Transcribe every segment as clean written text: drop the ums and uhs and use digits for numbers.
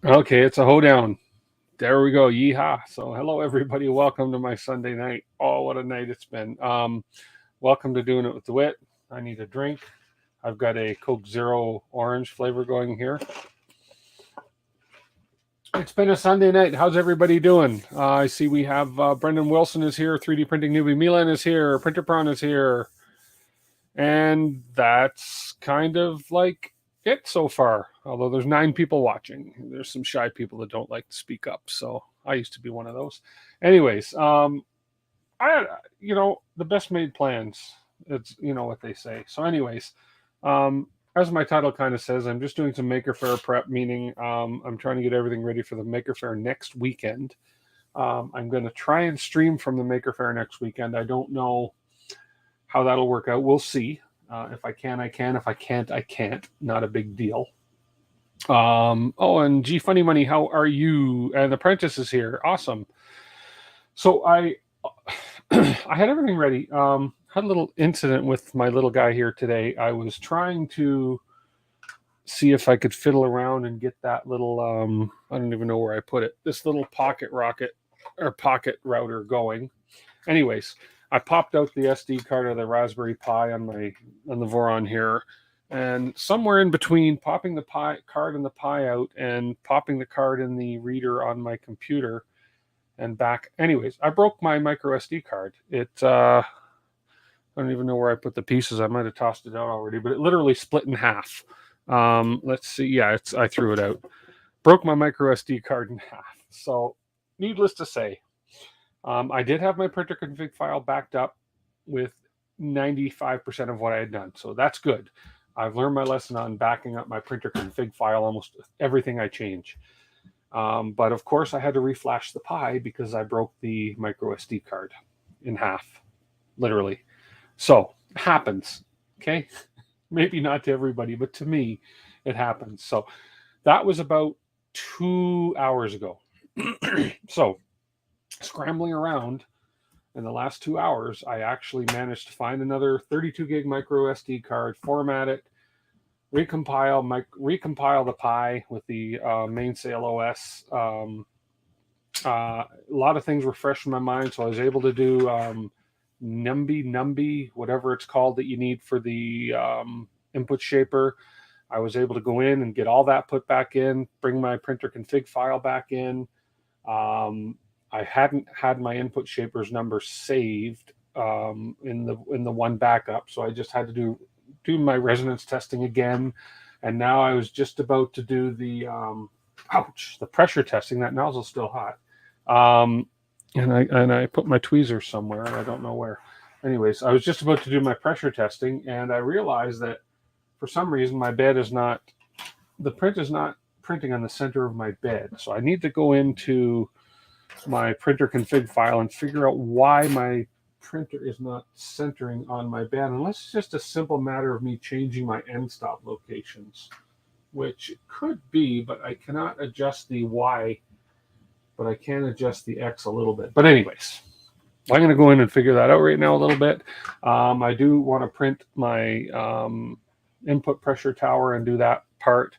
Okay, it's a hoedown. There we go. Yeehaw. So, hello everybody. Welcome to my Sunday night. Oh, what a night it's been. Welcome to Doing It with the Wit. I need a drink. I've got a Coke Zero orange flavor going here. It's been a Sunday night. How's everybody doing? I see we have Brendan Wilson is here. 3D Printing Newbie Milan is here. Printer Prawn is here. And that's kind of like it so far. Although there's 9 people watching, there's some shy people that don't like to speak up. So I used to be one of those. Anyways, I the best made plans. It's what they say. So anyways, as my title kind of says, I'm just doing some Maker Faire prep, meaning I'm trying to get everything ready for the Maker Faire next weekend. I'm going to try and stream from the Maker Faire next weekend. I don't know how that'll work out. We'll see. If I can, I can. If I can't, I can't. Not a big deal. And G Funny Money, how are you? And Apprentice is here. Awesome. So I had everything ready. Had a little incident with my little guy here today. I was trying to see if I could fiddle around and get that little I don't even know where I put it. This little pocket rocket or pocket router going. Anyways, I popped out the SD card of the Raspberry Pi on the Voron here, and somewhere in between popping the card in the Pi out and popping the card in the reader on my computer and back. Anyways, I broke my micro SD card. I don't even know where I put the pieces. I might have tossed it out already, but it literally split in half. Let's see. Yeah, I threw it out. Broke my micro SD card in half. So, needless to say, I did have my printer config file backed up with 95% of what I had done. So that's good. I've learned my lesson on backing up my printer config file almost everything I change. But of course, I had to reflash the Pi because I broke the micro SD card in half, literally. So it happens, okay? Maybe not to everybody, but to me, it happens. So that was about 2 hours ago. So scrambling around in the last 2 hours, I actually managed to find another 32 gig micro SD card, format it, recompile the Pi with the mainsail OS. A lot of things were fresh in my mind, so I was able to do Numby, whatever it's called that you need for the input shaper. I was able to go in and get all that put back in, bring my printer config file back in. I hadn't had my input shaper's number saved in the one backup, so I just had to do my resonance testing again. And now I was just about to do the the pressure testing. That nozzle's still hot. And I put my tweezers somewhere. I don't know where. Anyways, I was just about to do my pressure testing, and I realized that for some reason the print is not printing on the center of my bed. So I need to go into my printer config file and figure out why my printer is not centering on my bed, unless it's just a simple matter of me changing my end stop locations, which it could be, but I cannot adjust the Y, but I can adjust the X a little bit. But anyways, I'm going to go in and figure that out right now a little bit. I do want to print my input pressure tower and do that part.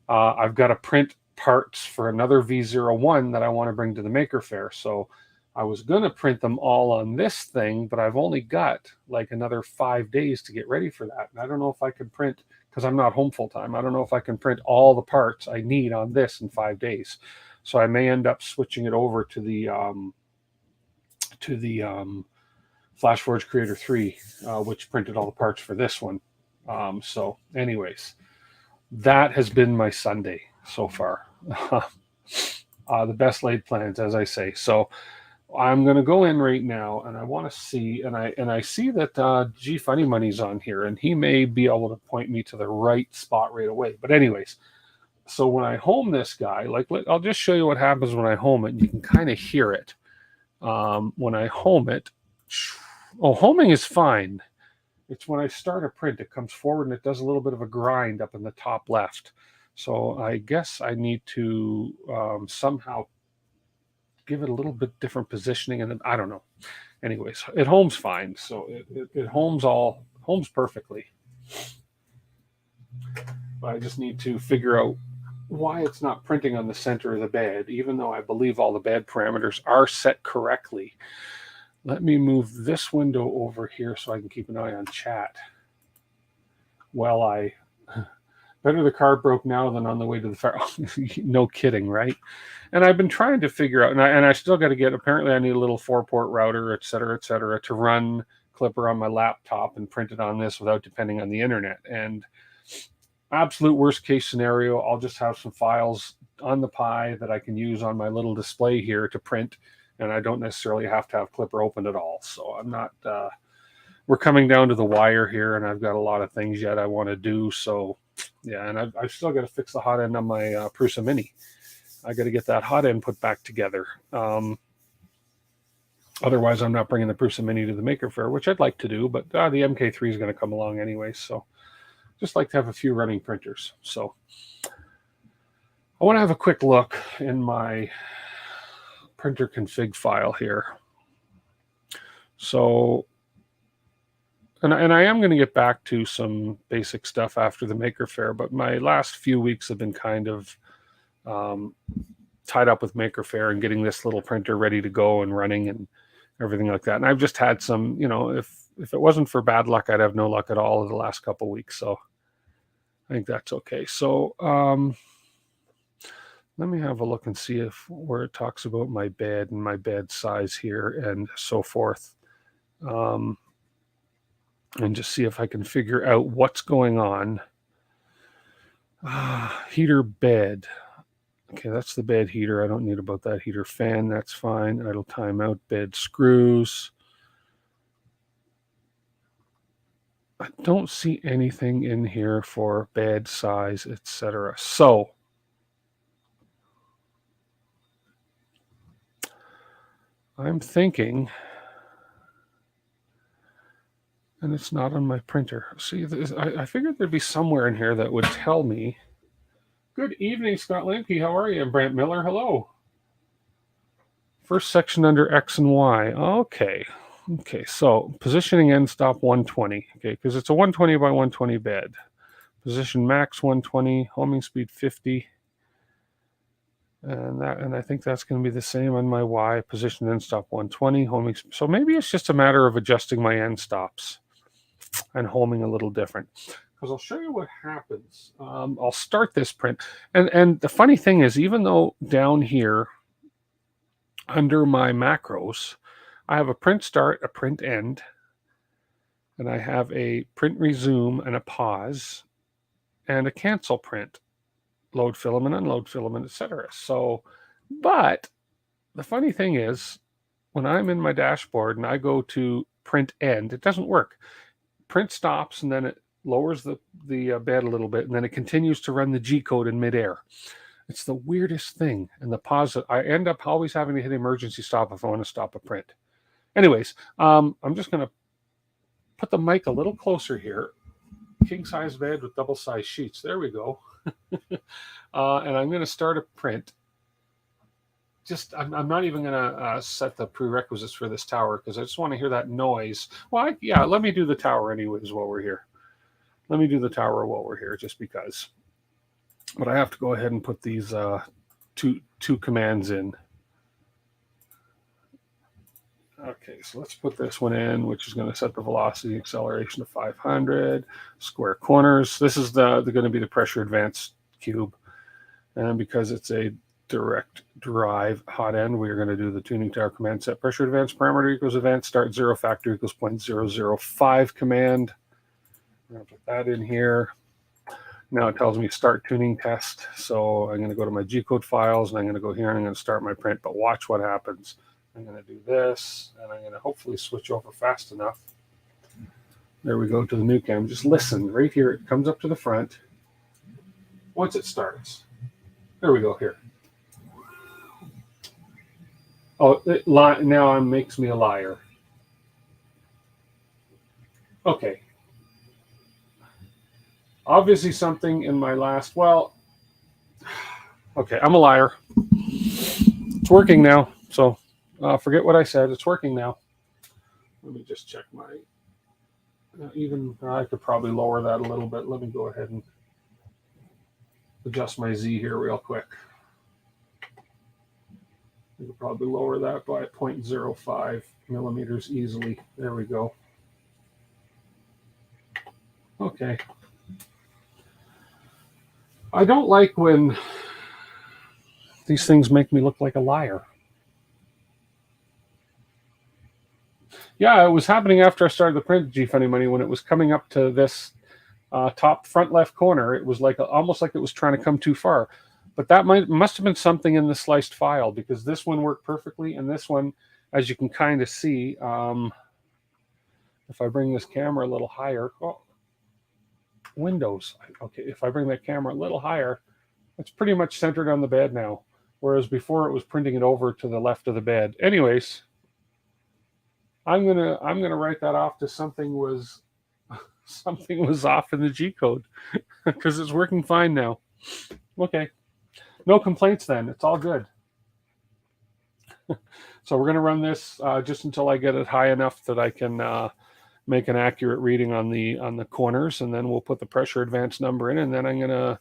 I've got to print parts for another V01 that I want to bring to the Maker Faire. So I was going to print them all on this thing, but I've only got like another 5 days to get ready for that. And I don't know if I can print, because I'm not home full time, I don't know if I can print all the parts I need on this in 5 days. So I may end up switching it over to the FlashForge Creator 3, which printed all the parts for this one. So anyways, that has been my Sunday so far. The best laid plans, as I say. So I'm going to go in right now, and I want to see, and I see that G Funny Money's on here, and he may be able to point me to the right spot right away. But anyways, so when I home this guy, I'll just show you what happens when I home it, and you can kind of hear it. When I home it, homing is fine. It's when I start a print, it comes forward and it does a little bit of a grind up in the top left. So I guess I need to somehow give it a little bit different positioning, and then I don't know. Anyways, it homes fine, so it homes perfectly. But I just need to figure out why it's not printing on the center of the bed, even though I believe all the bed parameters are set correctly. Let me move this window over here so I can keep an eye on chat. Well, better the car broke now than on the way to the fair. No kidding, right? And I've been trying to figure out, and I still got to get, apparently I need a little 4-port router, et cetera, to run Clipper on my laptop and print it on this without depending on the internet. And absolute worst case scenario, I'll just have some files on the Pi that I can use on my little display here to print, and I don't necessarily have to have Clipper open at all. So I'm not, we're coming down to the wire here, and I've got a lot of things yet I want to do. So yeah, and I've still got to fix the hot end on my Prusa Mini. I got to get that hot end put back together. Otherwise, I'm not bringing the Prusa Mini to the Maker Faire, which I'd like to do, but the MK3 is going to come along anyway. So just like to have a few running printers. So I want to have a quick look in my printer config file here. So, and I am going to get back to some basic stuff after the Maker Faire, but my last few weeks have been kind of tied up with Maker Faire and getting this little printer ready to go and running and everything like that. And I've just had some, if it wasn't for bad luck, I'd have no luck at all in the last couple of weeks. So I think that's okay. So let me have a look and see where it talks about my bed and my bed size here and so forth. And just see if I can figure out what's going on. Heater bed. Okay, that's the bed heater. I don't need about that heater. Fan, that's fine. Idle timeout, bed screws. I don't see anything in here for bed size, etc. So I'm thinking, and it's not on my printer. See, I figured there'd be somewhere in here that would tell me. Good evening, Scott Lemke. How are you? And Brant Miller, hello. First section under X and Y. Okay. Okay, so positioning end stop 120. Okay, because it's a 120 by 120 bed. Position max 120, homing speed 50. And I think that's going to be the same on my Y. Position end stop 120, homing. So maybe it's just a matter of adjusting my end stops and homing a little different. Because I'll show you what happens. I'll start this print. And the funny thing is, even though down here under my macros, I have a print start, a print end, and I have a print resume and a pause, and a cancel print, load filament, unload filament, etc. So, but the funny thing is, when I'm in my dashboard and I go to print end, it doesn't work. Print stops, and then it lowers the bed a little bit, and then it continues to run the G code in midair. It's the weirdest thing. And the pause, I end up always having to hit emergency stop if I want to stop a print. Anyways, I'm just going to put the mic a little closer here. King size bed with double size sheets. There we go. And I'm going to start a print. I'm not even going to set the prerequisites for this tower because I just want to hear that noise. Well, let me do the tower anyways while we're here. Let me do the tower while we're here just because. But I have to go ahead and put these two commands in. Okay, so let's put this one in, which is going to set the velocity acceleration to 500. Square corners. This is going to be the pressure advance cube. And because it's a direct drive hot end, we are going to do the tuning tower command. Set pressure advance parameter equals advance start 0 factor equals 0.005 command. I'm going to put that in here. Now it tells me start tuning test. So I'm going to go to my G-code files, and I'm going to go here, and I'm going to start my print. But watch what happens. I'm going to do this, and I'm going to hopefully switch over fast enough. There we go to the new cam. Just listen. Right here, it comes up to the front. Once it starts. There we go here. Oh, now it makes me a liar. Okay. Obviously something in my last, okay, I'm a liar. It's working now, so forget what I said. It's working now. Let me just check my, I could probably lower that a little bit. Let me go ahead and, adjust my Z here real quick. I could probably lower that by 0.05 millimeters easily. There we go. Okay. I don't like when these things make me look like a liar. Yeah, it was happening after I started the print, G Funny Money, when it was coming up to this top front left corner. It was like almost like it was trying to come too far. But that must have been something in the sliced file, because this one worked perfectly, and this one, as you can kind of see, if I bring this camera a little higher, Windows. Okay, if I bring that camera a little higher, it's pretty much centered on the bed now, whereas before it was printing it over to the left of the bed. Anyways, I'm gonna write that off to something was off in the G code, because it's working fine now. Okay, no complaints then. It's all good. So we're gonna run this just until I get it high enough that I can make an accurate reading on the corners, and then we'll put the pressure advance number in, and then I'm gonna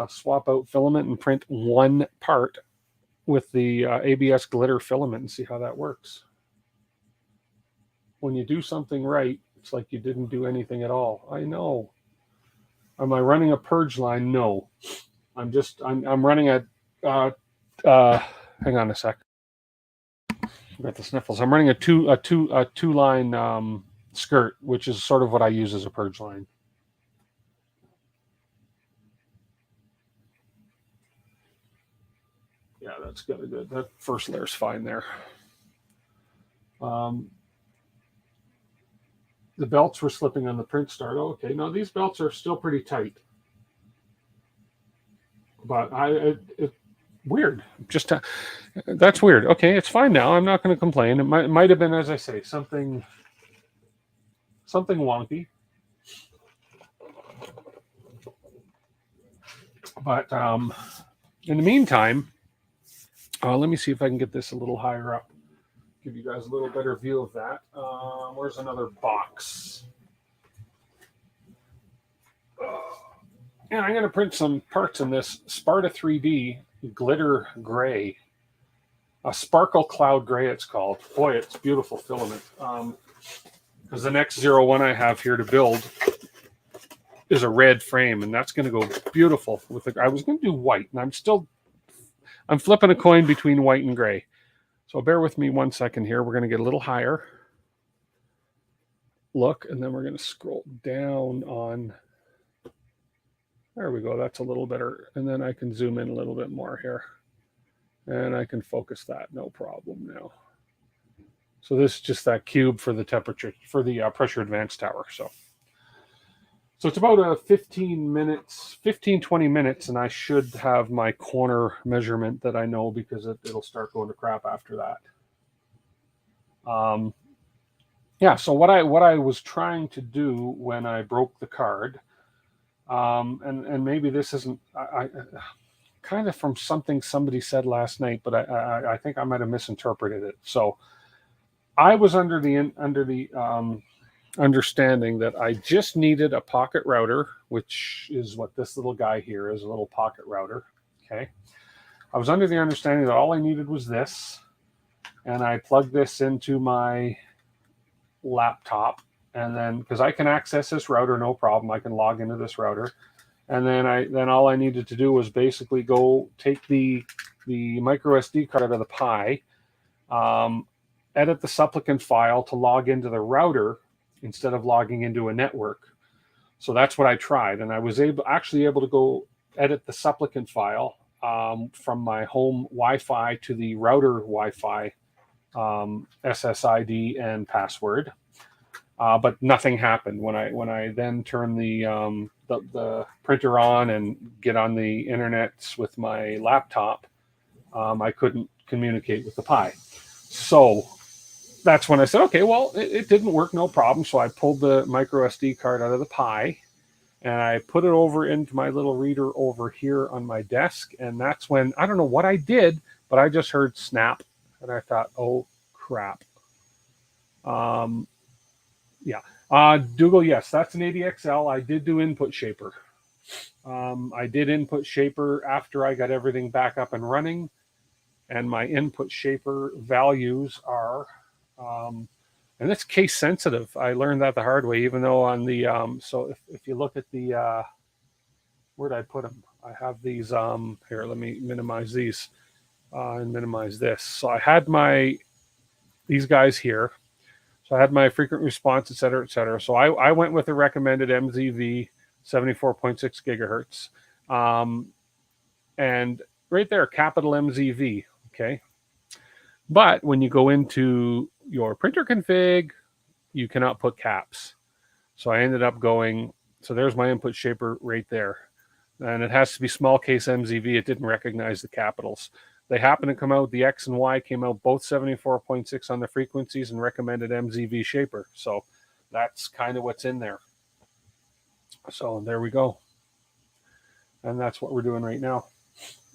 swap out filament and print one part with the ABS glitter filament and see how that works. When you do something right, it's like you didn't do anything at all. I know. Am I running a purge line? No. I'm running a hang on a sec. I've got the sniffles. I'm running a two line skirt, which is sort of what I use as a purge line. Yeah, that's good. That first layer's fine there. The belts were slipping on the print start. Oh, okay, no, these belts are still pretty tight. But it's weird. Just that's weird. Okay, it's fine now. I'm not going to complain. It might have been, as I say, something wonky. But in the meantime, let me see if I can get this a little higher up. Give you guys a little better view of that. Where's another box? And I'm going to print some parts in this Sparta 3D glitter gray, a sparkle cloud gray it's called. Boy, it's beautiful filament. Because the next 01 I have here to build is a red frame, and that's going to go beautiful with I was going to do white, and I'm flipping a coin between white and gray. So bear with me 1 second here. We're going to get a little higher. Look, and then we're going to scroll down on. There we go. That's a little better. And then I can zoom in a little bit more here. And I can focus that. No problem now. So this is just that cube for the temperature, for the pressure advance tower. So it's about a 20 minutes, and I should have my corner measurement that I know, because it'll start going to crap after that. Yeah, so what I was trying to do when I broke the card, and maybe this isn't, I kind of from something somebody said last night, but I think I might have misinterpreted it. So I was under the understanding that I just needed a pocket router, which is what this little guy here is, a little pocket router. Okay. I was under the understanding that all I needed was this, and I plugged this into my laptop, and then, because I can access this router no problem, I can log into this router, and then all I needed to do was basically go take the micro SD card out of the Pi, edit the supplicant file to log into the router instead of logging into a network. So that's what I tried, and I was actually able to go edit the supplicant file from my home Wi-Fi to the router Wi-Fi SSID and password, but nothing happened when I then turn the printer on and get on the internet with my laptop. I couldn't communicate with the Pi, so that's when I said, okay, well, it didn't work, no problem. So I pulled the micro SD card out of the Pi, and I put it over into my little reader over here on my desk. And that's when, I don't know what I did, but I just heard snap, and I thought, oh crap. Yeah. Dougal, yes, that's an ADXL. I did do input shaper. I did input shaper after I got everything back up and running, and my input shaper values are, and it's case sensitive. I learned that the hard way, even though on the, so if you look at the, where'd I put them? I have these, here, let me minimize these and minimize this. So I had these guys here. So I had my frequent response, et cetera, et cetera. So I went with the recommended MZV 74.6 gigahertz. And right there, capital MZV, okay? But when you go into your printer config, you cannot put caps. So I ended up going, so there's my input shaper right there. And it has to be small case MZV. It didn't recognize the capitals. They happen to come out, the X and Y came out both 74.6 on the frequencies and recommended MZV shaper. So that's kind of what's in there. So there we go. And that's what we're doing right now.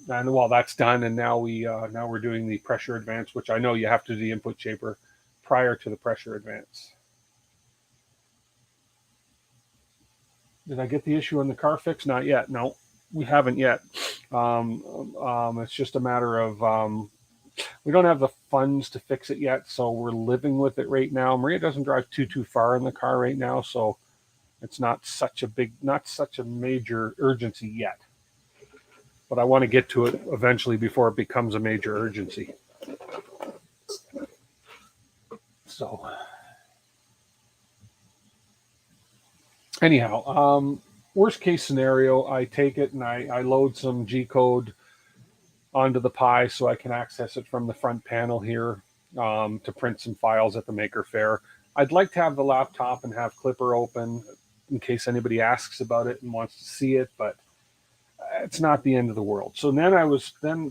And well, that's done. And now we're doing the pressure advance, which I know you have to do the input shaper prior to the pressure advance. Did I get the issue on the car fixed? Not yet. No, we haven't yet. It's just a matter of we don't have the funds to fix it yet, so we're living with it right now. Maria doesn't drive too far in the car right now, so it's not such a major urgency yet. But I want to get to it eventually before it becomes a major urgency. So anyhow, worst case scenario, I take it and I load some G-code onto the Pi so I can access it from the front panel here to print some files at the Maker Faire. I'd like to have the laptop and have Clipper open in case anybody asks about it and wants to see it, but it's not the end of the world. So then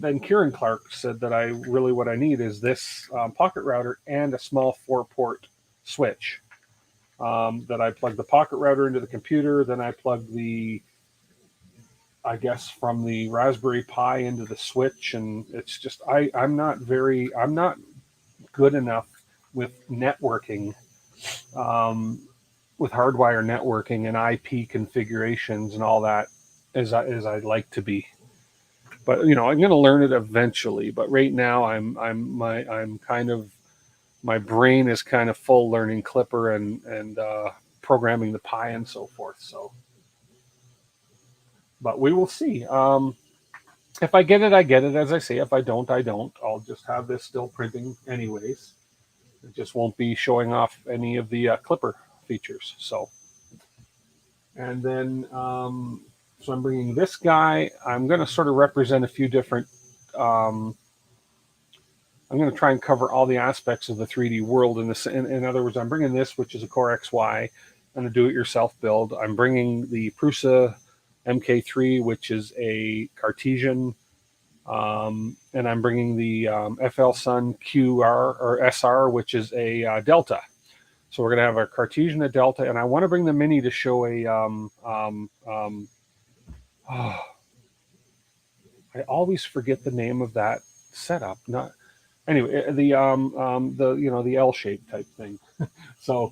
then Kieran Clark said that what I need is this pocket router and a small 4-port switch. That I plug the pocket router into the computer, then I plug I guess from the Raspberry Pi into the switch, and it's just I'm not good enough with networking, with hardwire networking and IP configurations and all that as I'd like to be. But I'm going to learn it eventually. But right now my brain is kind of full learning Clipper and programming the Pi and so forth. So, but we will see. If I get it, I get it. As I say, if I don't, I don't. I'll just have this still printing anyways. It just won't be showing off any of the Clipper features. So, and then so I'm bringing this guy. I'm going to sort of represent a few different. I'm going to try and cover all the aspects of the 3D world. In other words, I'm bringing this, which is a Core XY, and a do-it-yourself build. I'm bringing the Prusa MK3, which is a Cartesian, and I'm bringing the FL Sun QR or SR, which is a Delta. So we're going to have a Cartesian, a Delta, and I want to bring the Mini to show I always forget the name of that setup. Anyway, the L-shaped type thing. So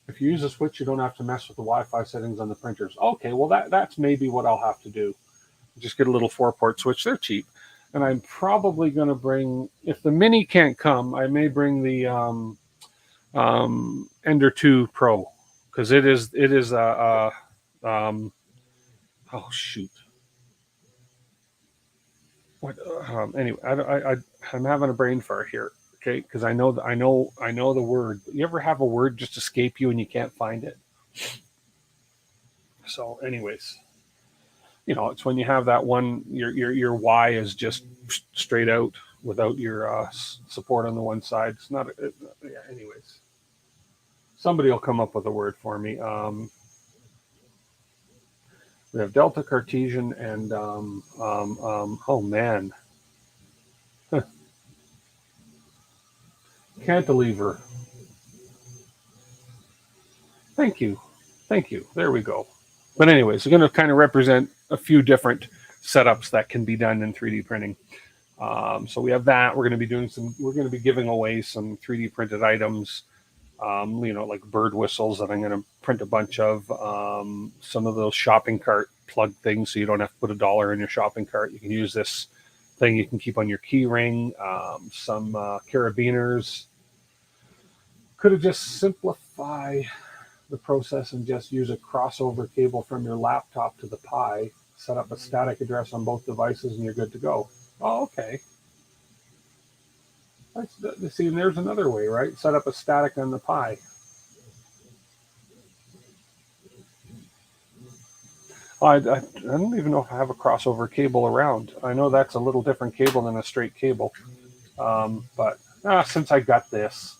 if you use a switch, you don't have to mess with the Wi-Fi settings on the printers. Okay, well that's maybe what I'll have to do. Just get a little 4-port switch. They're cheap, and I'm probably going to bring. If the Mini can't come, I may bring the Ender 2 Pro because it is oh shoot. What? Anyway, I'm having a brain fart here, okay? Because I know the word. You ever have a word just escape you and you can't find it? So, anyways, it's when you have that one. Your Y is just straight out without your support on the one side. It's not. Yeah. Anyways, somebody will come up with a word for me. We have Delta, Cartesian, and oh man. Cantilever. Thank you. There we go. But anyways, we're going to kind of represent a few different setups that can be done in 3D printing. So we have that. We're going to be giving away some 3D printed items, like bird whistles that I'm going to print a bunch of, some of those shopping cart plug thing, so you don't have to put $1 in your shopping cart. You can use this thing you can keep on your key ring, some carabiners. Could have just simplify the process and just use a crossover cable from your laptop to the Pi, set up a static address on both devices, and you're good to go. Oh, okay. See, and there's another way, right? Set up a static on the Pi. I don't even know if I have a crossover cable around. I know that's a little different cable than a straight cable. But since I got this,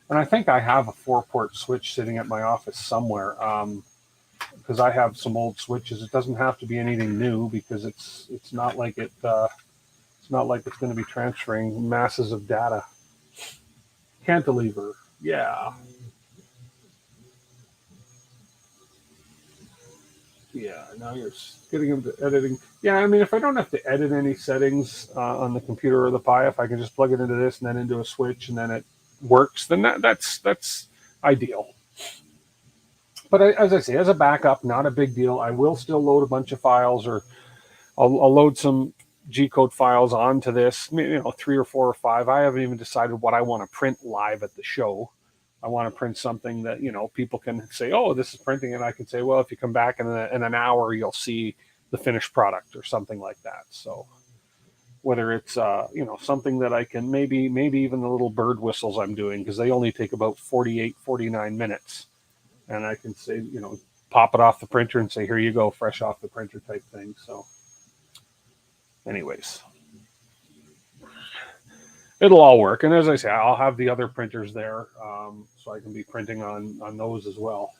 and I think I have a 4-port switch sitting at my office somewhere, because I have some old switches. It doesn't have to be anything new, because it's not like it's not like it's going to be transferring masses of data. Cantilever, yeah. Yeah, now you're getting into editing. Yeah, I mean, if I don't have to edit any settings on the computer or the Pi, if I can just plug it into this and then into a switch and then it works, then that's ideal. But as I say, as a backup, not a big deal. I will still load a bunch of files, or I'll load some G-code files onto this, 3 or 4 or 5. I haven't even decided what I want to print live at the show. I want to print something that, people can say, oh, this is printing. And I can say, well, if you come back in an hour, you'll see the finished product or something like that. So whether it's, something that I can maybe even the little bird whistles I'm doing, because they only take about 48, 49 minutes. And I can say, pop it off the printer and say, here you go, fresh off the printer type thing. So anyways, it'll all work. And as I say, I'll have the other printers there, so I can be printing on those as well.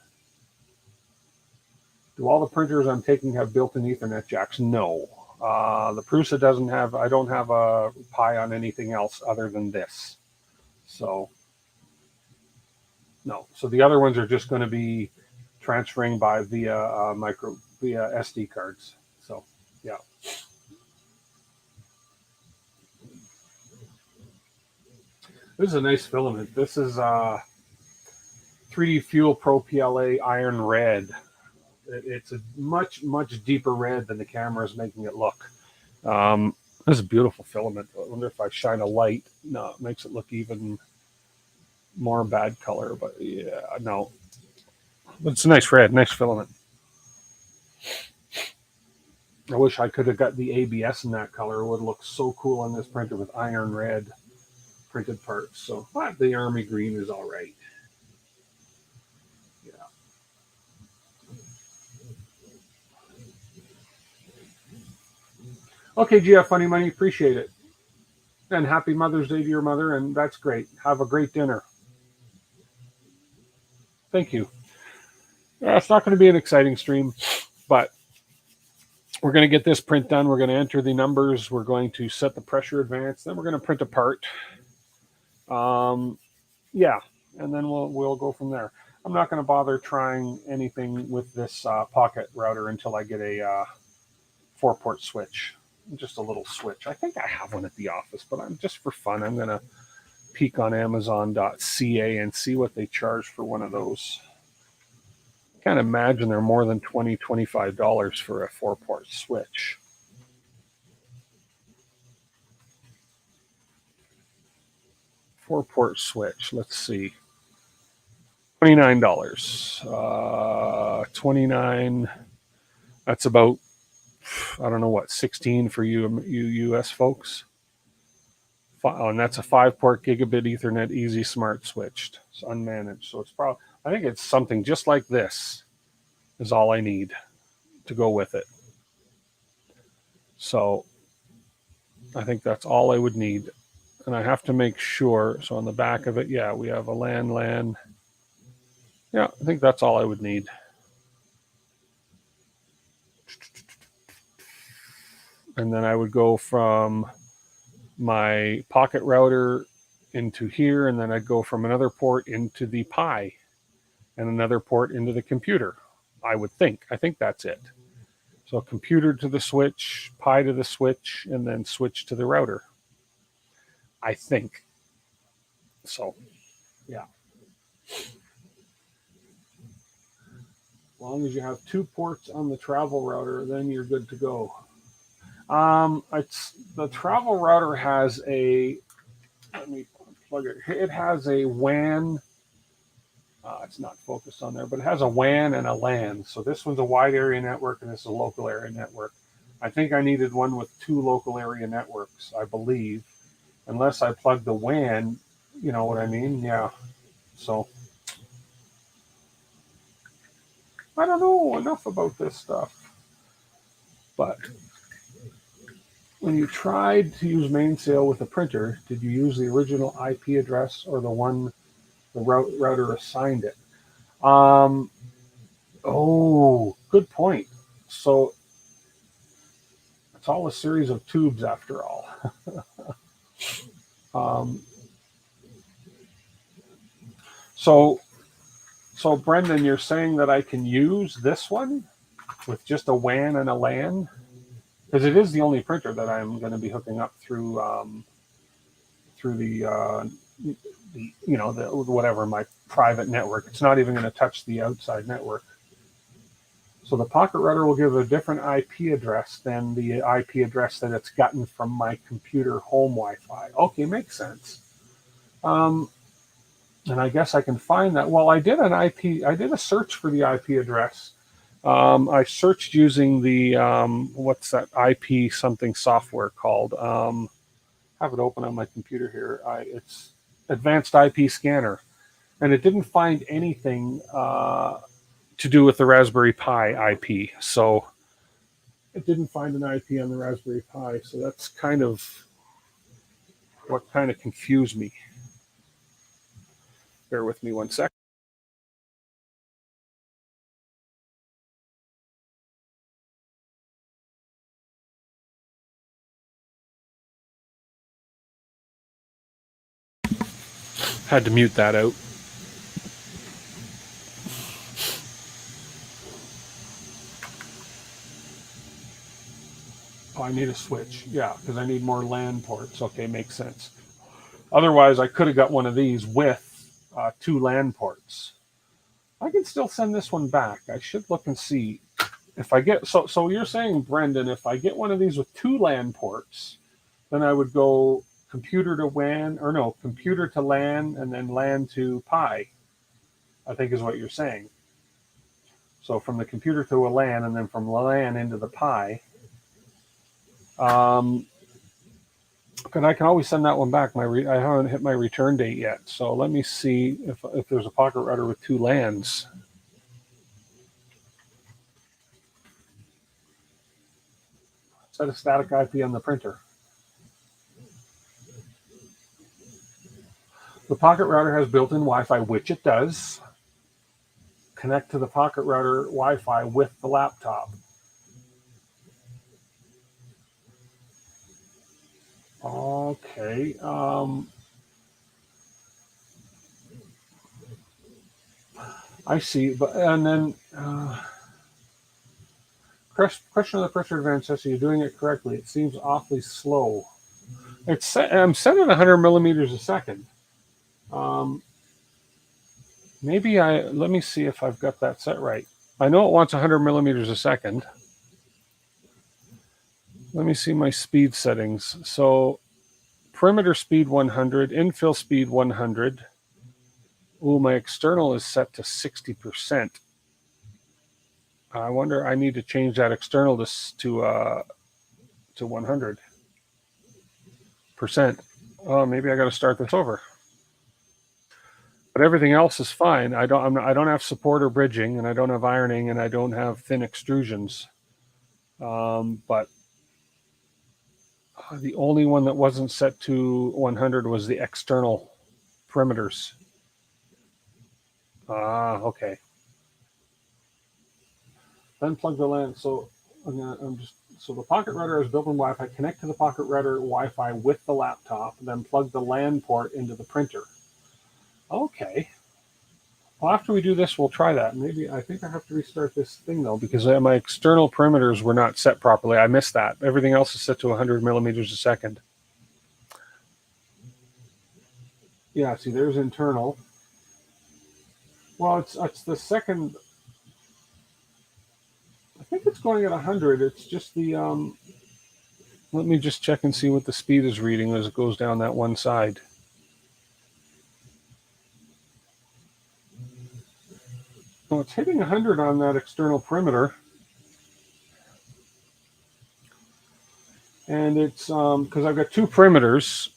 Do all the printers I'm taking have built-in Ethernet jacks? No. The Prusa doesn't have, I don't have a Pi on anything else other than this. So, no. So the other ones are just going to be transferring via SD cards. So, yeah. This is a nice filament. This is 3D Fuel Pro PLA Iron Red. It's a much, much deeper red than the camera is making it look. This is a beautiful filament. I wonder if I shine a light. No, it makes it look even more bad color. But yeah, no. But it's a nice red, nice filament. I wish I could have got the ABS in that color. It would look so cool on this printer with iron red printed parts. So, but the army green is all right. Yeah. Okay, GF Funny Money, appreciate it. And happy Mother's Day to your mother, and that's great. Have a great dinner. Thank you. It's not going to be an exciting stream, but we're going to get this print done. We're going to enter the numbers. We're going to set the pressure advance. Then we're going to print a part. Yeah, and then we'll go from there. I'm not going to bother trying anything with this pocket router until I get a 4-port switch. Just a little switch. I think I have one at the office, but I'm just for fun. I'm going to peek on Amazon.ca and see what they charge for one of those. I can't imagine they're more than $20, $25 for a 4-port switch. Four-port switch. Let's see. $29. 29. That's about, I don't know what, 16 for you US folks. Oh, and that's a 5-port gigabit Ethernet easy smart switched. It's unmanaged. So it's probably, I think it's something just like this is all I need to go with it. So I think that's all I would need. And I have to make sure. So on the back of it, yeah, we have a LAN. Yeah, I think that's all I would need. And then I would go from my pocket router into here, and then I'd go from another port into the Pi and another port into the computer. I would think. I think that's it. So computer to the switch, Pi to the switch, and then switch to the router. I think. So, yeah. long as you have 2 ports on the travel router, then you're good to go. It's the travel router has a. Let me plug it. It has a WAN. It's not focused on there, but it has a WAN and a LAN. So this one's a wide area network, and this is a local area network. I think I needed one with 2 local area networks, I believe, unless I plug the WAN. You know what I mean? Yeah. So I don't know enough about this stuff, but when you tried to use Mainsail with a printer, did you use the original IP address or the one the router assigned it? Um, oh, good point. So it's all a series of tubes after all. um, so, so Brendan, you're saying that I can use this one with just a WAN and a LAN? Because it is the only printer that I'm going to be hooking up through the the whatever my private network. It's not even going to touch the outside network. So the pocket router will give a different IP address than the IP address that it's gotten from my computer home Wi-Fi. Okay, makes sense. And I guess I can find that. Well, I did a search for the IP address. I searched using the what's that IP something software called? I have it open on my computer here. It's Advanced IP Scanner, and it didn't find anything to do with the Raspberry Pi IP. So it didn't find an IP on the Raspberry Pi. So that's kind of what kind of confused me. Bear with me 1 sec. Had to mute that out. Oh, I need a switch. Yeah, because I need more LAN ports. Okay, makes sense. Otherwise, I could have got one of these with 2 LAN ports. I can still send this one back. I should look and see if I get. So you're saying, Brendan, if I get one of these with 2 LAN ports, then I would go computer to WAN, or no, computer to LAN, and then LAN to Pi, I think is what you're saying. So from the computer to a LAN, and then from LAN into the Pi. And I can always send that one back. I haven't hit my return date yet, so let me see if there's a pocket router with 2 LANs. Set a static IP on the printer. The pocket router has built-in Wi-Fi, which it does. Connect to the pocket router Wi-Fi with the laptop. Okay. I see. But and then question of the pressure advance says you're doing it correctly. It seems awfully slow. I'm set at 100 millimeters a second. Um, Maybe let me see if I've got that set right. I know it wants 100 millimeters a second. Let me see my speed settings. So perimeter speed 100, infill speed 100. Ooh, my external is set to 60%. I wonder, I need to change that external to 100%. Oh, maybe I got to start this over. But everything else is fine. I don't have support or bridging, and I don't have ironing, and I don't have thin extrusions. But the only one that wasn't set to 100 was the external perimeters. Okay. Then plug the LAN. So so the pocket router has built-in Wi-Fi. Connect to the pocket router Wi-Fi with the laptop. Then plug the LAN port into the printer. Okay. Well, after we do this, we'll try that. Maybe I think I have to restart this thing though, because my external perimeters were not set properly. I missed that. Everything else is set to 100 millimeters a second. Yeah. See, there's internal. Well, it's the second. think it's going at 100. It's just the let me just check and see what the speed is reading as it goes down that one side. Well, it's hitting 100 on that external perimeter. And it's because I've got two perimeters.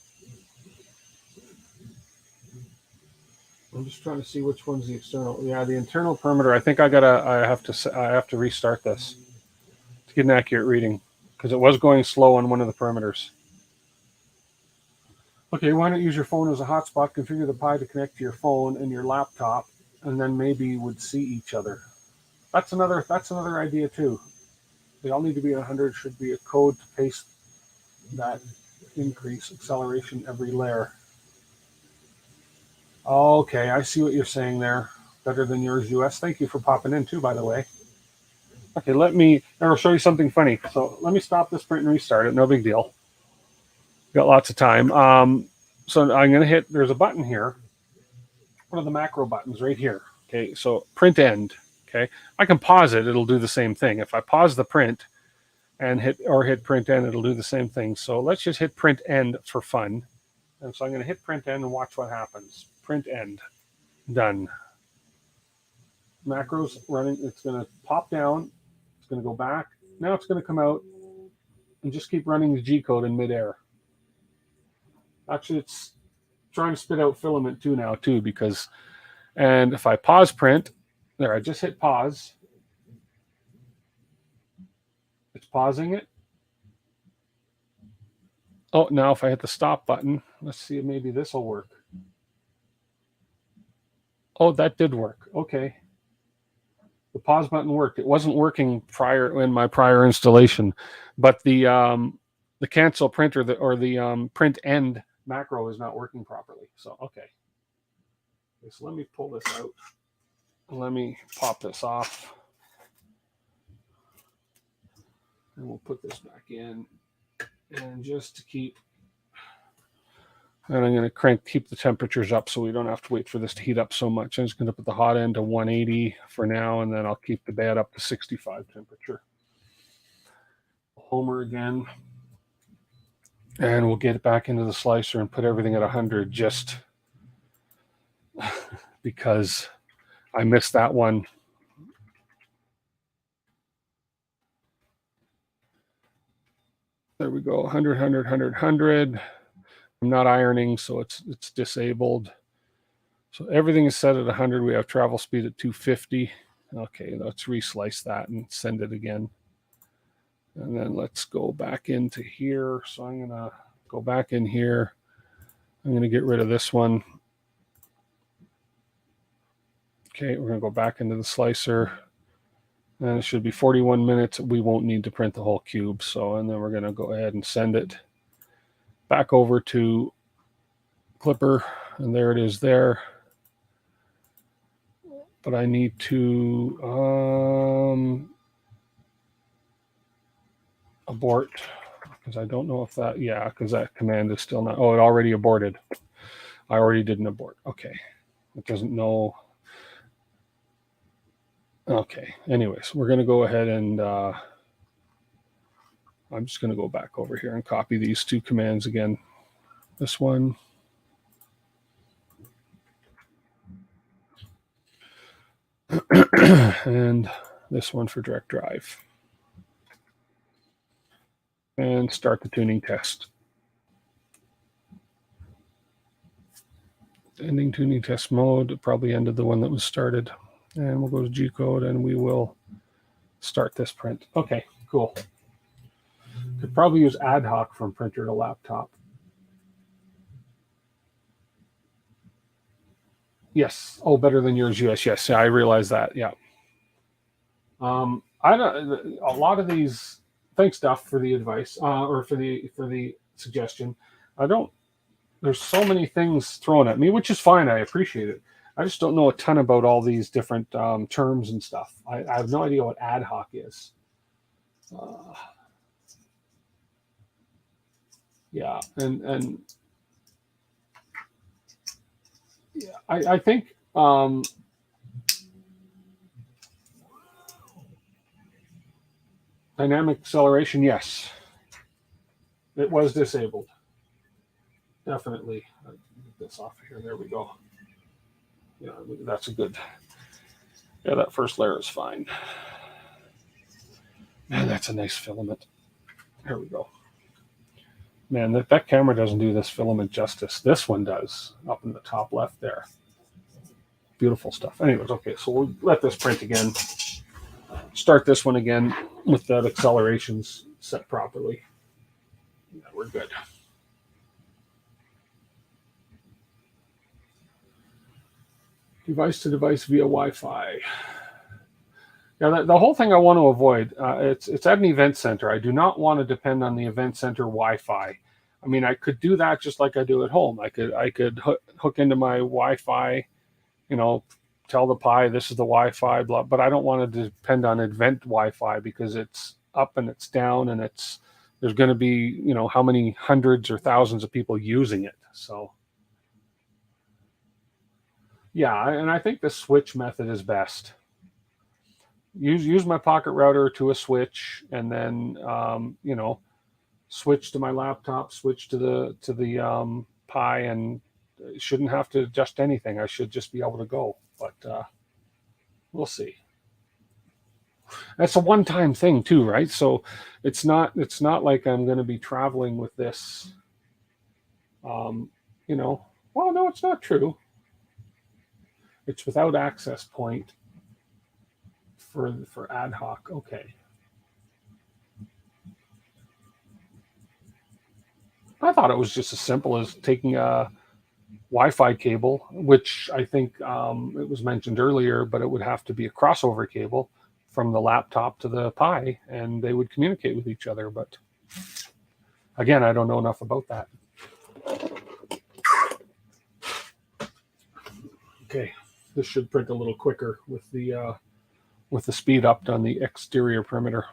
I'm just trying to see which one's the external. Yeah, the internal perimeter. I think I have to restart this to get an accurate reading because it was going slow on one of the perimeters. Okay, why not use your phone as a hotspot? Configure the Pi to connect to your phone and your laptop, and then maybe you would see each other. That's another idea too. They all need to be 100. Should be a code to paste that increase acceleration every layer. Okay, I see what you're saying there. Better than yours, US. Thank you for popping in too, by the way. Okay, I'll show you something funny. So let me stop this print and restart it. No big deal. Got lots of time. So I'm going to hit, there's a button here. One of the macro buttons right here. Okay, so print end. Okay, I can pause it. It'll do the same thing. If I pause the print and hit print end, it'll do the same thing. So let's just hit print end for fun. And so I'm going to hit print end and watch what happens. Print end. Done. Macros running. It's going to pop down. It's going to go back. Now it's going to come out and just keep running the G code in midair. Actually, it's trying to spit out filament too because, and if I pause print, there, I just hit pause. It's pausing it. Oh, now if I hit the stop button, let's see if maybe this will work. Oh, that did work. Okay. The pause button worked. It wasn't working in my prior installation, but the cancel printer or the print end macro is not working properly. So okay. So let me pull this out. Let me pop this off. And we'll put this back in. And just to keep, and I'm going to keep the temperatures up so we don't have to wait for this to heat up so much. I'm just going to put the hot end to 180 for now, and then I'll keep the bad up to 65 temperature. Homer again. And we'll get it back into the slicer and put everything at 100 just because I missed that one. There we go, 100, 100, 100, 100. I'm not ironing, so it's disabled. So everything is set at 100. We have travel speed at 250. Okay, let's reslice that and send it again. And then let's go back into here. So I'm going to go back in here. I'm going to get rid of this one. Okay, we're going to go back into the slicer. And it should be 41 minutes. We won't need to print the whole cube. So, and then we're going to go ahead and send it back over to Clipper. And there it is there. But I need to abort because I don't know if that, yeah, because that command is still not, oh, it already aborted. I already did an abort. Okay. It doesn't know. Okay. Anyways, we're going to go ahead and I'm just going to go back over here and copy these two commands again. This one. And this one for direct drive. And start the tuning test. Ending tuning test mode. It probably ended the one that was started. And we'll go to G code and we will start this print. Okay, cool. Could probably use ad hoc from printer to laptop. Yes. Oh, better than yours, US. Yes, I realize that. Yeah. I don't. A lot of these. Thanks, Duff, for the advice or for the suggestion. I don't. There's so many things thrown at me, which is fine. I appreciate it. I just don't know a ton about all these different terms and stuff. I have no idea what ad hoc is. Yeah, and yeah, I think Dynamic acceleration, yes. It was disabled. Definitely. Get this off of here. There we go. Yeah, that's a good. Yeah, that first layer is fine. Man, that's a nice filament. There we go. Man, that camera doesn't do this filament justice. This one does, up in the top left there. Beautiful stuff. Anyways, okay, so we'll let this print again. Start this one again with that accelerations set properly. Yeah, we're good. Device to device via Wi-Fi. Yeah, the whole thing I want to avoid. It's at an event center. I do not want to depend on the event center Wi-Fi. I mean, I could do that just like I do at home. I could hook into my Wi-Fi, you know, tell the Pi this is the Wi-Fi, blah. But I don't want to depend on event Wi-Fi because it's up and it's down and there's going to be, you know, how many hundreds or thousands of people using it. So yeah, and I think the switch method is best. Use my pocket router to a switch, and then you know, switch to my laptop, switch to the Pi, and shouldn't have to adjust anything. I should just be able to go, but we'll see. That's a one-time thing too, right? So it's not like I'm going to be traveling with this. You know, well, no, it's not true. It's without access point for ad hoc. Okay. I thought it was just as simple as taking a Wi-Fi cable, which I think it was mentioned earlier, but it would have to be a crossover cable from the laptop to the Pi, and they would communicate with each other. But again, I don't know enough about that. Okay, this should print a little quicker with the speed up on the exterior perimeter.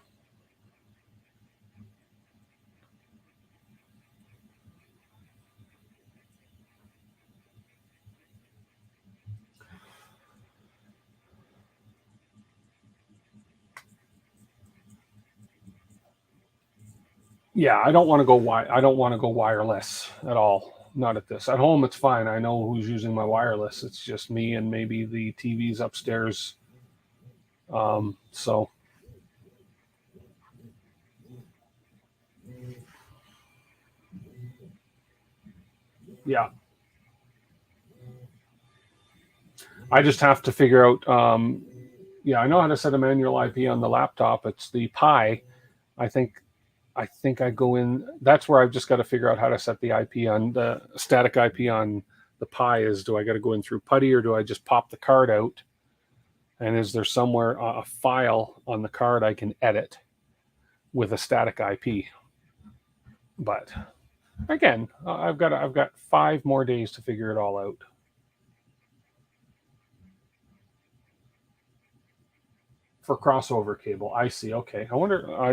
Yeah, I don't want to go I don't want to go wireless at all. Not at this. At home, it's fine. I know who's using my wireless. It's just me and maybe the TVs upstairs. So yeah, I just have to figure out. Yeah, I know how to set a manual IP on the laptop. It's the Pi. I think I go in. That's where I've just got to figure out how to set the IP on the static IP on the Pi. Is do I got to go in through PuTTY or do I just pop the card out? And is there somewhere a file on the card I can edit with a static IP? But again, I've got 5 more days to figure it all out. For crossover cable, I see. Okay, I wonder. I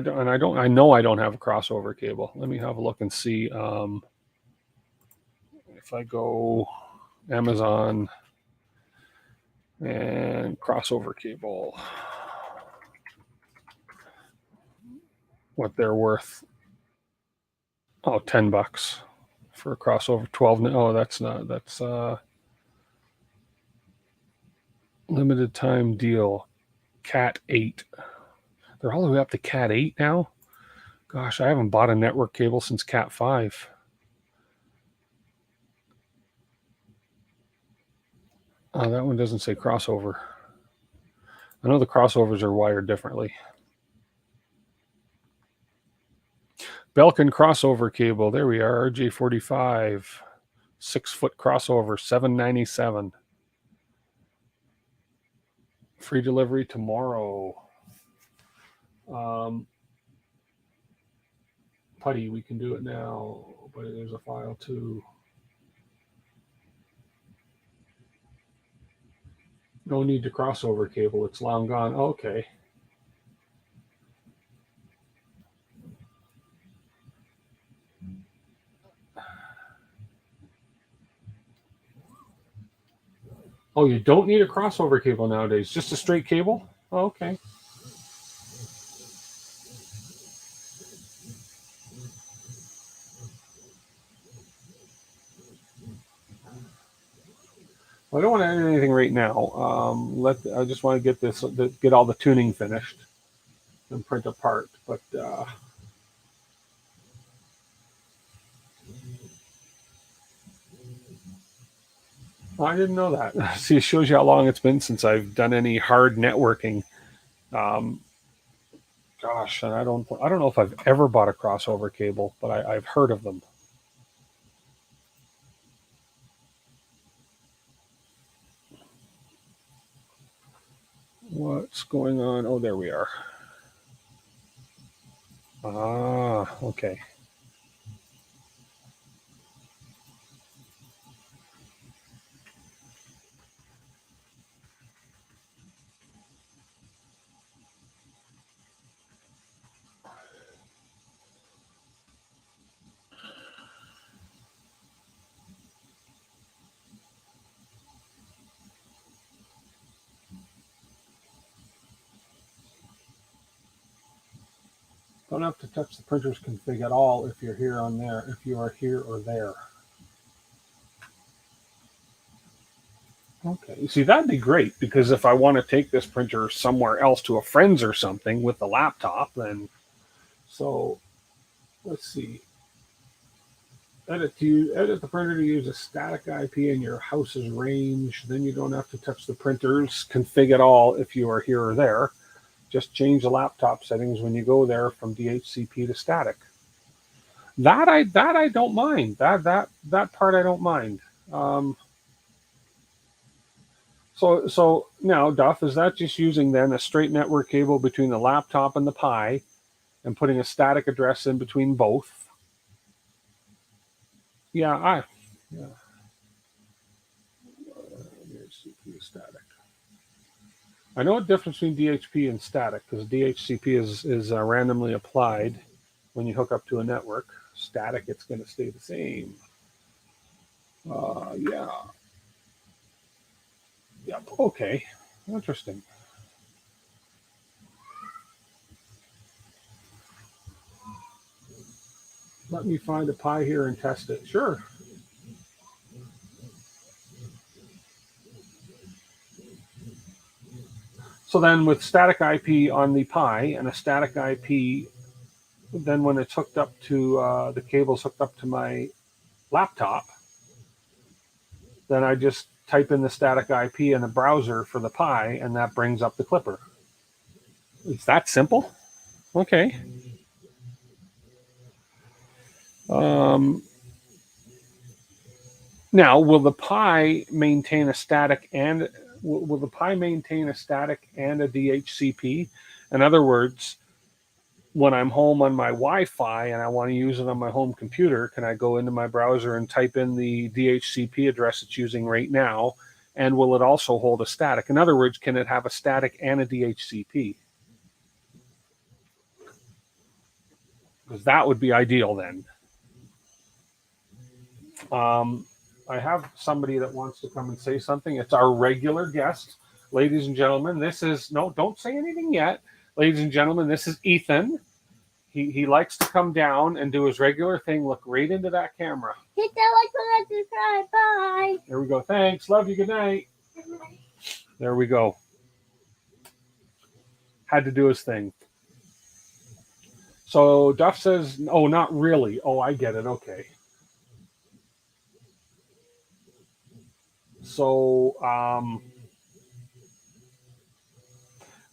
know I don't have a crossover cable. Let me have a look and see. If I go Amazon and crossover cable, what they're worth? Oh, $10 for a crossover. 12. Oh, that's not. That's limited time deal. Cat 8. They're all the way up to Cat 8 now. Gosh, I haven't bought a network cable since Cat 5. Oh, that one doesn't say crossover. I know the crossovers are wired differently. Belkin crossover cable. There we are. RJ45. 6-foot crossover. $7.97. Free delivery tomorrow. PuTTY, we can do it now, but there's a file too. No need to crossover cable. It's long gone. Okay. Oh, you don't need a crossover cable nowadays. Just a straight cable? Oh, okay. Well, I don't want to edit anything right now. I just want to get all the tuning finished and print a part. But I didn't know that. See, it shows you how long it's been since I've done any hard networking. Um, Gosh, and I don't know if I've ever bought a crossover cable, but I've heard of them. What's going on? Oh, there we are. Ah, okay. Don't have to touch the printer's config at all if you're here on there. If you are here or there. Okay. You see, that'd be great because if I want to take this printer somewhere else to a friend's or something with the laptop, then so let's see. Edit the printer to use a static IP in your house's range. Then you don't have to touch the printer's config at all if you are here or there. Just change the laptop settings when you go there from DHCP to static. That I don't mind. That part I don't mind. Um, so now, Duff, is that just using then a straight network cable between the laptop and the Pi, and putting a static address in between both? Yeah, yeah. DHCP static. I know the difference between DHP and static because DHCP is randomly applied when you hook up to a network. Static, it's going to stay the same. Yeah. Yep. Okay. Interesting. Let me find a Pi here and test it. Sure. So then with static IP on the Pi and a static IP, then when it's hooked up to the cable's hooked up to my laptop, then I just type in the static IP in the browser for the Pi, and that brings up the clipper. It's that simple. Okay. Um, Now, will the Pi maintain a static and will the Pi maintain a static and a DHCP? In other words, when I'm home on my Wi-Fi and I want to use it on my home computer, can I go into my browser and type in the DHCP address it's using right now? And will it also hold a static? In other words, can it have a static and a DHCP? Because that would be ideal then. Um, I have somebody that wants to come and say something. It's our regular guest. Ladies and gentlemen, this is no, don't say anything yet. Ladies and gentlemen, this is Ethan. He likes to come down and do his regular thing, look right into that camera. Hit that like button, subscribe. Bye. There we go. Thanks. Love you. Good night. There we go. Had to do his thing. So Duff says, oh, not really. Oh, I get it. Okay. So,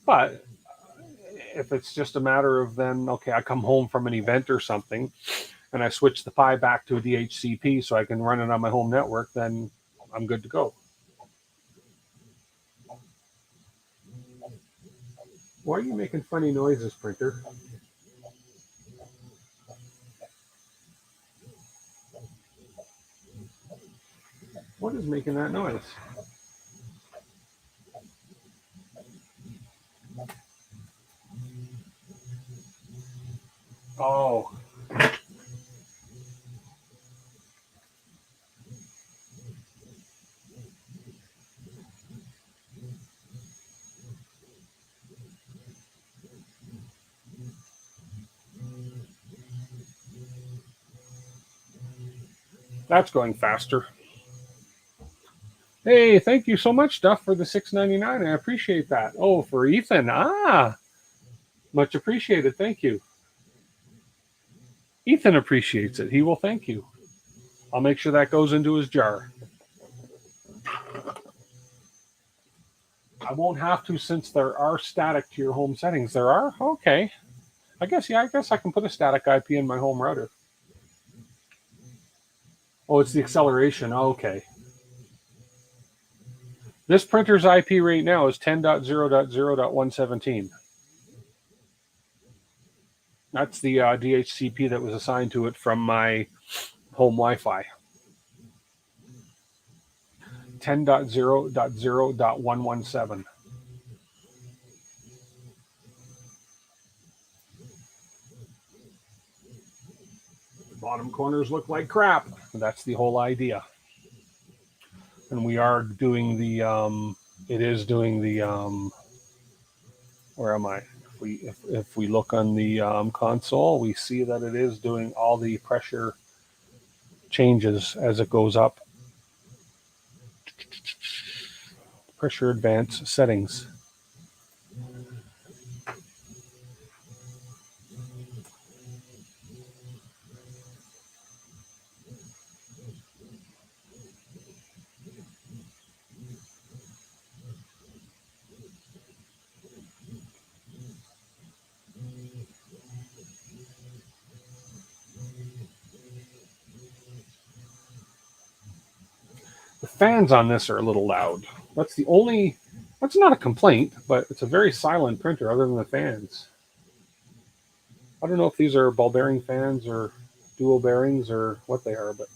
but if it's just a matter of then, okay, I come home from an event or something and I switch the Pi back to a DHCP so I can run it on my home network, then I'm good to go. Why are you making funny noises, printer? What is making that noise? Oh. That's going faster. Hey, thank you so much, Duff, for the $6.99. I appreciate that. Oh, for Ethan. Much appreciated. Thank you. Ethan appreciates it. He will thank you. I'll make sure that goes into his jar. I won't have to since there are static to your home settings. There are? Okay. I guess I can put a static IP in my home router. Oh, it's the acceleration. Okay. This printer's IP right now is 10.0.0.117. That's the DHCP that was assigned to it from my home Wi-Fi. 10.0.0.117. The bottom corners look like crap. That's the whole idea. And we are doing the it is doing the where am I? If we look on the console, we see that it is doing all the pressure changes as it goes up. Pressure advance settings. The fans on this are a little loud. That's not a complaint, but it's a very silent printer other than the fans. I don't know if these are ball bearing fans or dual bearings or what they are, but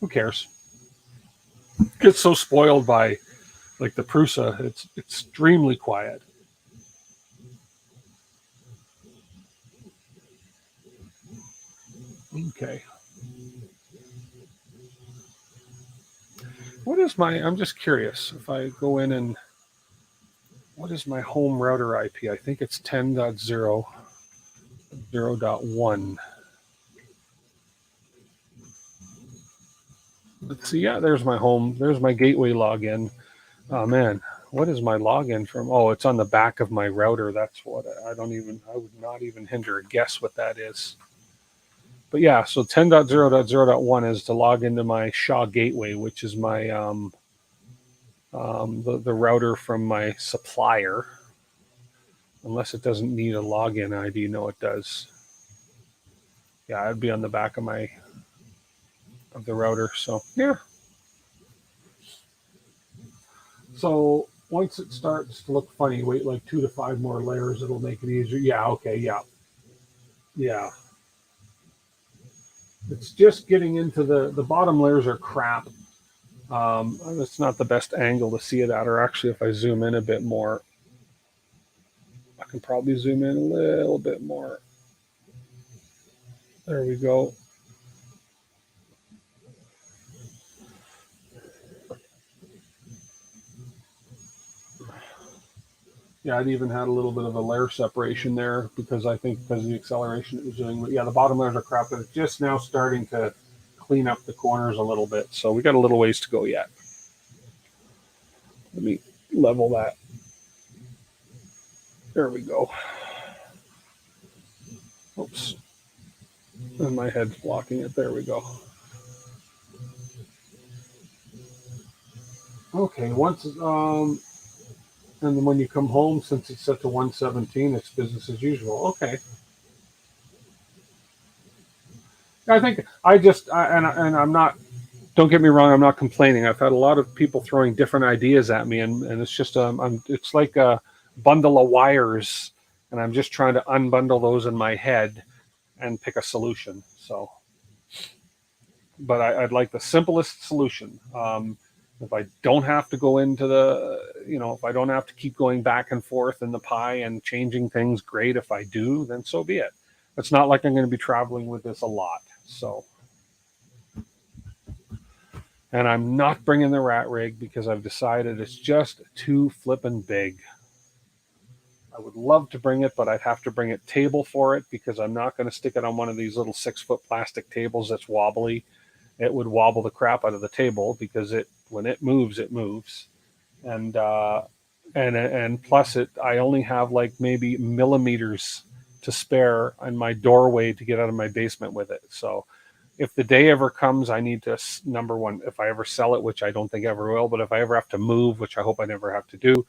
who cares? Gets so spoiled by like the Prusa, it's extremely quiet. Okay. I'm just curious if I go in and what is my home router IP? I think it's 10.0.0.1. Let's see. Yeah, there's my home. There's my gateway login. Oh man, what is my login from? Oh, it's on the back of my router. That's what I would not even hinder a guess what that is. But yeah, so 10.0.0.1 is to log into my Shaw gateway, which is my the router from my supplier. Unless it doesn't need a login ID. No, it does. Yeah, it'd be on the back of the router. So yeah. So once it starts to look funny, wait like 2 to 5 more layers. It'll make it easier. Yeah. Okay. Yeah. Yeah. It's just getting into the bottom layers are crap. It's not the best angle to see it at, or actually, if I zoom in a bit more, I can probably zoom in a little bit more. There we go. Yeah, I'd even had a little bit of a layer separation there because I think because of the acceleration it was doing. But yeah, the bottom layers are crap, but it's just now starting to clean up the corners a little bit. So we got a little ways to go yet. Let me level that. There we go. Oops. And my head's blocking it. There we go. Okay, and then when you come home, since it's set to 117, it's business as usual. Okay. I think and I'm not. Don't get me wrong. I'm not complaining. I've had a lot of people throwing different ideas at me, and it's just it's like a bundle of wires, and I'm just trying to unbundle those in my head and pick a solution. So, but I'd like the simplest solution. If I don't have to go into if I don't have to keep going back and forth in the Pi and changing things, great. If I do, then so be it. It's not like I'm going to be traveling with this a lot. So, and I'm not bringing the rat rig because I've decided it's just too flippin' big. I would love to bring it, but I'd have to bring a table for it because I'm not going to stick it on one of these little 6-foot plastic tables that's wobbly. it would wobble the crap out of the table because when it moves, and plus I only have like maybe millimeters to spare in my doorway to get out of my basement with it. So if the day ever comes, I need to, number one, if I ever sell it, which I don't think I ever will, but if I ever have to move, which I hope I never have to do,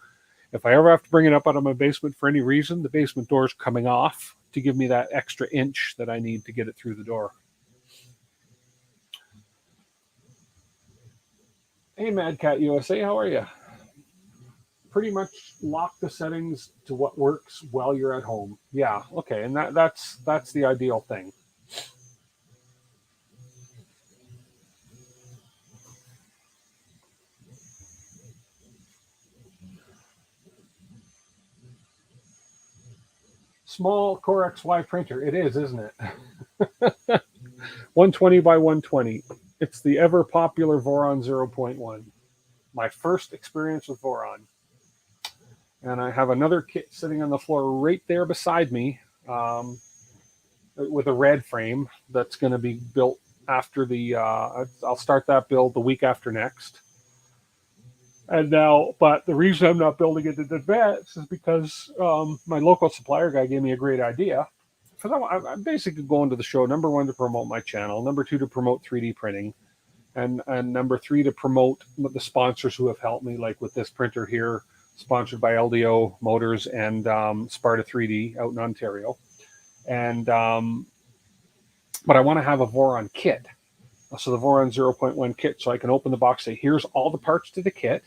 if I ever have to bring it up out of my basement for any reason, the basement door is coming off to give me that extra inch that I need to get it through the door. Hey, Mad Cat USA, how are you? Pretty much lock the settings to what works while you're at home. Yeah, okay, and that's the ideal thing. Small Core XY printer. It is, isn't it? 120 by 120. It's the ever popular Voron 0.1. My first experience with Voron. And I have another kit sitting on the floor right there beside me with a red frame that's going to be built after I'll start that build the week after next. And now, but the reason I'm not building it in advance is because my local supplier guy gave me a great idea. Because I'm basically going to the show, number one, to promote my channel, number two, to promote 3D printing, and number three, to promote the sponsors who have helped me, like with this printer here, sponsored by LDO Motors and Sparta 3D out in Ontario. And but I want to have a Voron kit. So the Voron 0.1 kit, so I can open the box, say, here's all the parts to the kit.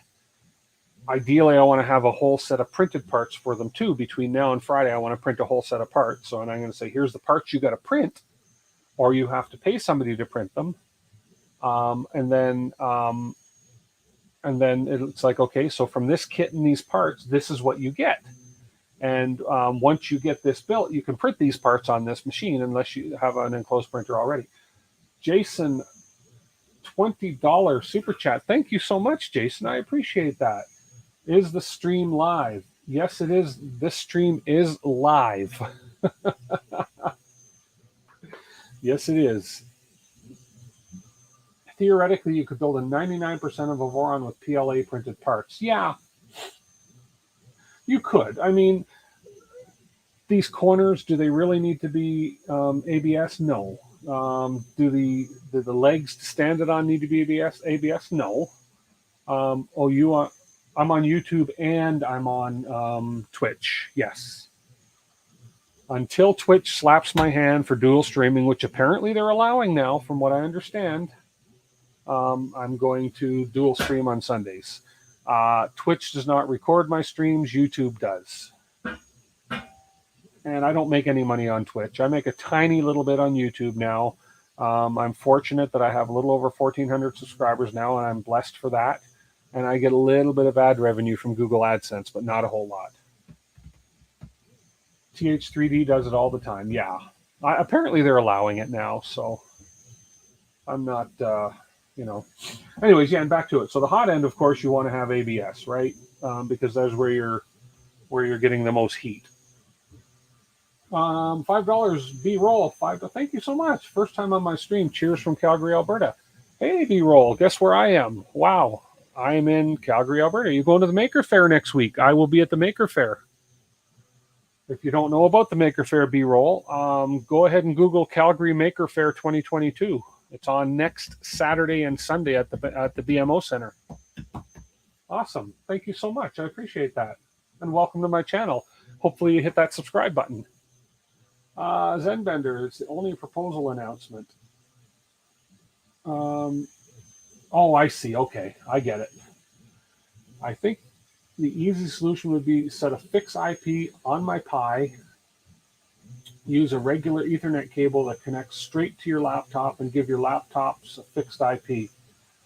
Ideally, I want to have a whole set of printed parts for them too. Between now and Friday, I want to print a whole set of parts. So, and I'm going to say, here's the parts you got to print, or you have to pay somebody to print them. And then it's like, okay, so from this kit and these parts, this is what you get. And once you get this built, you can print these parts on this machine unless you have an enclosed printer already. Jason, $20 super chat. Thank you so much, Jason. I appreciate that. Is the stream live? Yes, it is. This stream is live. Yes, it is. Theoretically, you could build a 99% of a Voron with PLA printed parts. Yeah, you could. I mean, these corners, do they really need to be ABS? No. Do the legs to stand it on need to be ABS? No. I'm on YouTube and I'm on Twitch. Yes. Until Twitch slaps my hand for dual streaming, which apparently they're allowing now, from what I understand, I'm going to dual stream on Sundays. Twitch does not record my streams. YouTube does. And I don't make any money on Twitch. I make a tiny little bit on YouTube now. I'm fortunate that I have a little over 1,400 subscribers now, and I'm blessed for that. And I get a little bit of ad revenue from Google AdSense, but not a whole lot. TH3D does it all the time. Yeah. Apparently they're allowing it now, so I'm not, Anyways, yeah, and back to it. So the hot end, of course, you want to have ABS, right? Because that's where you're getting the most heat. $5 B-roll. Thank you so much. First time on my stream. Cheers from Calgary, Alberta. Hey, B-roll. Guess where I am? Wow. I am in Calgary, Alberta. You're going to the Maker Faire next week. I will be at the Maker Faire. If you don't know about the Maker Faire B-roll, go ahead and Google Calgary Maker Faire 2022. It's on next Saturday and Sunday at the BMO Center. Awesome. Thank you so much. I appreciate that. And welcome to my channel. Hopefully you hit that subscribe button. Zenbender is the only proposal announcement. Oh, I see. Okay, I get it. I think the easy solution would be set a fixed IP on my Pi, use a regular Ethernet cable that connects straight to your laptop, and give your laptops a fixed IP,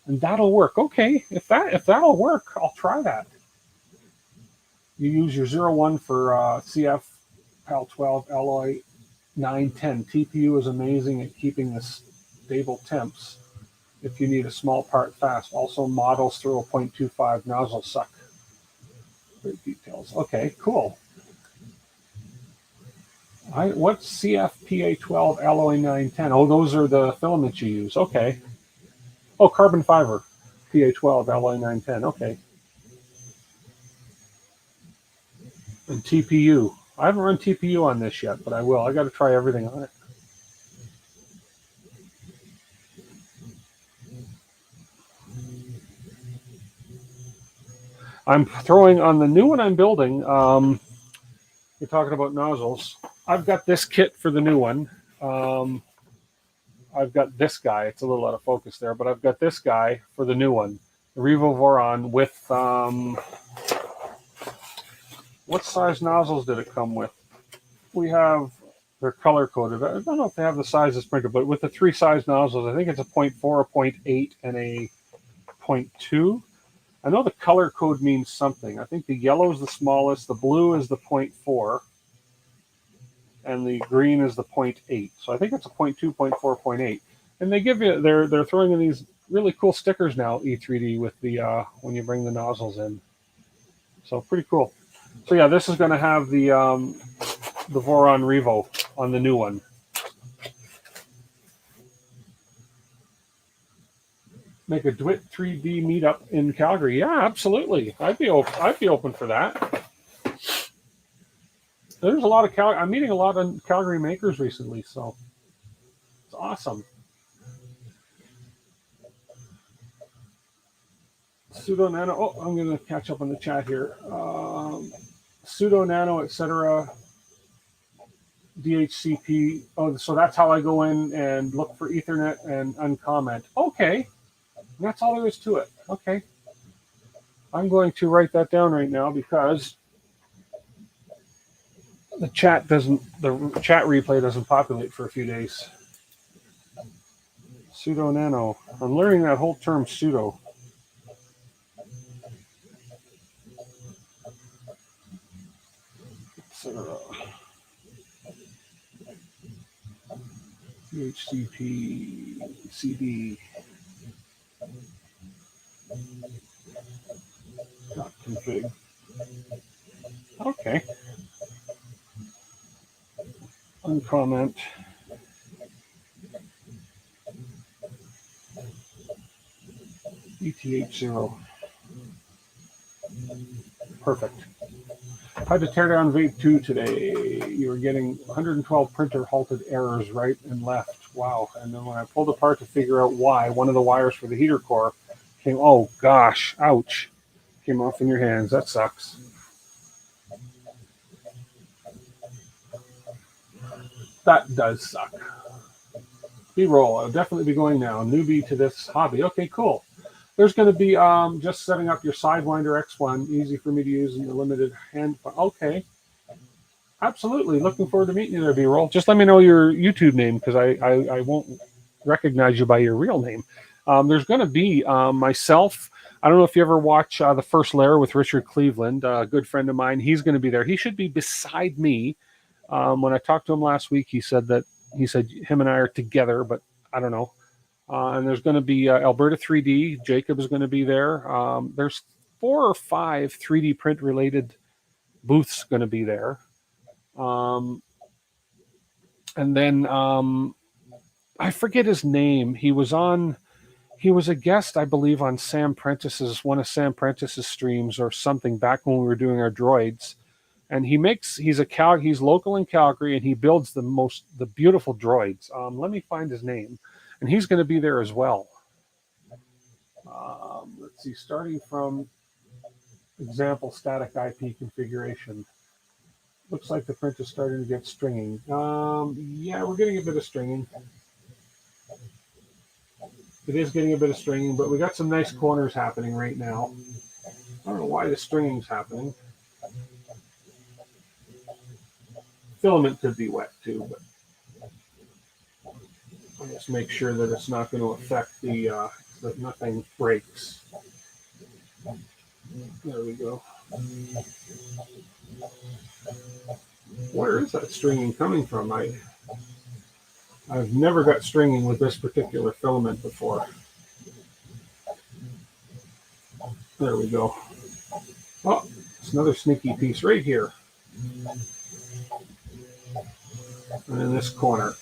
and that'll work. Okay, if that'll work, I'll try that. You use your 01 for CF PAL 12 alloy 910. TPU is amazing at keeping the stable temps if you need a small part fast. Also models through a 0.25 nozzle suck. Great details. Okay, cool. What's CFPA 12 alloy 910? Oh, those are the filaments you use. Okay. Oh, carbon fiber, PA12, alloy 910. Okay. And TPU. I haven't run TPU on this yet, but I will. I got to try everything on it. I'm throwing on the new one I'm building. You're talking about nozzles. I've got this kit for the new one. I've got this guy. It's a little out of focus there, but I've got this guy for the new one. The Revo Voron with, what size nozzles did it come with? We have, they're color coded. I don't know if they have the sizes printed, but with the 3 size nozzles, I think it's a 0.4, a 0.8, and a 0.2. I know the color code means something. I think the yellow is the smallest, the blue is the 0.4, and the green is the 0.8. So I think it's a 0.2, 0.4, 0.8. And they give you, they're throwing in these really cool stickers now, E3D, with the when you bring the nozzles in. So pretty cool. So yeah, this is going to have the Voron Revo on the new one. Make a DWIT 3D meetup in Calgary. Yeah, absolutely. I'd be open for that. There's a lot of I'm meeting a lot of Calgary makers recently, so it's awesome. Pseudo Nano. Oh, I'm going to catch up on the chat here. Pseudo Nano, etc. DHCP. Oh, so that's how I go in and look for Ethernet and uncomment. Okay, that's all there is to it. Okay, I'm going to write that down right now because the chat replay doesn't populate for a few days. Pseudo Nano. I'm learning that whole term pseudo. DHCP CD .config. Okay. Uncomment. ETH0. Perfect. Had to tear down Vape 2 today. You were getting 112 printer halted errors right and left. Wow. And then when I pulled apart to figure out why, one of the wires for the heater core came, oh gosh, ouch, came off in your hands. That sucks. That does suck. B-roll. I'll definitely be going now. Newbie to this hobby. Okay, cool. There's going to be just setting up your Sidewinder X1. Easy for me to use in the limited hand. Okay. Absolutely. Looking forward to meeting you there, B-roll. Just let me know your YouTube name because I won't recognize you by your real name. There's going to be myself. I don't know if you ever watch The First Lair with Richard Cleveland, a good friend of mine. He's going to be there. He should be beside me. When I talked to him last week, he said him and I are together, but I don't know. And there's going to be Alberta 3D. Jacob is going to be there. There's 4 or 5 3D print related booths going to be there. And then I forget his name. He was a guest, I believe, on one of Sam Prentice's streams or something back when we were doing our droids. And he's local in Calgary, and he builds the beautiful droids. Let me find his name, and he's going to be there as well. Let's see, starting from example static IP configuration. Looks like the print is starting to get stringing. Yeah, we're getting a bit of stringing. It is getting a bit of stringing, but we got some nice corners happening right now. I don't know why the stringing's happening. Filament could be wet too, but I'll just make sure that it's not going to affect that nothing breaks. There we go. Where is that stringing coming from? I've never got stringing with this particular filament before. There we go. Oh, it's another sneaky piece right here. And in this corner.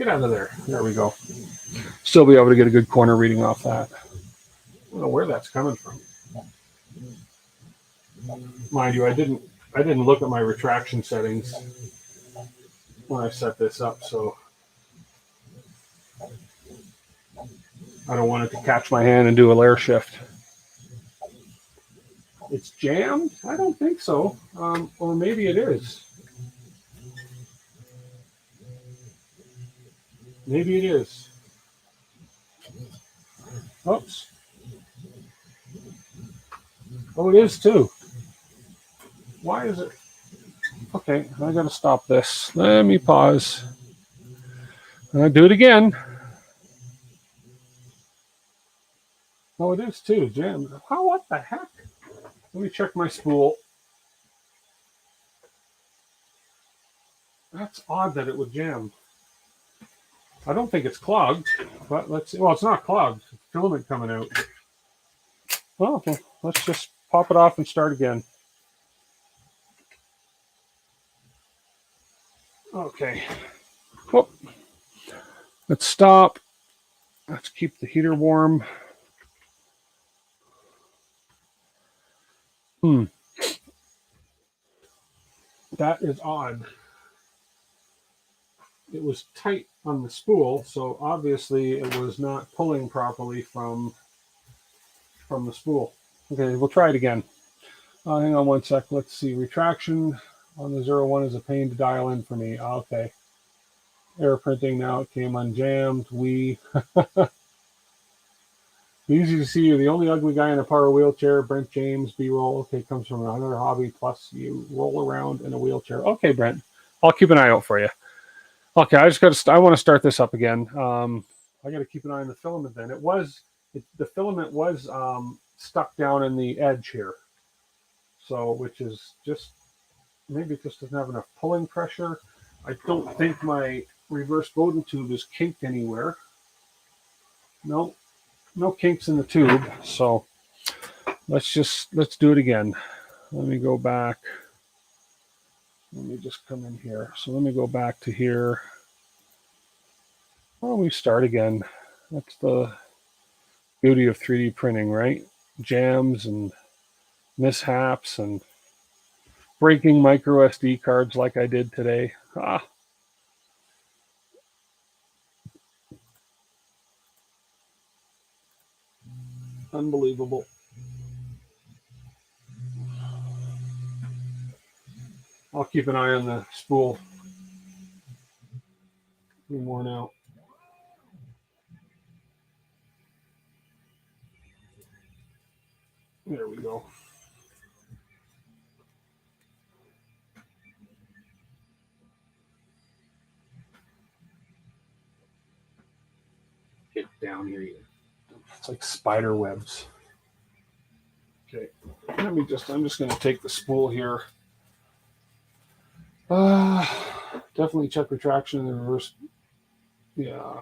Get out of there. There we go. Still be able to get a good corner reading off that. I don't know where that's coming from. Mind you, I didn't look at my retraction settings when I set this up, so I don't want it to catch my hand and do a layer shift. It's jammed? I don't think so. Or maybe it is. Maybe it is. Oops. Oh, it is too. Why is it? Okay, I gotta stop this. Let me pause. And I do it again. Oh, it is too. Jammed. How? What the heck? Let me check my spool. That's odd that it would jam. I don't think it's clogged, but let's see. Well, it's not clogged. It's filament coming out. Well, okay. Let's just pop it off and start again. Okay. Whoop. Let's stop. Let's keep the heater warm. That is odd. It was tight on the spool, so obviously it was not pulling properly from the spool. Okay, we'll try it again. Hang on one sec. Let's see. Retraction on the 01 is a pain to dial in for me. Okay. Error printing now. It came unjammed. Easy to see you're the only ugly guy in a power wheelchair. Brent James, B-roll. Okay, comes from another hobby. Plus, you roll around in a wheelchair. Okay, Brent. I'll keep an eye out for you. Okay, I want to start this up again. I got to keep an eye on the filament then. The filament was stuck down in the edge here. So, which is just, maybe it just doesn't have enough pulling pressure. I don't think my reverse Bowden tube is kinked anywhere. No kinks in the tube. So let's do it again. Let me go back. Let me just come in here. So let me go back to here. Well, we start again. That's the beauty of 3D printing, right? Jams and mishaps and breaking micro SD cards like I did today. Unbelievable. I'll keep an eye on the spool. Be worn out. There we go. Get down here, you. It's like spider webs. Okay, I'm just going to take the spool here. Definitely check retraction in the reverse. Yeah.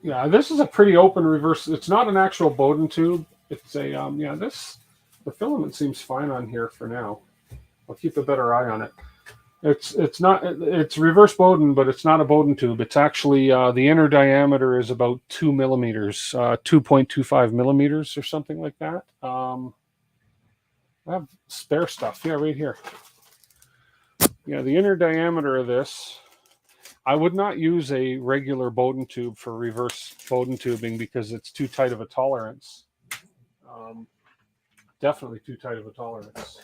Yeah, this is a pretty open reverse. It's not an actual Bowden tube. It's a, the filament seems fine on here for now. I'll keep a better eye on it. It's reverse Bowden, but it's not a Bowden tube. It's actually, the inner diameter is about 2 millimeters, 2.25 millimeters or something like that. I have spare stuff. Yeah, right here. Yeah, the inner diameter of this, I would not use a regular Bowden tube for reverse Bowden tubing because it's too tight of a tolerance. Definitely too tight of a tolerance.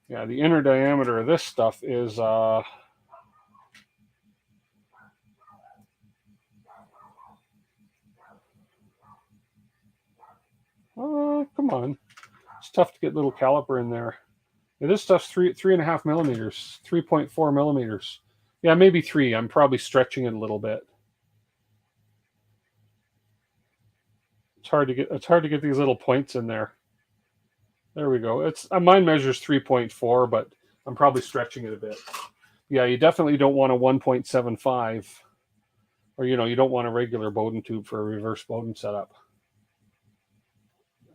Yeah, the inner diameter of this stuff is come on. It's tough to get little caliper in there. Yeah, this stuff's 3.5 millimeters, 3.4 millimeters. Yeah, maybe 3. I'm probably stretching it a little bit. It's hard to get these little points in there. There we go. It's mine measures 3.4, but I'm probably stretching it a bit. Yeah, you definitely don't want a 1.75, or you don't want a regular Bowden tube for a reverse Bowden setup.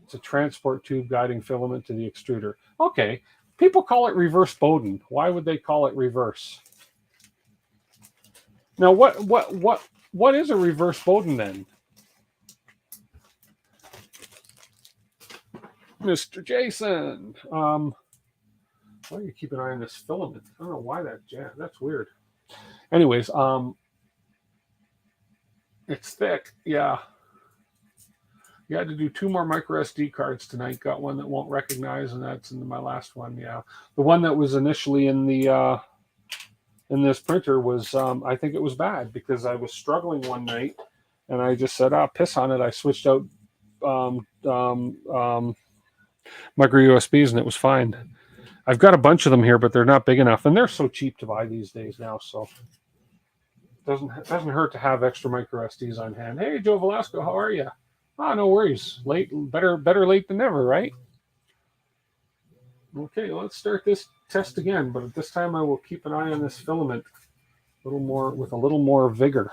It's a transport tube guiding filament to the extruder. Okay, people call it reverse Bowden. Why would they call it reverse? Now, what is a reverse Bowden then, Mr. Jason? Why do you keep an eye on this filament? I don't know why that jammed. That's weird. Anyways, it's thick. Yeah. You had to do 2 more micro SD cards tonight. Got one that won't recognize, and that's in my last one. Yeah, the one that was initially in the in this printer was I think it was bad because I was struggling one night, and I just said, "Ah, piss on it." I switched out um, um, um, micro USBs, and it was fine. I've got a bunch of them here, but they're not big enough, and they're so cheap to buy these days now. So doesn't hurt to have extra micro SDs on hand. Hey, Joe Velasco, how are you? Ah, no worries. Better late than never, right? Okay, let's start this test again, but this time I will keep an eye on this filament a little more with a little more vigor.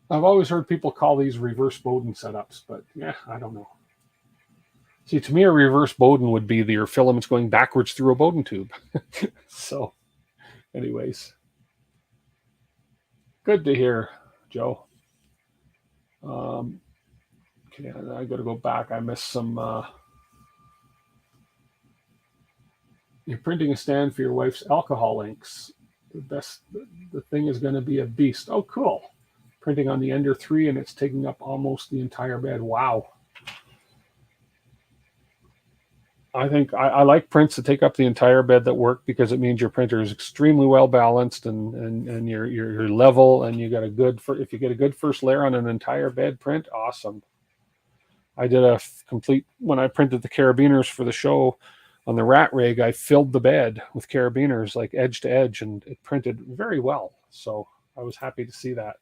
I've always heard people call these reverse Bowden setups, but yeah, I don't know. See, to me, a reverse Bowden would be your filaments going backwards through a Bowden tube. So, anyways, good to hear, Joe. Okay, I got to go back. I missed some. You're printing a stand for your wife's alcohol inks. The thing is going to be a beast. Oh, cool. Printing on the Ender 3, and it's taking up almost the entire bed. Wow. I think I like prints that take up the entire bed that work because it means your printer is extremely well balanced and you're level, and you got a good if you get a good first layer on an entire bed print, awesome. I did a complete when I printed the carabiners for the show on the rat rig. I filled the bed with carabiners like edge to edge, and it printed very well. So I was happy to see that.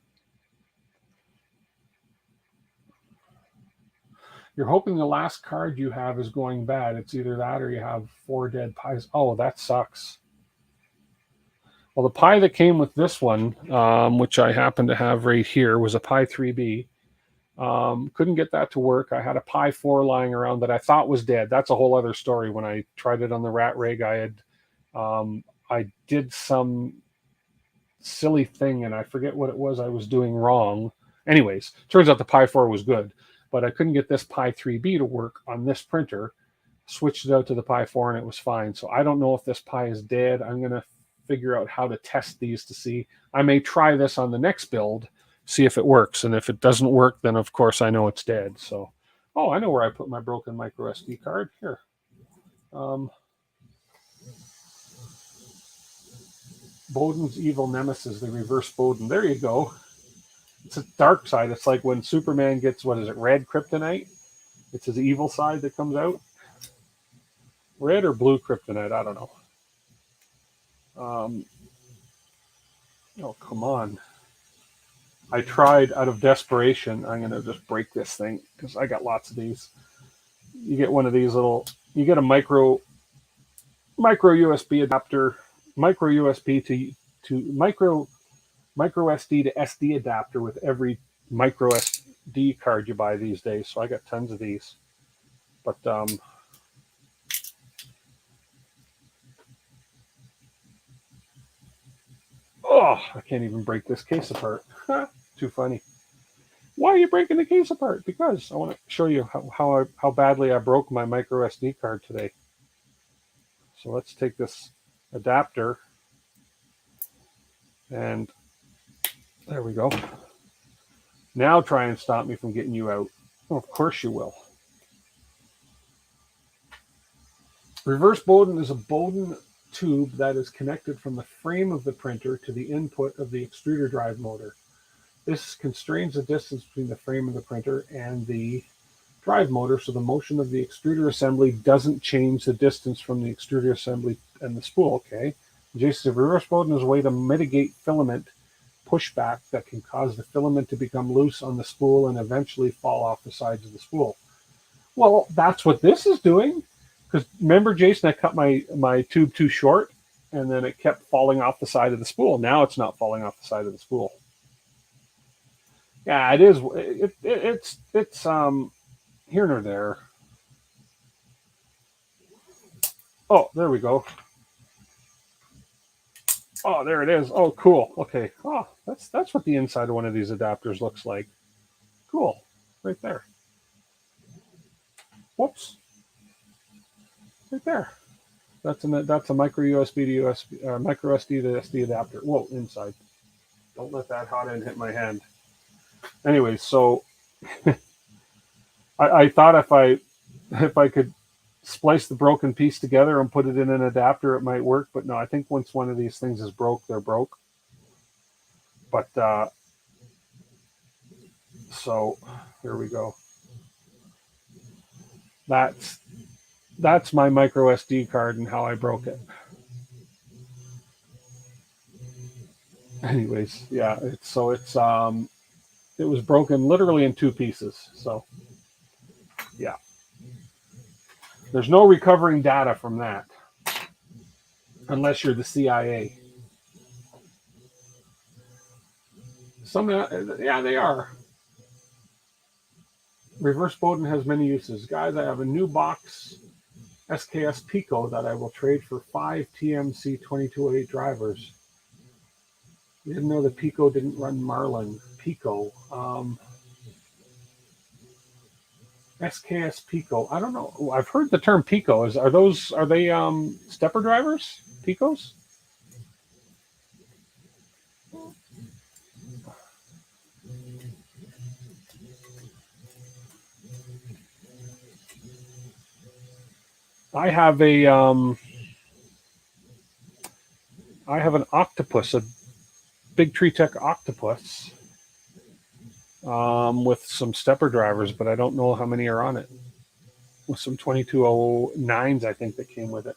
You're hoping the last card you have is going bad. It's either that or you have 4 dead pies. Oh, that sucks. Well, the pie that came with this one, which I happen to have right here, was a Pi 3B. Couldn't get that to work. I had a Pi 4 lying around that I thought was dead. That's a whole other story. When I tried it on the rat rig, I did some silly thing, and I forget what it was I was doing wrong. Anyways, turns out the Pi 4 was good, but I couldn't get this Pi 3B to work on this printer. Switched it out to the Pi 4, and it was fine. So I don't know if this Pi is dead. I'm going to figure out how to test these to see. I may try this on the next build, see if it works. And if it doesn't work, then of course I know it's dead. So, oh, I know where I put my broken micro SD card. Here. Bowden's evil nemesis, the reverse Bowden. There you go. It's a dark side. It's like when Superman gets, what is it, red kryptonite? It's his evil side that comes out. Red or blue kryptonite, I don't know. Oh, come on. I tried out of desperation. I'm going to just break this thing because I got lots of these. You get one of these little, you get a micro USB adapter, micro USB to micro SD to SD adapter with every micro SD card you buy these days. So I got tons of these. But oh, I can't even break this case apart. Too funny. Why are you breaking the case apart? Because I want to show you how badly I broke my micro SD card today. So let's take this adapter, and there we go. Now try and stop me from getting you out. Oh, of course you will. Reverse Bowden is a Bowden tube that is connected from the frame of the printer to the input of the extruder drive motor. This constrains the distance between the frame of the printer and the drive motor, so the motion of the extruder assembly doesn't change the distance from the extruder assembly and the spool. Okay. Jason said reverse Bowden is a way to mitigate filament pushback that can cause the filament to become loose on the spool and eventually fall off the sides of the spool. Well, that's what this is doing. Because remember, Jason, I cut my tube too short, and then it kept falling off the side of the spool. Now it's not falling off the side of the spool. Yeah, it is. It's here nor there. Oh, there we go. Oh, there it is. Oh, cool. Okay. Oh, that's what the inside of one of these adapters looks like. Cool. Right there. Whoops. Right there. That's a micro USB to USB micro SD to SD adapter. Whoa, inside. Don't let that hot end hit my hand. Anyway, so I thought if I could splice the broken piece together and put it in an adapter, it might work. But no, I think once one of these things is broke, they're broke. But so here we go. That's my micro SD card and how I broke it. Anyways, yeah, it was broken literally in two pieces. So yeah, there's no recovering data from that unless you're the CIA. Yeah, they are. Reverse Bowden has many uses. Guys, I have a new box SKS Pico that I will trade for 5 TMC 2208 drivers. You didn't know the Pico didn't run Marlin. Pico. SKS Pico. I don't know. I've heard the term Pico. Are they stepper drivers? Picos? I have an octopus, a big Tree Tech octopus, with some stepper drivers, but I don't know how many are on it. With some 2209s, I think, that came with it.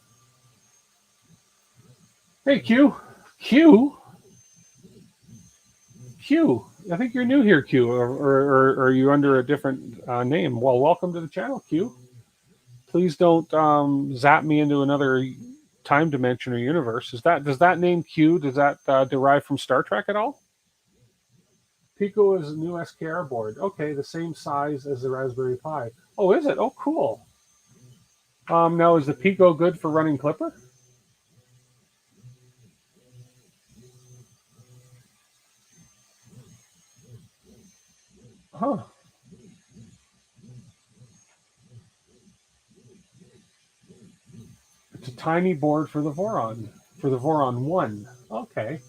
Hey, Q. I think you're new here, Q, or are you under a different name? Well, welcome to the channel, Q. Please don't zap me into another time dimension or universe. Does that name Q, does that derive from Star Trek at all? Pico is a new SKR board. Okay, the same size as the Raspberry Pi. Oh, is it? Oh, cool. Now, is the Pico good for running Clipper? Huh. It's a tiny board for the Voron 1. Okay.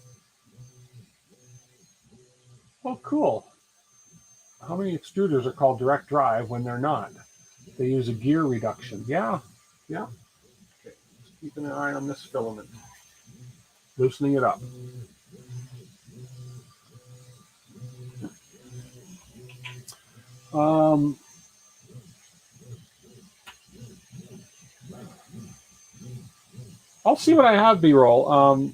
Oh, cool. How many extruders are called direct drive when they're not? They use a gear reduction. Yeah. Okay. Just keeping an eye on this filament. Loosening it up. I'll see what I have, B-roll.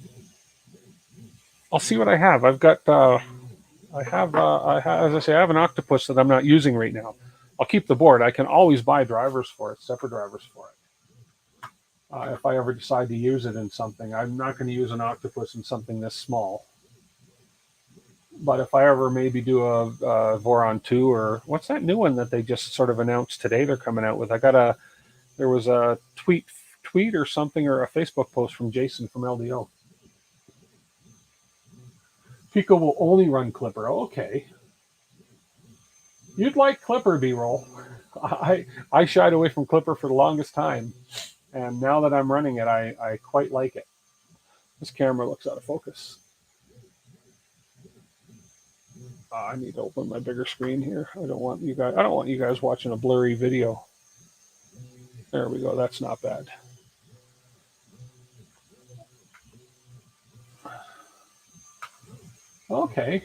I'll see what I have. I've got, as I say, I have an octopus that I'm not using right now. I'll keep the board. I can always buy drivers for it, separate drivers for it. If I ever decide to use it in something, I'm not going to use an octopus in something this small. But if I ever maybe do a Voron 2, or what's that new one that they just sort of announced today they're coming out with? There was a tweet or something, or a Facebook post from Jason from LDO. Pico will only run Clipper. Okay. You'd like Clipper, B-roll. I shied away from Clipper for the longest time. And now that I'm running it, I quite like it. This camera looks out of focus. I need to open my bigger screen here. I don't want you guys watching a blurry video. There we go. That's not bad. Okay.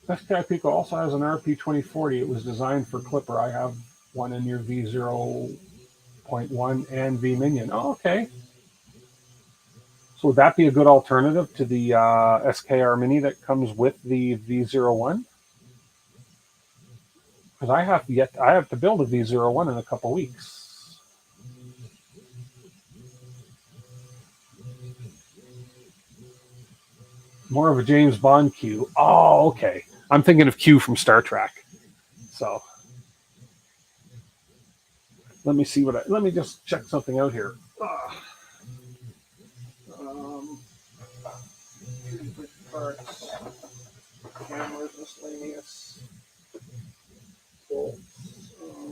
SKI Pico also has an RP2040. It was designed for Clipper. I have one in your V0.1 and V Minion. Oh, okay. So would that be a good alternative to the SKR Mini that comes with the V01? Because I have to build a V01 in a couple weeks. More of a James Bond Q. Oh, okay. I'm thinking of Q from Star Trek. So let me just check something out here. Parts, cameras, miscellaneous bolts.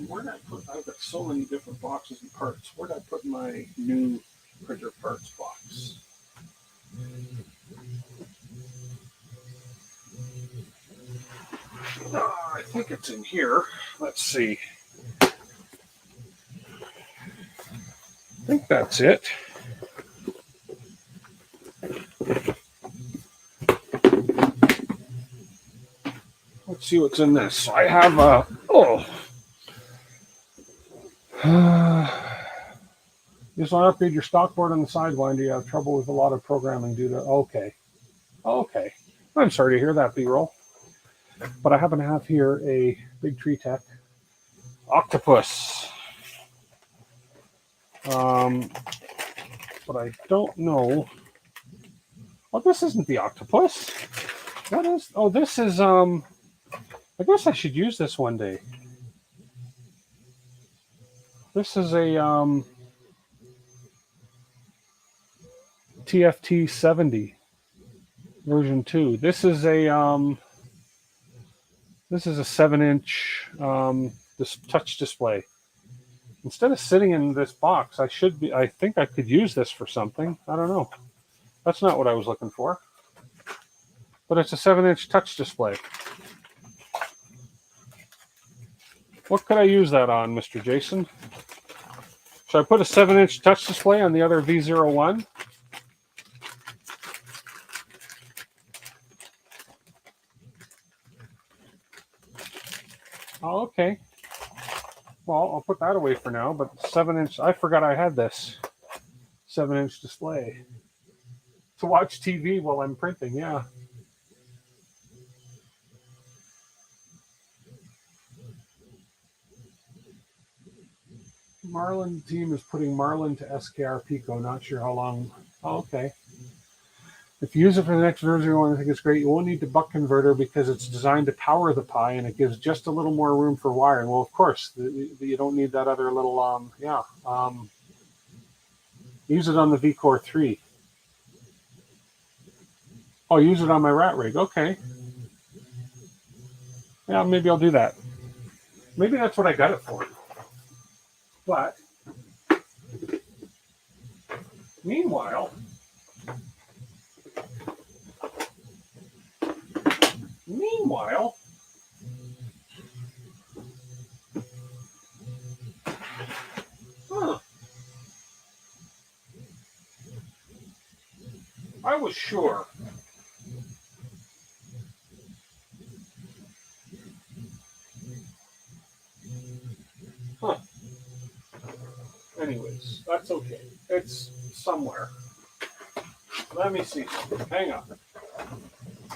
Where did I put? I've got so many different boxes and parts. Where did I put my new printer parts box? I think it's in here. Let's see. I think that's it. Let's see what's in this. So I have a just want to upgrade your stock board on the Sidewinder. You have trouble with a lot of programming due to okay. I'm sorry to hear that, B-roll. But I happen to have here a Big Tree Tech Octopus. But I don't know. Oh, this isn't the Octopus. What is? Oh, this is I guess I should use this one day. This is a TFT 70 version 2. This is a 7-inch this touch display. Instead of sitting in this box, I think I could use this for something. I don't know. That's not what I was looking for. But it's a 7-inch touch display. What could I use that on, Mr. Jason? Should I put a 7-inch touch display on the other V01? Oh, okay. Well, I'll put that away for now, but 7-inch, I forgot I had this 7-inch display to watch TV while I'm printing, yeah. Marlin team is putting Marlin to SKR Pico, not sure how long. Oh, okay. If you use it for the next version, I think it's great. You won't need the buck converter because it's designed to power the Pi and it gives just a little more room for wiring. Well, of course, you don't need that other little, use it on the VCore 3. Oh, use it on my rat rig. Okay. Yeah, maybe I'll do that. Maybe that's what I got it for. But, meanwhile, I was sure. Anyways, that's okay. It's somewhere. Let me see something. Hang on.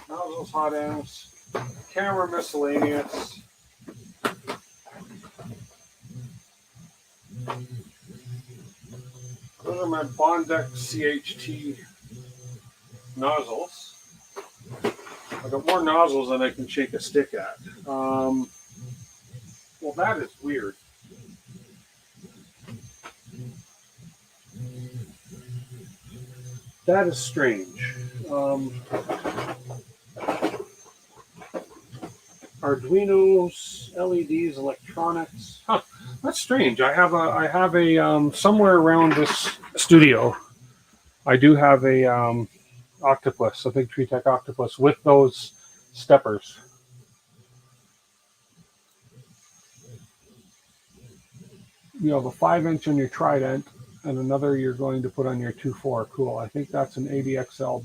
Nozzles, hot ends, camera miscellaneous. Those are my Bondex CHT nozzles. I got more nozzles than I can shake a stick at. Well, that is weird. That is strange. Arduinos, LEDs, electronics. Huh, that's strange. I have a somewhere around this studio. I do have a Octopus, a Big Tree Tech Octopus with those steppers. You have a 5-inch on your Trident and another you're going to put on your 2.4. Cool. I think that's an ADXL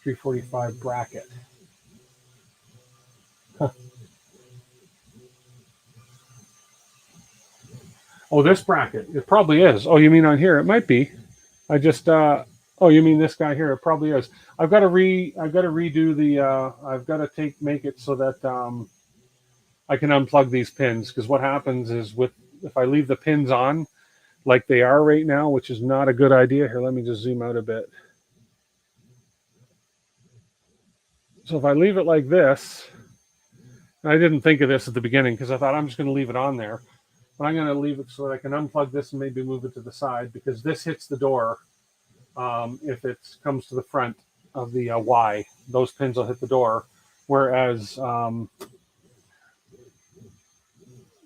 345 bracket. Huh. Oh, this bracket. It probably is. Oh, you mean on here? It might be. I just oh, you mean this guy here? It probably is. I've got to redo the I've got to make it so that I can unplug these pins, because what happens is if I leave the pins on like they are right now, which is not a good idea. Here, let me just zoom out a bit. So if I leave it like this, and I didn't think of this at the beginning because I thought I'm just going to leave it on there. But I'm going to leave it so that I can unplug this and maybe move it to the side, because this hits the door. If it comes to the front of the Y, those pins will hit the door. Whereas, no,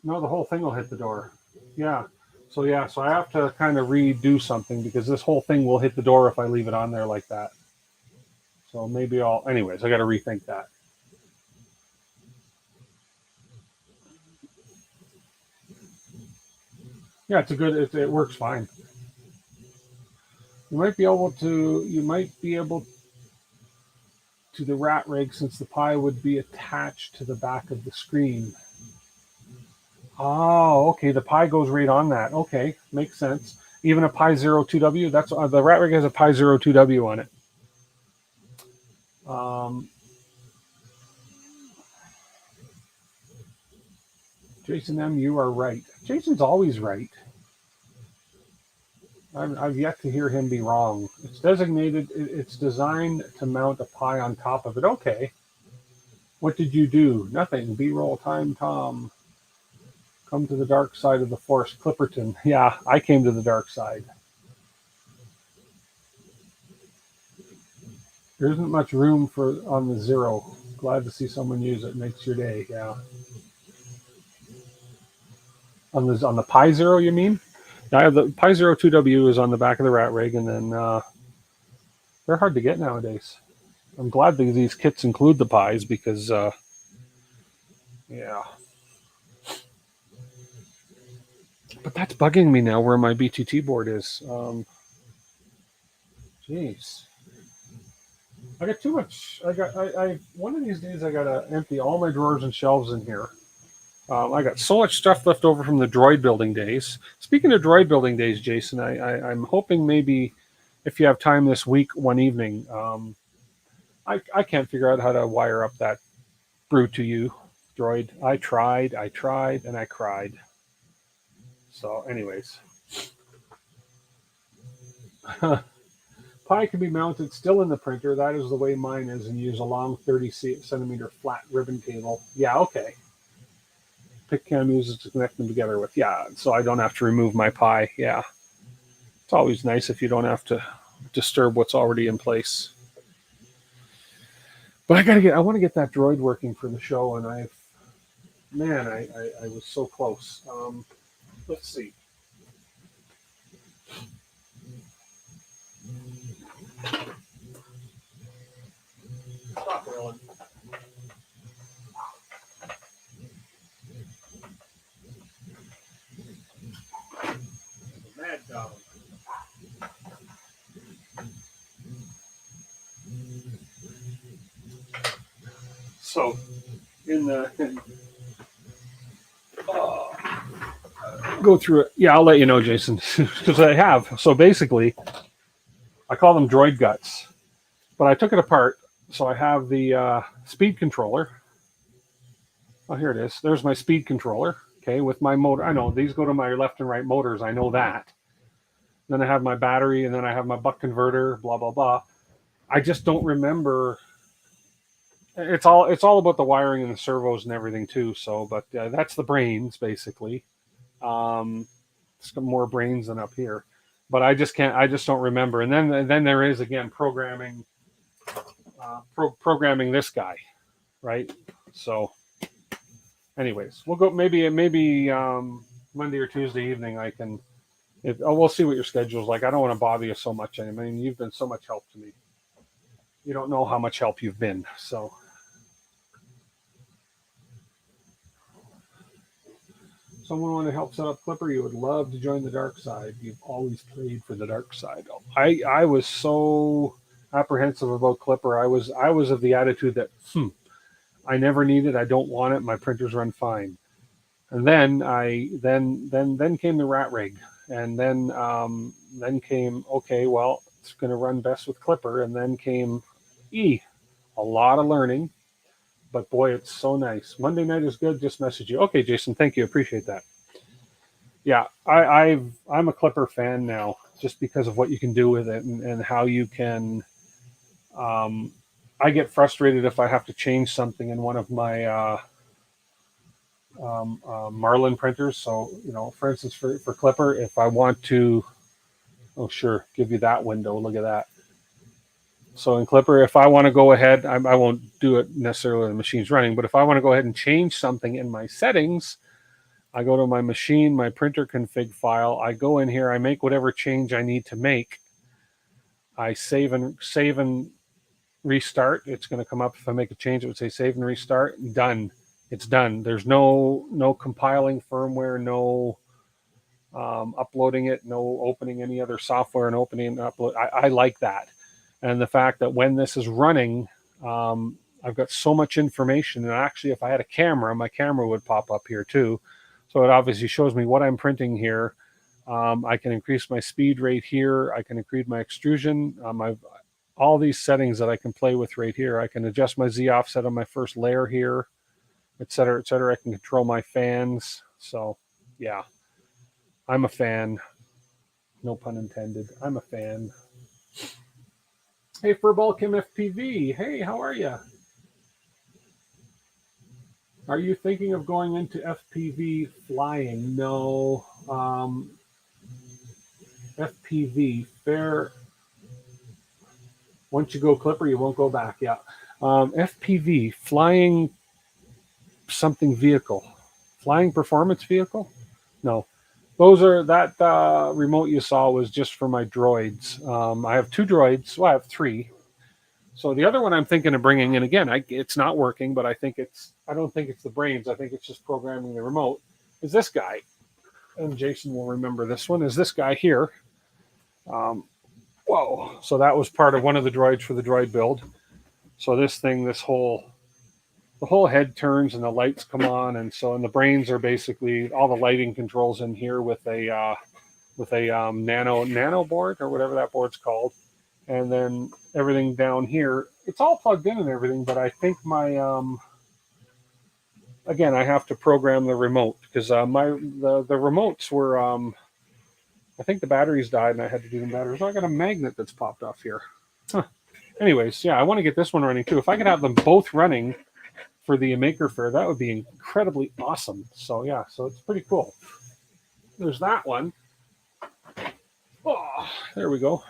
the whole thing will hit the door. Yeah. So I have to kind of redo something, because this whole thing will hit the door if I leave it on there like that. So maybe anyways, I got to rethink that. Yeah, it works fine. You might be able to the rat rig, since the Pi would be attached to the back of the screen. Oh, okay. The Pi goes right on that. Okay, makes sense. Even a Pi 02W. That's the rat rig has a Pi 02W on it. Jason M, you are right. Jason's always right. I've yet to hear him be wrong. It's designated. It's designed to mount a Pi on top of it. Okay. What did you do? Nothing. B-roll time, Tom. Come to the dark side of the Force, Clipperton. Yeah, I came to the dark side. There isn't much room on the Zero. Glad to see someone use it. Makes your day. Yeah. On the Pi Zero, you mean? I have the Pi Zero 2W is on the back of the rat rig, and then they're hard to get nowadays. I'm glad that these kits include the Pis, because yeah. But that's bugging me now, where my BTT board is. Jeez. I got too much. I one of these days I gotta empty all my drawers and shelves in here. I got so much stuff left over from the droid building days. Speaking of droid building days, Jason, I'm hoping maybe if you have time this week, one evening, I can't figure out how to wire up that brew to you droid. I tried, and I cried. So, anyways. Pi can be mounted still in the printer. That is the way mine is, and use a long 30 centimeter flat ribbon cable. Yeah, okay. PicCam uses to connect them together with. Yeah, so I don't have to remove my Pi. Yeah. It's always nice if you don't have to disturb what's already in place. But I want to get that droid working for the show, and I was so close. Let's see. Stop, Ellen. Mad dog. So, go through it. Yeah, I'll let you know, Jason, because I have. So basically, I call them droid guts, but I took it apart. So I have the speed controller. Oh, here it is. There's my speed controller. Okay, with my motor. I know these go to my left and right motors. I know that. Then I have my battery, and then I have my buck converter. Blah blah blah. I just don't remember. It's all about the wiring and the servos and everything too. So, but that's the brains basically. It's got more brains than up here, but I just don't remember. And then there is again programming this guy, right? So, anyways, we'll go maybe Monday or Tuesday evening. I can. We'll see what your schedule's like. I don't want to bother you so much. I mean, you've been so much help to me. You don't know how much help you've been. So. Someone want to help set up Clipper, you would love to join the dark side. You've always played for the dark side. I was so apprehensive about Clipper. I was of the attitude that I never need it. I don't want it. My printers run fine. And then then came the rat rig, and then came okay. Well, it's going to run best with Clipper, and then came a lot of learning. But boy, it's so nice. Monday night is good. Just message you. Okay, Jason, thank you. Appreciate that. Yeah, I'm a Clipper fan now, just because of what you can do with it, and how you can. I get frustrated if I have to change something in one of my Marlin printers. So, for instance, for Clipper, if I want to, oh, sure, give you that window. Look at that. So in Clipper, if I want to go ahead, I won't do it necessarily when the machine's running, but if I want to go ahead and change something in my settings, I go to my machine, my printer config file. I go in here, I make whatever change I need to make. I save and restart. It's going to come up if I make a change. It would say save and restart. Done. It's done. There's no compiling firmware, no uploading it, no opening any other software and opening and upload. I like that, and the fact that when this is running, I've got so much information. And actually, if I had a camera, my camera would pop up here too. So it obviously shows me what I'm printing here. I can increase my speed rate here. I can increase my extrusion. I've all these settings that I can play with right here. I can adjust my Z offset on my first layer here, et cetera, et cetera. I can control my fans. So yeah, I'm a fan. No pun intended. I'm a fan. Hey, Furbulkim FPV. Hey, how are you? Are you thinking of going into FPV flying? No. FPV, fair. Once you go Clipper, you won't go back. Yeah. FPV, flying something vehicle. Flying performance vehicle? No. Those are, that remote you saw was just for my droids. I have 2 droids. Well, I have 3. So the other one I'm thinking of bringing in, again, it's not working, but I don't think it's the brains. I think it's just programming the remote, is this guy. And Jason will remember this one, is this guy here. Whoa. So that was part of one of the droids for the droid build. So this thing, the whole head turns and the lights come on. And the brains are basically all the lighting controls in here with a nano board or whatever that board's called. And then everything down here, it's all plugged in and everything, but I think again, I have to program the remote because the remotes were, I think the batteries died and I had to do the batteries. So I got a magnet that's popped off here. Huh. Anyways, yeah, I want to get this one running too. If I could have them both running for the Maker Faire, that would be incredibly awesome. So yeah, so it's pretty cool. There's that one. Oh, there we go.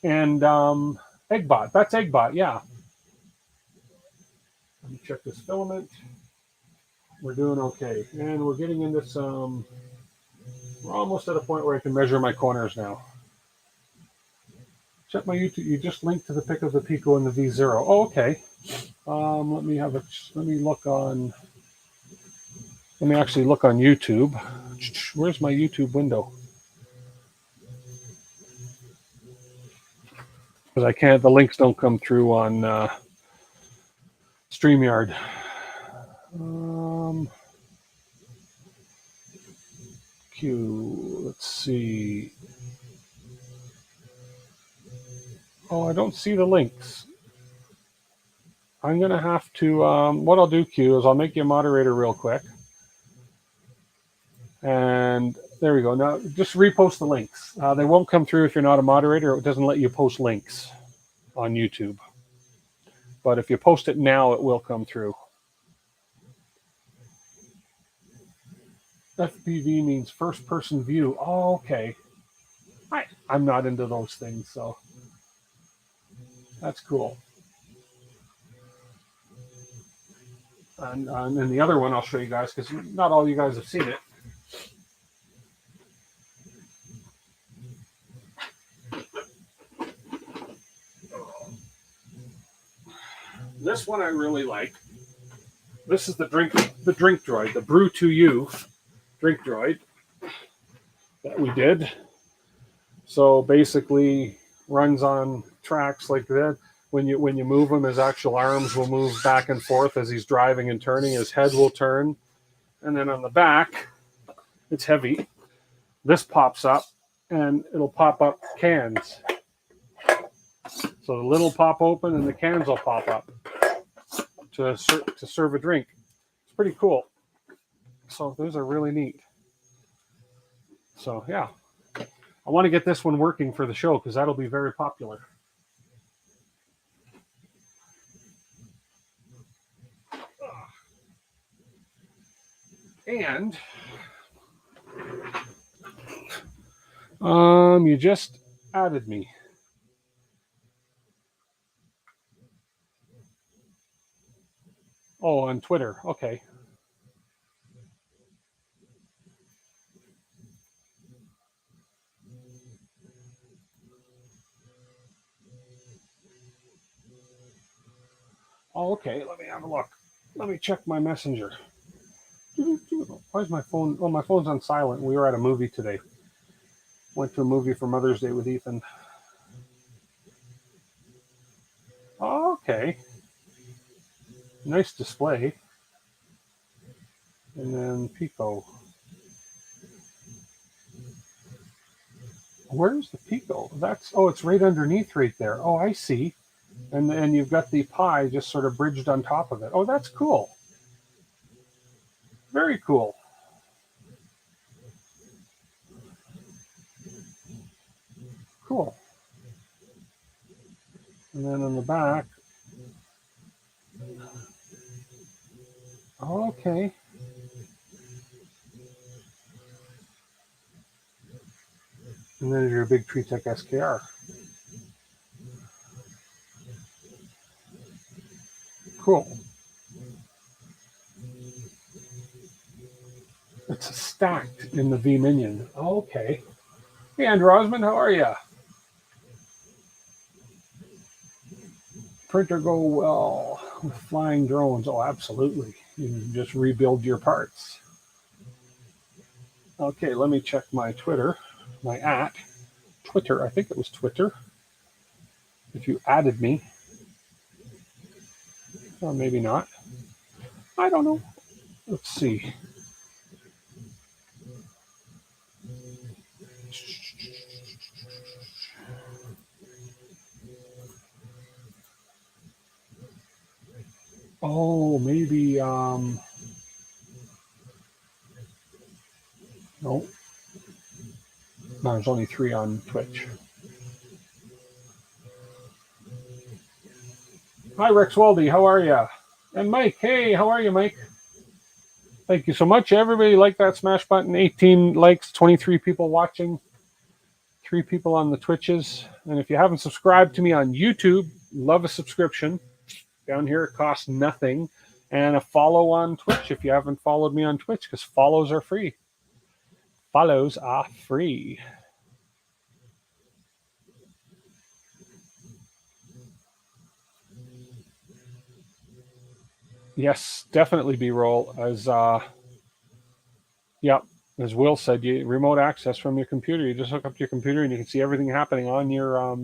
And Eggbot, that's Eggbot, yeah. Let me check this filament. We're doing okay. And we're getting into some, we're almost at a point where I can measure my corners now. Check my YouTube. You just linked to the pic of the Pico and the V0. Oh, okay. Let me actually look on YouTube. Where's my YouTube window? Because I can't, the links don't come through on StreamYard. Let's see. Oh, I don't see the links. I'm going to have to, what I'll do, Q, is I'll make you a moderator real quick. And there we go. Now, just repost the links. They won't come through if you're not a moderator. It doesn't let you post links on YouTube. But if you post it now, it will come through. FPV means first person view. Oh, okay. I'm not into those things, so that's cool. And then the other one I'll show you guys because not all you guys have seen it. This one I really like. This is the drink droid, the Brew 2U drink droid that we did. So basically runs on tracks like that. When you move him, his actual arms will move back and forth as he's driving and turning. His head will turn. And then on the back, it's heavy. This pops up and it'll pop up cans. So the lid will pop open and the cans will pop up to serve a drink. It's pretty cool. So those are really neat. So yeah, I want to get this one working for the show because that'll be very popular. And you just added me. Oh, on Twitter. Okay. Oh, okay. Let me have a look. Let me check my messenger. Why is my phone? Oh, my phone's on silent. We were at a movie today. Went to a movie for Mother's Day with Ethan. Oh, okay. Nice display. And then Pico. Where's the Pico? It's right underneath right there. Oh, I see. And then you've got the pie just sort of bridged on top of it. Oh, that's cool. Very cool. Cool. And then on the back. Oh, okay. And then your big TreeTech SKR. Cool. It's stacked in the V Minion. Oh, okay. Hey, Andrew Osmond, how are you? Printer go well with flying drones. Oh, absolutely. You can just rebuild your parts. Okay, let me check my Twitter. My Twitter. I think it was Twitter. If you added me. Or maybe not. I don't know. Let's see. Oh, maybe no. No, there's only 3 on Twitch. Hi, Rex Waldy. How are you? And Mike. Hey, how are you, Mike? Thank you so much. Everybody like that smash button. 18 likes, 23 people watching, 3 people on the Twitches. And if you haven't subscribed to me on YouTube, love a subscription. Down here, it costs nothing. And a follow on Twitch if you haven't followed me on Twitch, because follows are free. Follows are free. Yes, definitely B-roll. As as Will said, you remote access from your computer. You just hook up to your computer and you can see everything happening on your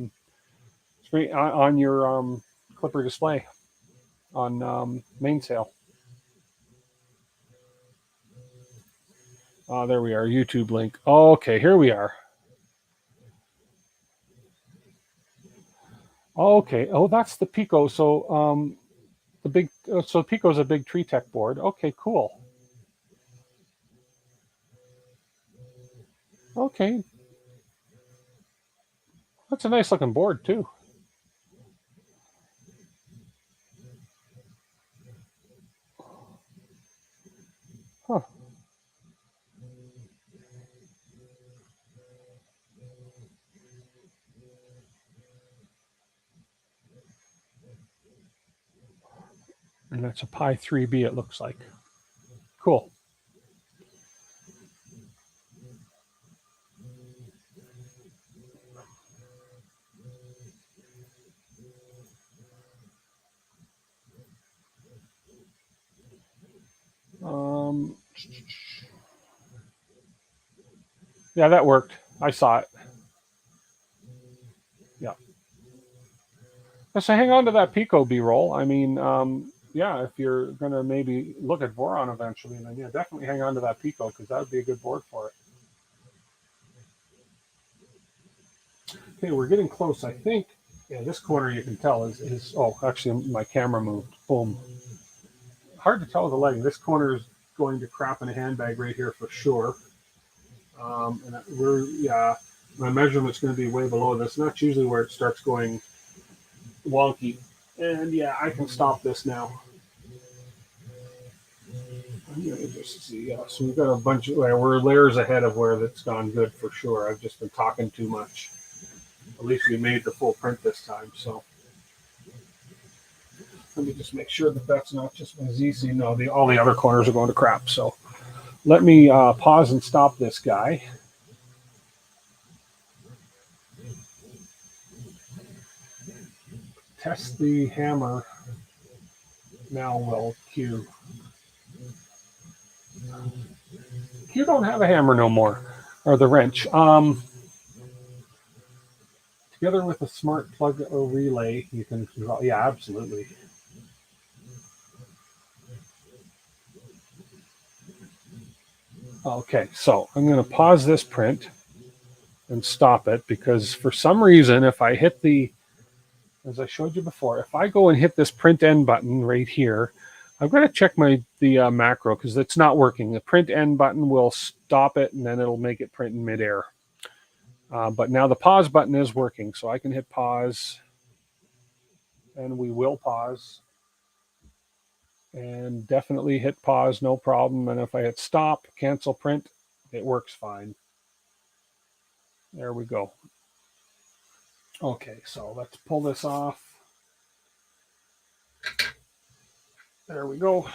screen, on your Clipper display on Mainsail. There we are. YouTube link. Oh, okay, here we are. Oh, okay. Oh, that's the Pico. So the big. So Pico's a big TreeTech board. Okay, cool. Okay, that's a nice looking board too. Huh. And that's a Pi 3B. It looks like. Cool. Yeah, that worked. I saw it. Yeah. So hang on to that Pico B-roll. I mean, yeah, if you're going to maybe look at Voron eventually, then yeah, definitely hang on to that Pico because that would be a good board for it. Okay, we're getting close. I think, yeah, this corner you can tell is oh, actually my camera moved. Boom. Hard to tell with the lighting. This corner is going to crap in a handbag right here for sure. And my measurement's going to be way below this. And that's usually where it starts going wonky. And yeah, I can stop this now. I'm going to just see. So we've got a bunch of, we're layers ahead of where that's gone good for sure. I've just been talking too much. At least we made the full print this time. So let me just make sure that that's not just my Z seam. No, all the other corners are going to crap. So let me pause and stop this guy. Test the hammer. Now will Q. Q don't have a hammer no more, or the wrench. Together with a smart plug or relay, you can control. Yeah, absolutely. Okay, so I'm going to pause this print and stop it because for some reason, if I hit the, as I showed you before, if I go and hit this print end button right here, I've got to check the macro because it's not working. The print end button will stop it and then it'll make it print in midair. But now the pause button is working, so I can hit pause and we will pause. And definitely hit pause, no problem. And if I hit stop, cancel print, it works fine. There we go. Okay, so let's pull this off. There we go.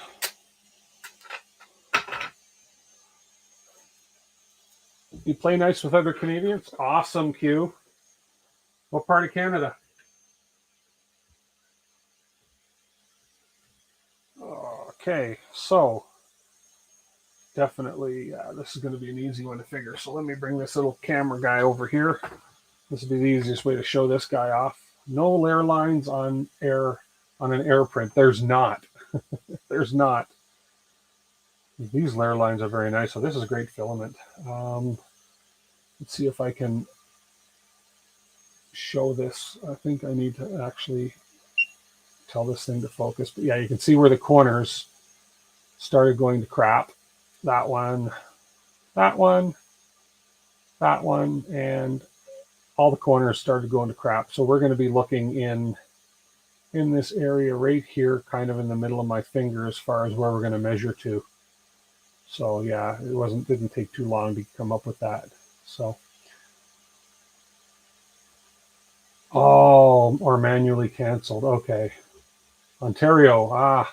You play nice with other Canadians? Awesome, Q. What part of Canada? Okay, so definitely this is going to be an easy one to figure. So let me bring this little camera guy over here. This would be the easiest way to show this guy off. No layer lines on an air print. There's not. There's not. These layer lines are very nice. So this is a great filament. Let's see if I can show this. I think I need to actually tell this thing to focus. But yeah, you can see where the corners started going to crap. That one, that one, that one, and all the corners started going to crap. So we're going to be looking in this area right here, kind of in the middle of my finger as far as where we're going to measure to. So yeah, it didn't take too long to come up with that. So, or manually canceled. Okay. Ontario,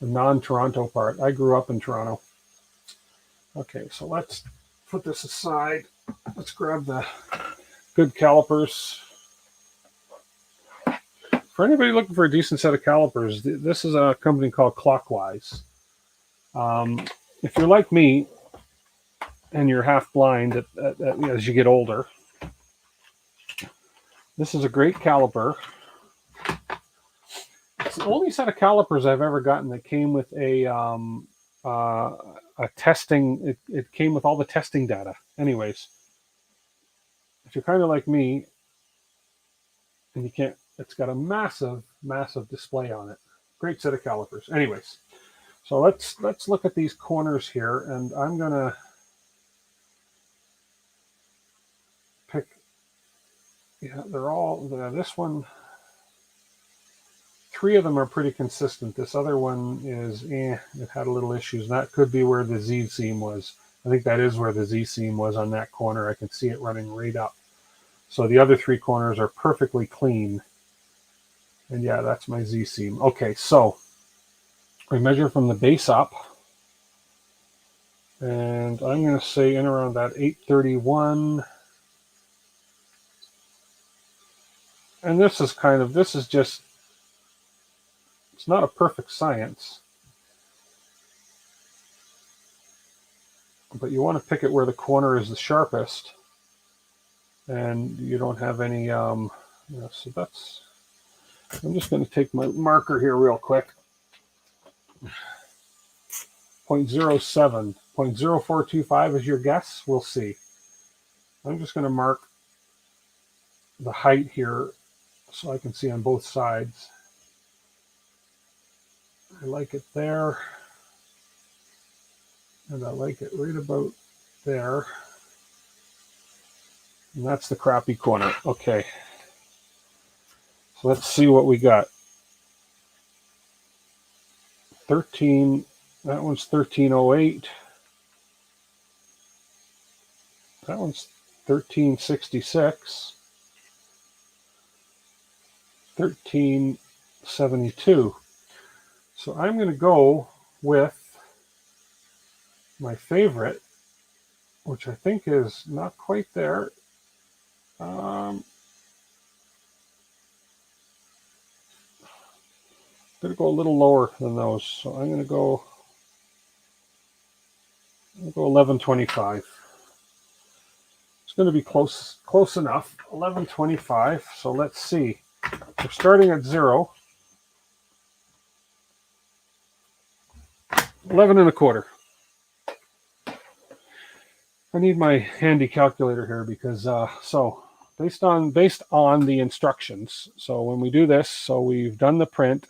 the non-Toronto part. I grew up in Toronto. Okay, so let's put this aside. Let's grab the good calipers. For anybody looking for a decent set of calipers, this is a company called Clockwise. If you're like me and you're half blind as you get older, this is a great caliper. It's the only set of calipers I've ever gotten that came with a testing. It came with all the testing data. Anyways, if you're kind of like me and you can't, it's got a massive, massive display on it. Great set of calipers. Anyways, so let's look at these corners here, and I'm gonna pick. Yeah, they're all this one. 3 of them are pretty consistent. This other one is, it had a little issues. And that could be where the Z seam was. I think that is where the Z seam was on that corner. I can see it running right up. So the other 3 corners are perfectly clean. And yeah, that's my Z seam. Okay, so we measure from the base up. And I'm going to say in around that 831. And this is just, it's not a perfect science, but you want to pick it where the corner is the sharpest and you don't have any, so that's, I'm just going to take my marker here real quick. 0.07, 0.0425 is your guess. We'll see. I'm just going to mark the height here so I can see on both sides. I like it there, and I like it right about there, and that's the crappy corner. Okay, so let's see what we got. 13 That one's 1308. That one's 1366. 1372. So I'm going to go with my favorite, which I think is not quite there. I'm going to go a little lower than those. So I'm going to go 1125. It's going to be close enough. 1125. So let's see. We're starting at 0. 11 and a quarter. I need my handy calculator here because so based on the instructions. So when we do this, so we've done the print.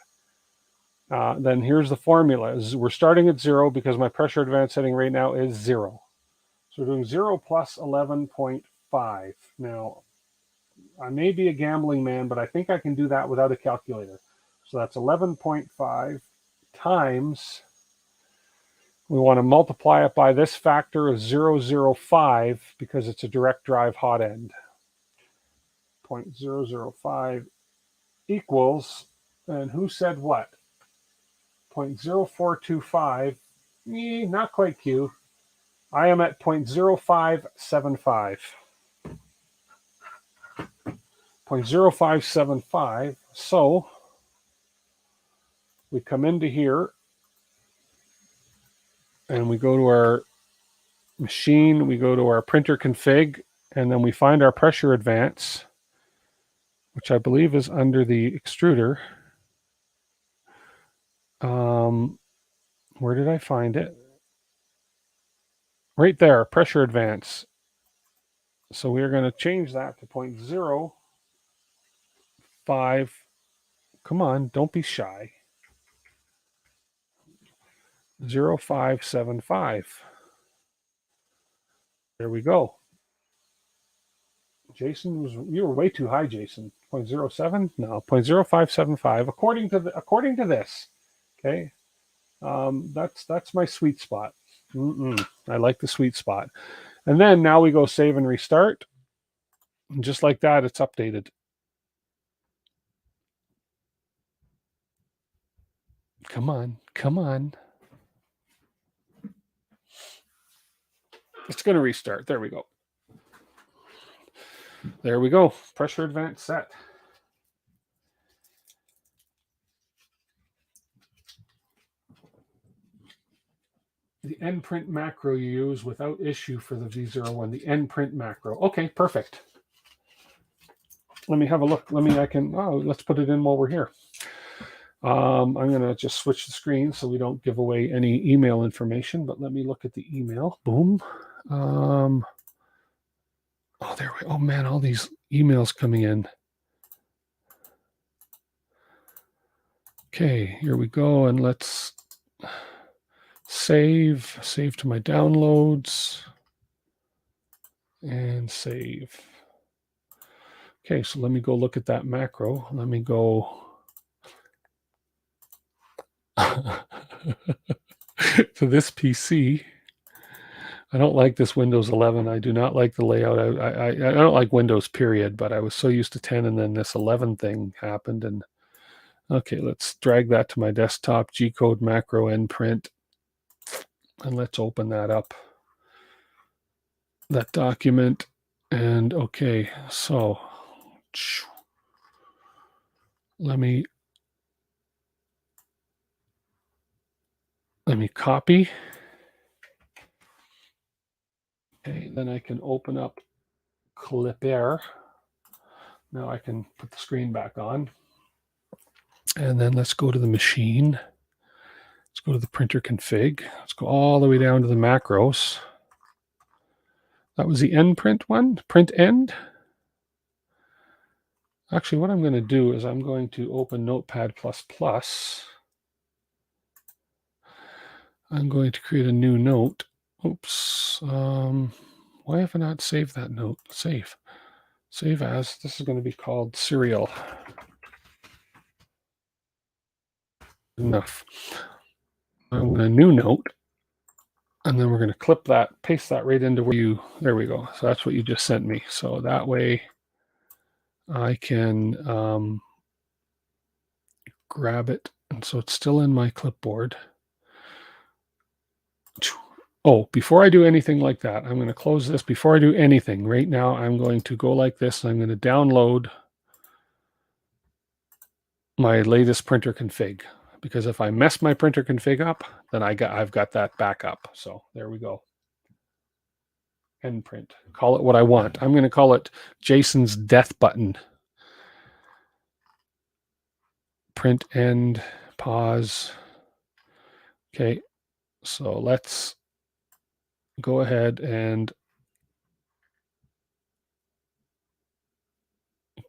Then here's the formula. We're starting at 0 because my pressure advance setting right now is 0. So we're doing 0 plus 11.5. Now, I may be a gambling man, but I think I can do that without a calculator. So that's 11.5 times, we want to multiply it by this factor of 0.005 because it's a direct drive hot end. 0.005 equals, and who said what? 0.0425, not quite Q. I am at 0.0575. 0.0575. So we come into here and we go to our machine, we go to our printer config, and then we find our pressure advance, which I believe is under the extruder. Where did I find it? Right there, pressure advance. So we are going to change that to 0.05. Come on, don't be shy. 0.0575. There we go. Jason, you were way too high, Jason. 0.07? No, 0.0575. According to this. Okay. That's my sweet spot. I like the sweet spot. And then now we go save and restart. And just like that, it's updated. Come on. It's going to restart. There we go. Pressure advance set. The end print macro you use without issue for the V01. The end print macro. Okay, perfect. Let me have a look. Let's put it in while we're here. I'm going to just switch the screen so we don't give away any email information, but let me look at the email. Boom. Oh, there we go. Oh, man, all these emails coming in. Okay, here we go. And let's save to my downloads and save. Okay, so let me go look at that macro. Let me go to this PC. I don't like this Windows 11. I do not like the layout. I don't like Windows, period, but I was so used to 10, and then this 11 thing happened. And okay, let's drag that to my desktop, G-code macro end print, and let's open that up, that document. And okay, so let me copy. Okay, then I can open up Clipper. Now I can put the screen back on. And then let's go to the machine. Let's go to the printer config. Let's go all the way down to the macros. That was the end print one, print end. Actually, what I'm going to do is I'm going to open Notepad++. I'm going to create a new note. Oops. Why have I not saved that note? Save as. This is going to be called serial. Enough. I'm going to new note, and then we're going to clip that, paste that right into where you, there we go. So that's what you just sent me. So that way I can grab it. And so it's still in my clipboard. Oh, before I do anything like that, I'm going to close this. Before I do anything, right now, I'm going to go like this. I'm going to download my latest printer config, because if I mess my printer config up, then I've got that backup. So there we go. End print. Call it what I want. I'm going to call it Jason's death button. Print end, pause. Okay, so let's go ahead and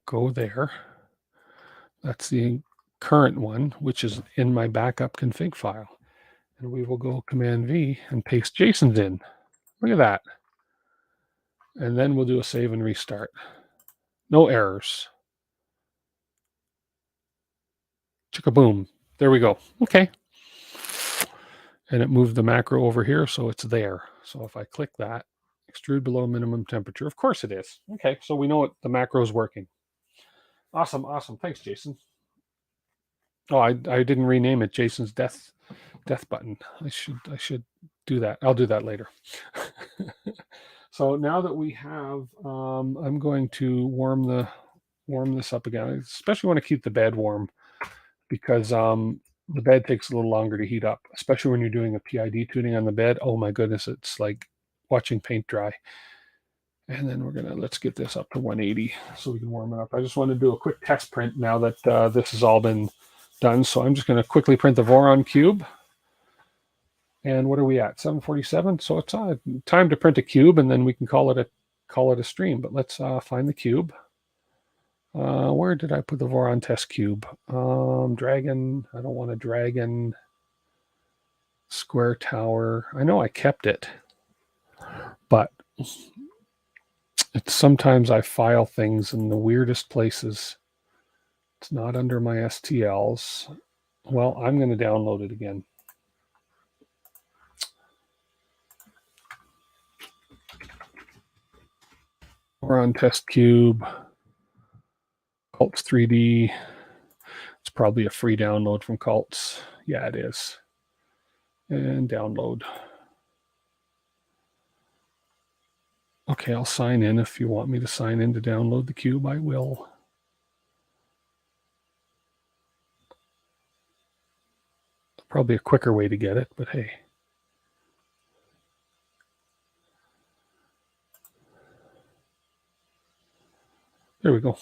go there. That's the current one, which is in my backup config file. And we will go Command V and paste Jason's in. Look at that. And then we'll do a save and restart. No errors. Chicka-boom. There we go. Okay. And it moved the macro over here, so it's there. So if I click that, extrude below minimum temperature. Of course it is. Okay, so we know the macro is working. Awesome, awesome. Thanks, Jason. Oh, I didn't rename it Jason's death button. I should do that. I'll do that later. So now that we have, I'm going to warm this up again. I especially want to keep the bed warm, because the bed takes a little longer to heat up, especially when you're doing a PID tuning on the bed. Oh my goodness, it's like watching paint dry. And then let's get this up to 180 so we can warm it up. I just want to do a quick test print now that this has all been done. So I'm just going to quickly print the Voron cube. And what are we at? 747. So it's time to print a cube, and then we can call it a stream. But let's find the cube. Where did I put the Voron test cube? Dragon. I don't want a dragon. Square tower. I know I kept it, but it's sometimes I file things in the weirdest places. It's not under my STLs. Well, I'm going to download it again. We're on test cube. Cults 3D. It's probably a free download from Cults. Yeah, it is. And download. Okay, I'll sign in. If you want me to sign in to download the cube, I will. Probably a quicker way to get it, but hey. There we go.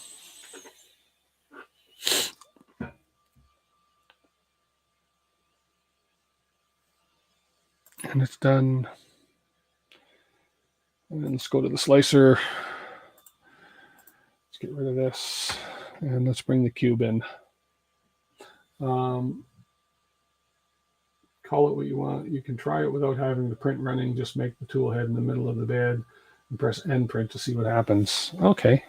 And it's done. And then let's go to the slicer. Let's get rid of this. And let's bring the cube in. Call it what you want. You can try it without having the print running. Just make the tool head in the middle of the bed and press end print to see what happens. Okay.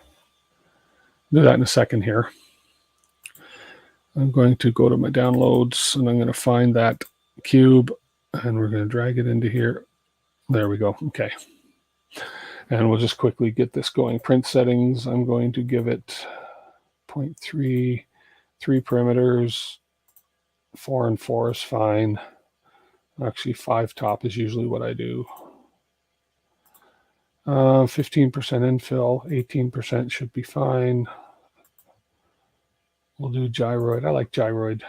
Do that in a second here. I'm going to go to my downloads, and I'm going to find that cube, and we're going to drag it into here. There we go. Okay. And we'll just quickly get this going. Print settings, I'm going to give it 0.3, 3 perimeters, 4 and 4 is fine. Actually, 5 top is usually what I do. 15% infill, 18% should be fine. We'll do gyroid. I like gyroid.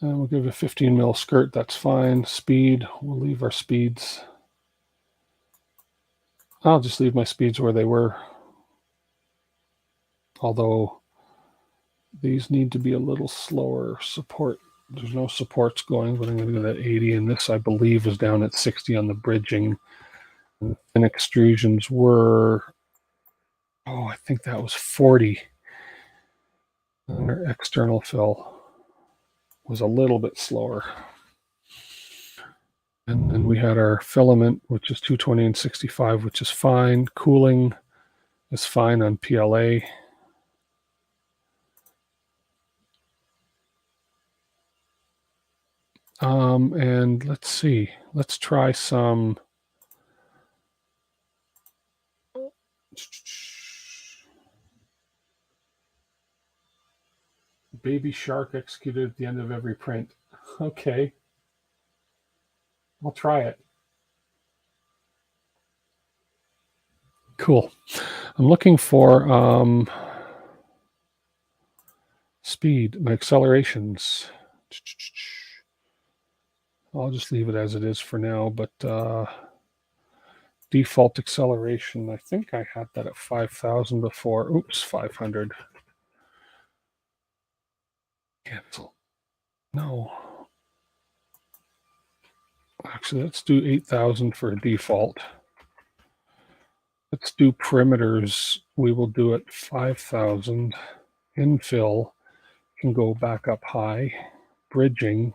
And we'll give it a 15 mil skirt. That's fine. Speed, we'll leave our speeds. I'll just leave my speeds where they were. Although these need to be a little slower. Support, there's no supports going, but I'm going to go at 80. And this, I believe, is down at 60 on the bridging. And extrusions were, oh, I think that was 40. And our external fill was a little bit slower. And then we had our filament, which is 220 and 65, which is fine. Cooling is fine on PLA. And let's see. Let's try some. Baby shark executed at the end of every print. Okay. I'll try it. Cool. I'm looking for speed, my accelerations. I'll just leave it as it is for now, but default acceleration, I think I had that at 5,000 before. Oops, 500. Cancel. No. Actually, let's do 8,000 for default. Let's do perimeters. We will do it 5,000. Infill can go back up high. Bridging.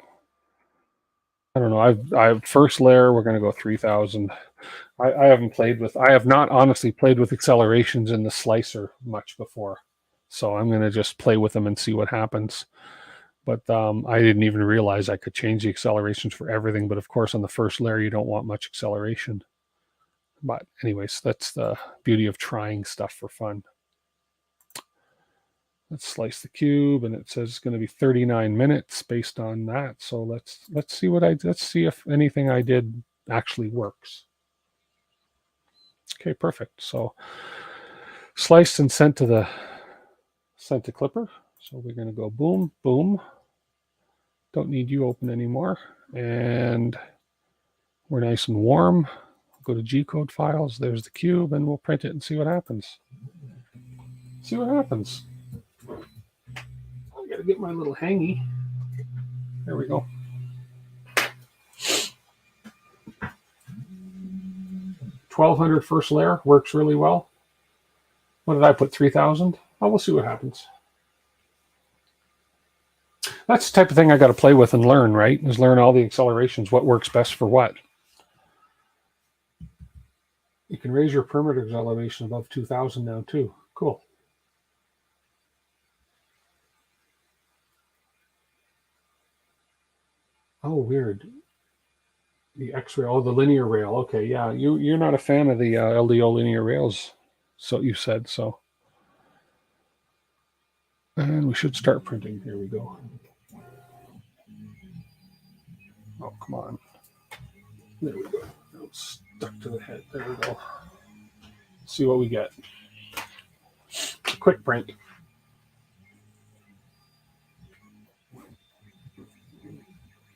I don't know. I've first layer. We're going to go 3,000. I haven't played with. I have not honestly played with accelerations in the slicer much before, so I'm going to just play with them and see what happens. But I didn't even realize I could change the accelerations for everything. But of course, on the first layer, you don't want much acceleration. But anyways, that's the beauty of trying stuff for fun. Let's slice the cube, and it says it's going to be 39 minutes based on that. So let's see let's see if anything I did actually works. Okay, perfect. So sliced and sent to clipper. So we're going to go boom, boom. Don't need you open anymore, and we're nice and warm. Go to G-code files. There's the cube, and we'll print it and see what happens. See what happens. I gotta get my little hangy. There we go. 1,200 first layer works really well. What did I put? 3,000. Oh, we'll see what happens. That's the type of thing I got to play with and learn, right? Is learn all the accelerations, what works best for what. You can raise your perimeter elevation above 2,000 now too. Cool. Oh, weird. The X-ray, oh, the linear rail. Okay, yeah, you're not a fan of the LDO linear rails, so you said so. And we should start printing. Here we go. Oh, come on. There we go. It's stuck to the head. There we go. Let's see what we get. Quick print.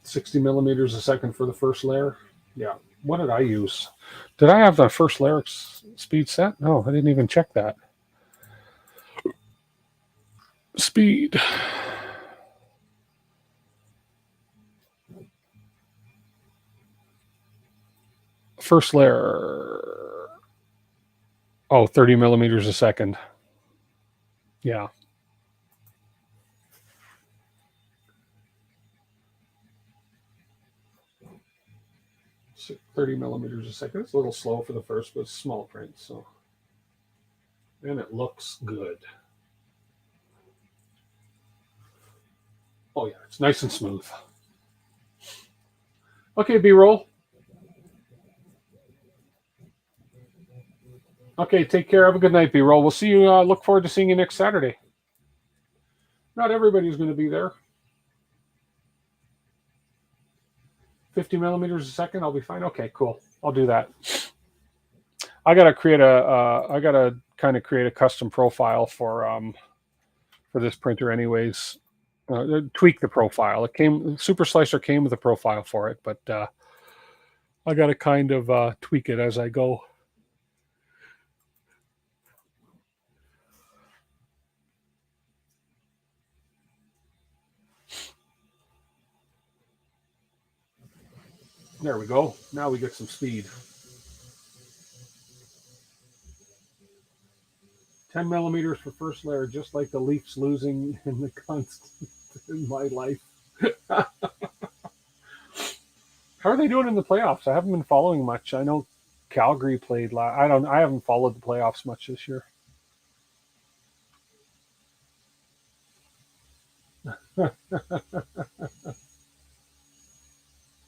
$60 millimeters a second for the first layer. Yeah. What did I use? Did I have the first layer speed set? No, I didn't even check that. Speed. First layer. Oh, 30 millimeters a second. Yeah. So 30 millimeters a second. It's a little slow for the first, but it's small print. So, and it looks good. Oh yeah, it's nice and smooth. Okay, B-roll. Okay, take care. Have a good night, B-roll. We'll see you. Look forward to seeing you next Saturday. Not everybody's going to be there. 50 millimeters a second. I'll be fine. Okay, cool. I'll do that. I gotta create I gotta kind of create a custom profile for this printer, anyways. Tweak the profile. Super Slicer came with a profile for it, but I gotta kind of tweak it as I go. There we go. Now we get some speed. 10 millimeters for first layer, just like the Leafs losing in the constant in my life. How are they doing in the playoffs? I haven't been following much. I know Calgary played. I haven't followed the playoffs much this year.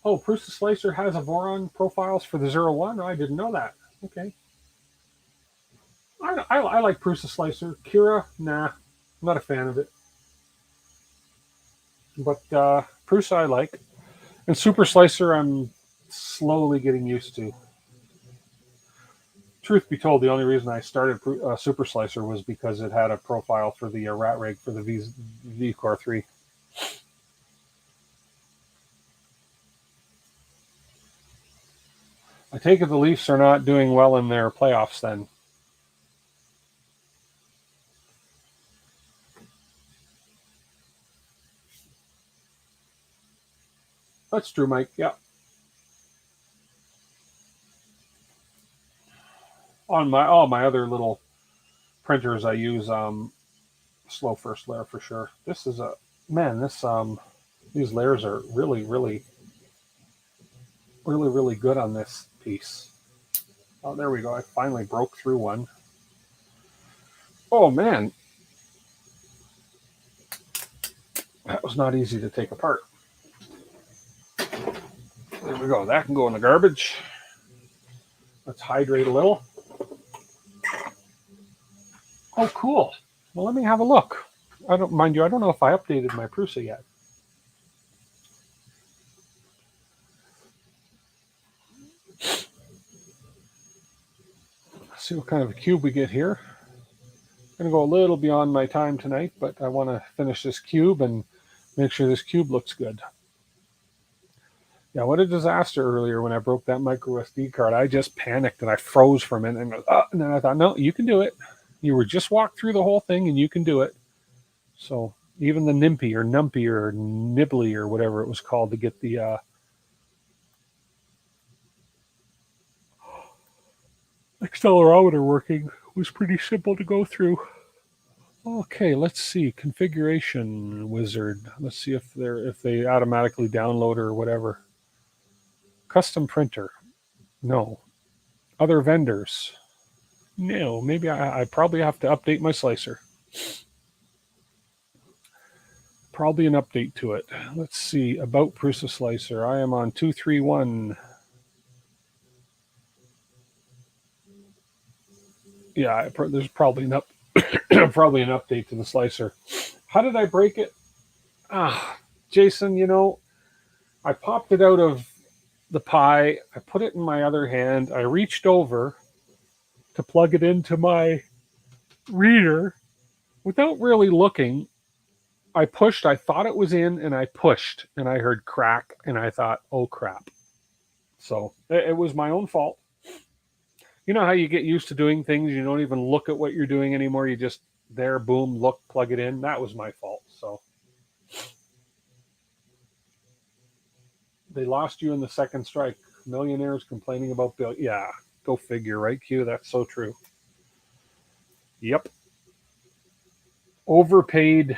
Oh, Prusa Slicer has a Voron profiles for the 01? I didn't know that. Okay. I like Prusa Slicer. Kira, nah, I'm not a fan of it. But Prusa I like. And Super Slicer I'm slowly getting used to. Truth be told, the only reason I started Super Slicer was because it had a profile for the rat rig for the V-Core 3. I take it the Leafs are not doing well in their playoffs then. That's true, Mike. Yeah. On my other little printers, I use slow first layer for sure. This is a man. These layers are really good on this piece. Oh, there we go. I finally broke through one. Oh man, that was not easy to take apart. There we go. That can go in the garbage. Let's hydrate a little. Oh, cool. Well, let me have a look. I don't mind you. I don't know if I updated my Prusa yet. Let's see what kind of a cube we get here. I'm going to go a little beyond my time tonight, but I want to finish this cube and make sure this cube looks good. Yeah, what a disaster earlier when I broke that micro SD card. I just panicked and I froze for a minute and then I thought, no, you can do it. You were just walked through the whole thing and you can do it. So even the Nimpy or Numpy or Nibbly or whatever it was called to get the accelerometer working was pretty simple to go through. Okay, let's see configuration wizard. Let's see if they automatically download or whatever. Custom printer, no. Other vendors, no. Maybe I probably have to update my slicer. Probably an update to it. Let's see about Prusa Slicer. I am on 231. Yeah, there's probably an probably an update to the slicer. How did I break it? Jason, I popped it out of the Pi. I put it in my other hand. I reached over to plug it into my reader without really looking. I pushed. I thought it was in, and I pushed, and I heard crack, and I thought, "Oh crap!" So it was my own fault. You know how you get used to doing things, you don't even look at what you're doing anymore. You just there, boom, look, plug it in. That was my fault. So they lost you in the second strike. Millionaires complaining about bill. Yeah, go figure, right, Q? That's so true. Yep. Overpaid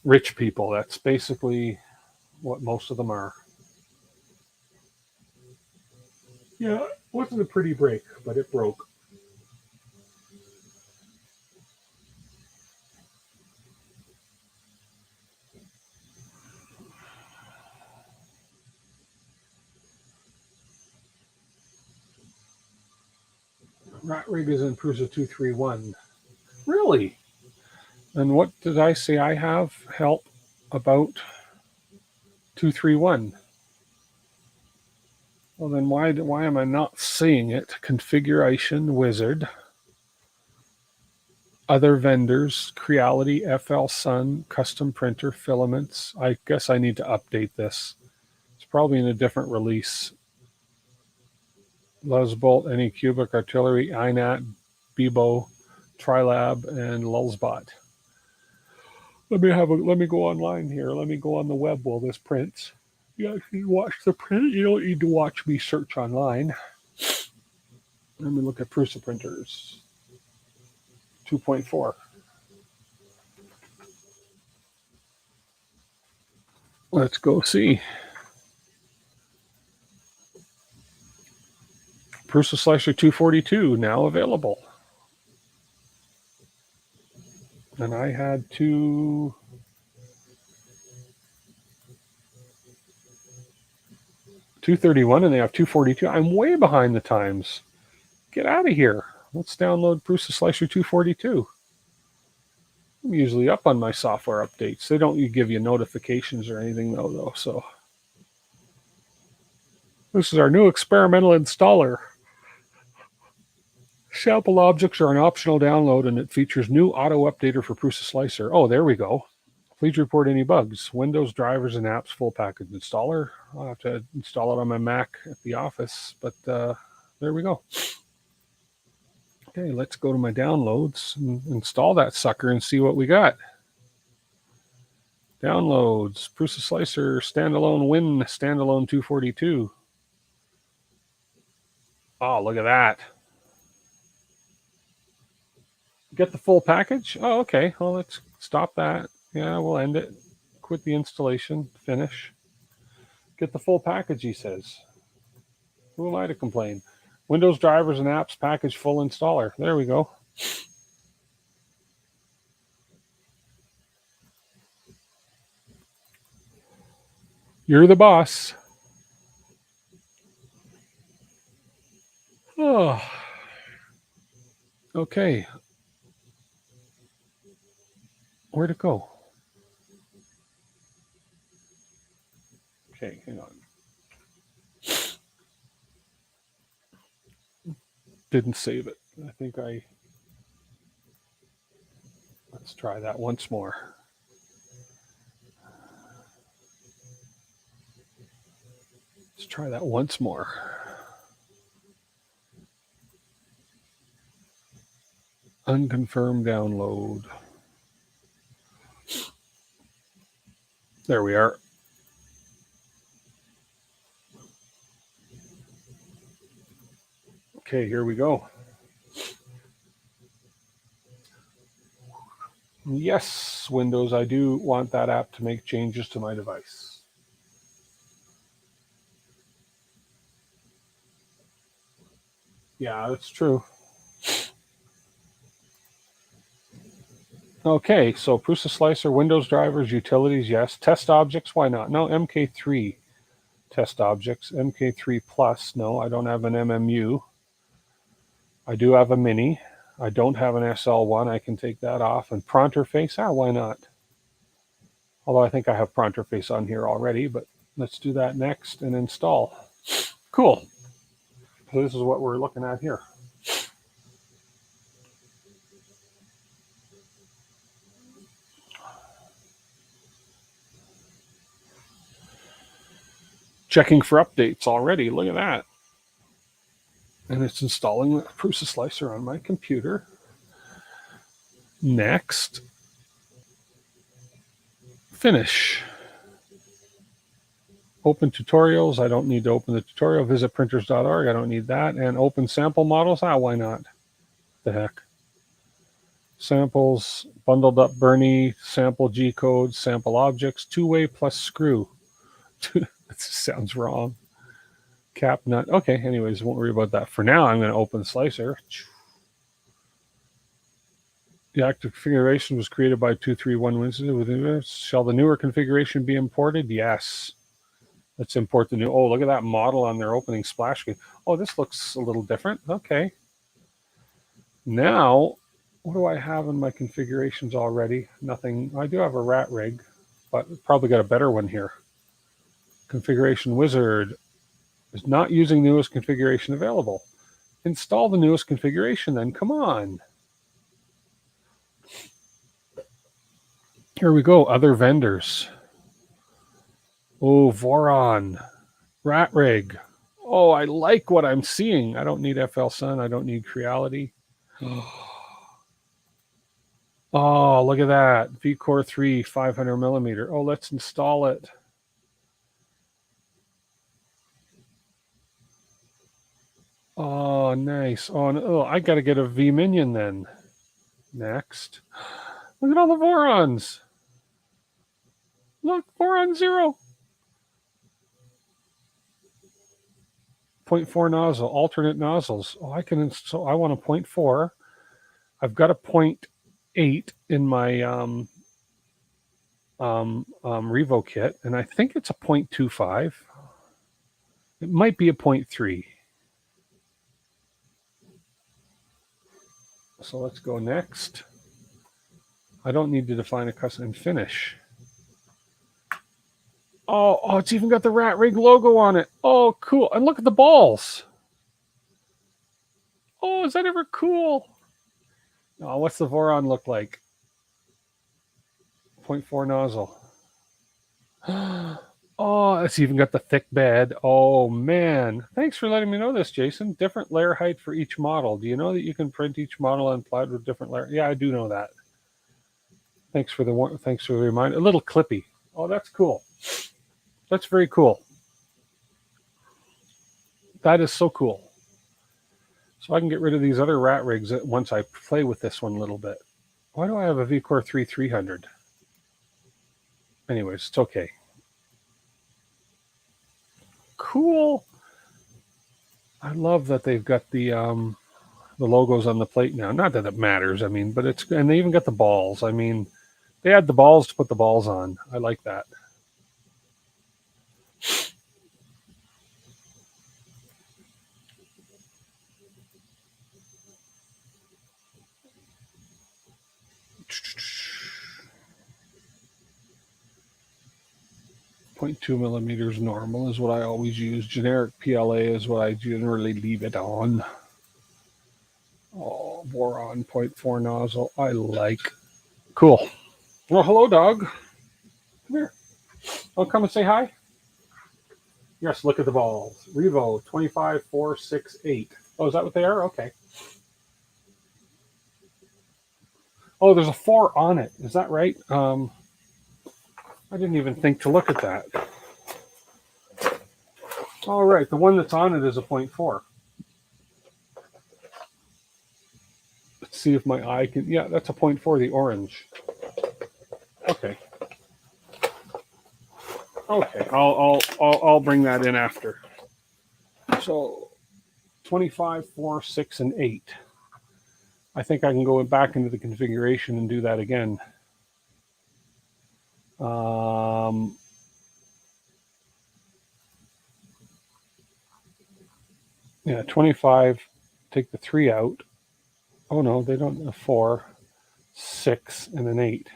rich people. That's basically what most of them are. Yeah, it wasn't a pretty break, but it broke. Rat rig is in Prusa 231. Really? And what did I say I have? Help about 231. Well, then why am I not seeing it? Configuration wizard. Other vendors, Creality, FL Sun, custom printer, filaments. I guess I need to update this. It's probably in a different release. Luzbolt, any cubic artillery, INAT, Bebo, Trilab, and Lulzbot. Let me go online here. Let me go on the web while this prints. You actually watch the print. You don't need to watch me search online. Let me look at Prusa printers. 2.4. Let's go see. Prusa Slicer 242 now available. And I had to 231 and they have 242. I'm way behind the times. Get out of here. Let's download Prusa Slicer 242. I'm usually up on my software updates. They don't give you notifications or anything though. So this is our new experimental installer. Sample objects are an optional download and it features new auto updater for Prusa Slicer. Oh, there we go. Please report any bugs. Windows, drivers, and apps full package installer. I'll have to install it on my Mac at the office, but there we go. Okay, let's go to my downloads and install that sucker and see what we got. Downloads, Prusa Slicer, standalone Win, standalone 242. Oh, look at that. Get the full package? Oh, okay. Well, let's stop that. Yeah, we'll end it. Quit the installation. Finish. Get the full package, he says. Who am I to complain? Windows drivers and apps package full installer. There we go. You're the boss. Oh. Okay. Where'd it go? Okay, hang on. Didn't save it. I think let's try that once more. Let's try that once more. Unconfirmed download. There we are. Okay, here we go. Yes, Windows, I do want that app to make changes to my device. Yeah, that's true. Okay, so Prusa Slicer, Windows drivers, utilities, yes. Test objects, why not? No, MK3 test objects. MK3 Plus, no, I don't have an MMU. I do have a Mini. I don't have an SL1. I can take that off. And Pronterface, why not? Although I think I have Pronterface on here already, but let's do that next and install. Cool. So this is what we're looking at here. Checking for updates already. Look at that. And it's installing the Prusa Slicer on my computer. Next. Finish. Open tutorials. I don't need to open the tutorial. Visit printers.org. I don't need that. And open sample models. Why not? The heck. Samples, bundled up Bernie, sample G codes, sample objects, two-way plus screw. That sounds wrong. Cap nut. Okay, anyways, won't worry about that. For now, I'm going to open the slicer. The active configuration was created by 231 Windows. Shall the newer configuration be imported? Yes. Let's import the new. Oh, look at that model on their opening splash screen. Oh, this looks a little different. Okay. Now, what do I have in my configurations already? Nothing. I do have a rat rig, but probably got a better one here. Configuration wizard is not using newest configuration available. Install the newest configuration then. Come on. Here we go. Other vendors. Oh, Voron. Rat rig. Oh, I like what I'm seeing. I don't need FL Sun. I don't need Creality. Oh, look at that. vCore 3, 500 millimeter. Oh, let's install it. Oh, nice. Oh, no, I got to get a V Minion then. Next. Look at all the Vorons. Look, Voron 0. 0.4 nozzle, alternate nozzles. Oh, I can. So I want a 0.4. I've got a 0.8 in my Revo kit, and I think it's a 0.25. It might be a 0.3. So let's go next. I don't need to define a custom and finish. Oh, it's even got the Rat Rig logo on it. Oh, cool. And look at the balls. Oh, is that ever cool? Oh, what's the Voron look like? 0.4 nozzle. Oh, it's even got the thick bed. Oh, man. Thanks for letting me know this, Jason. Different layer height for each model. Do you know that you can print each model and apply it with different layer? Yeah, I do know that. Thanks for the reminder. A little clippy. Oh, that's cool. That's very cool. That is so cool. So I can get rid of these other rat rigs once I play with this one a little bit. Why do I have a VCore 3300? Anyways, it's okay. Cool. I love that they've got the logos on the plate now. Not that it matters, I mean, but it's, and they even got the balls. I mean, they had the balls to put the balls on. I like that. .2 millimeters normal is what I always use. Generic PLA is what I generally leave it on. Oh, Voron 0.4 nozzle. I like. Cool. Well, hello, dog. Come here. Oh, come and say hi. Yes, look at the balls. Revo 25468. Oh, is that what they are? Okay. Oh, there's a 4 on it. Is that right? I didn't even think to look at that. All right, the one that's on it is a 0.4. Let's see if my eye can. Yeah, that's a 0.4. The orange. Okay. Okay, I'll bring that in after. So 25, 4, 6, and 8. I think I can go back into the configuration and do that again. Yeah, 25, take the 3 out. Oh no, they don't, a 4, 6, and an 8.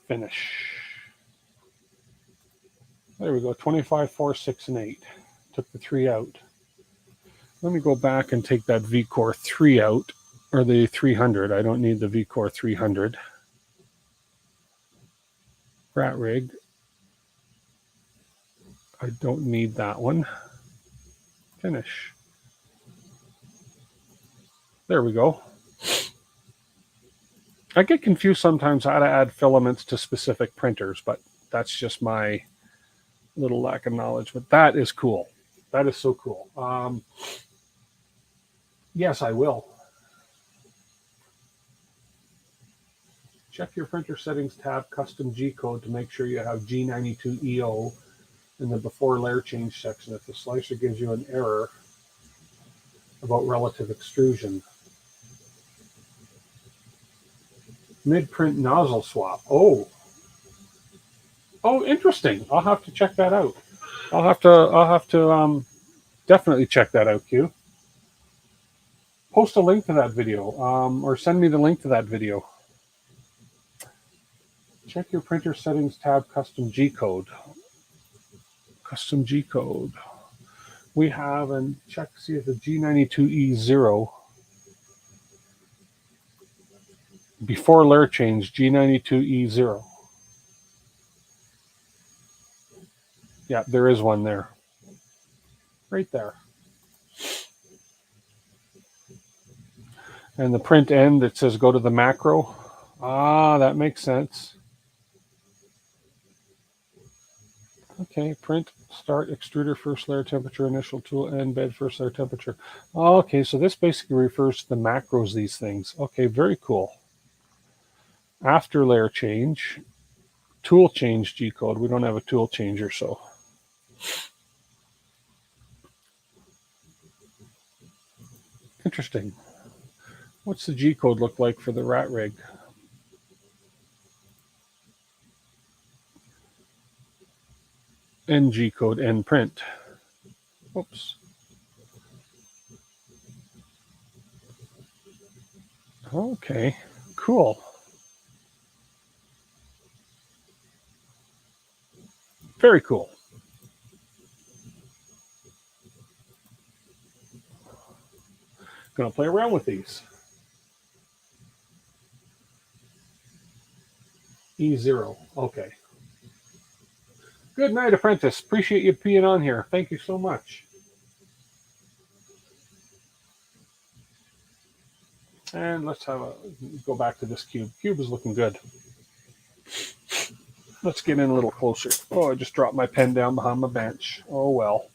Finish. There we go, 25, 4, 6, and 8. Took the 3 out. Let me go back and take that VCore 3 out, or the 300. I don't need the VCore 300. Rat rig. I don't need that one. Finish. There we go. I get confused sometimes how to add filaments to specific printers, but that's just my little lack of knowledge. But that is cool. That is so cool. Yes, I will. Check your printer settings tab, custom G code, to make sure you have G92EO in the before layer change section. If the slicer gives you an error about relative extrusion. Mid-print nozzle swap. Oh, interesting. I'll have to check that out. I'll have to definitely check that out, Q. Post a link to that video, or send me the link to that video. Check your printer settings tab, custom G code. Custom G code. We have, and check, see if the G92E0 before layer change, G92E0. Yeah, there is one there. Right there. And the print end, it says go to the macro. Ah, that makes sense. Okay, print, start, extruder, first layer temperature, initial tool, end bed, first layer temperature. Oh, okay, so this basically refers to the macros, these things. Okay, very cool. After layer change, tool change G code. We don't have a tool changer, so. Interesting. What's the G code look like for the rat rig? NG code and print. Oops. Okay, cool. Very cool. Gonna play around with these. E0. Okay. Good night, apprentice. Appreciate you being on here. Thank you so much. And let's go back to this cube. Cube is looking good. Let's get in a little closer. Oh, I just dropped my pen down behind my bench. Oh well.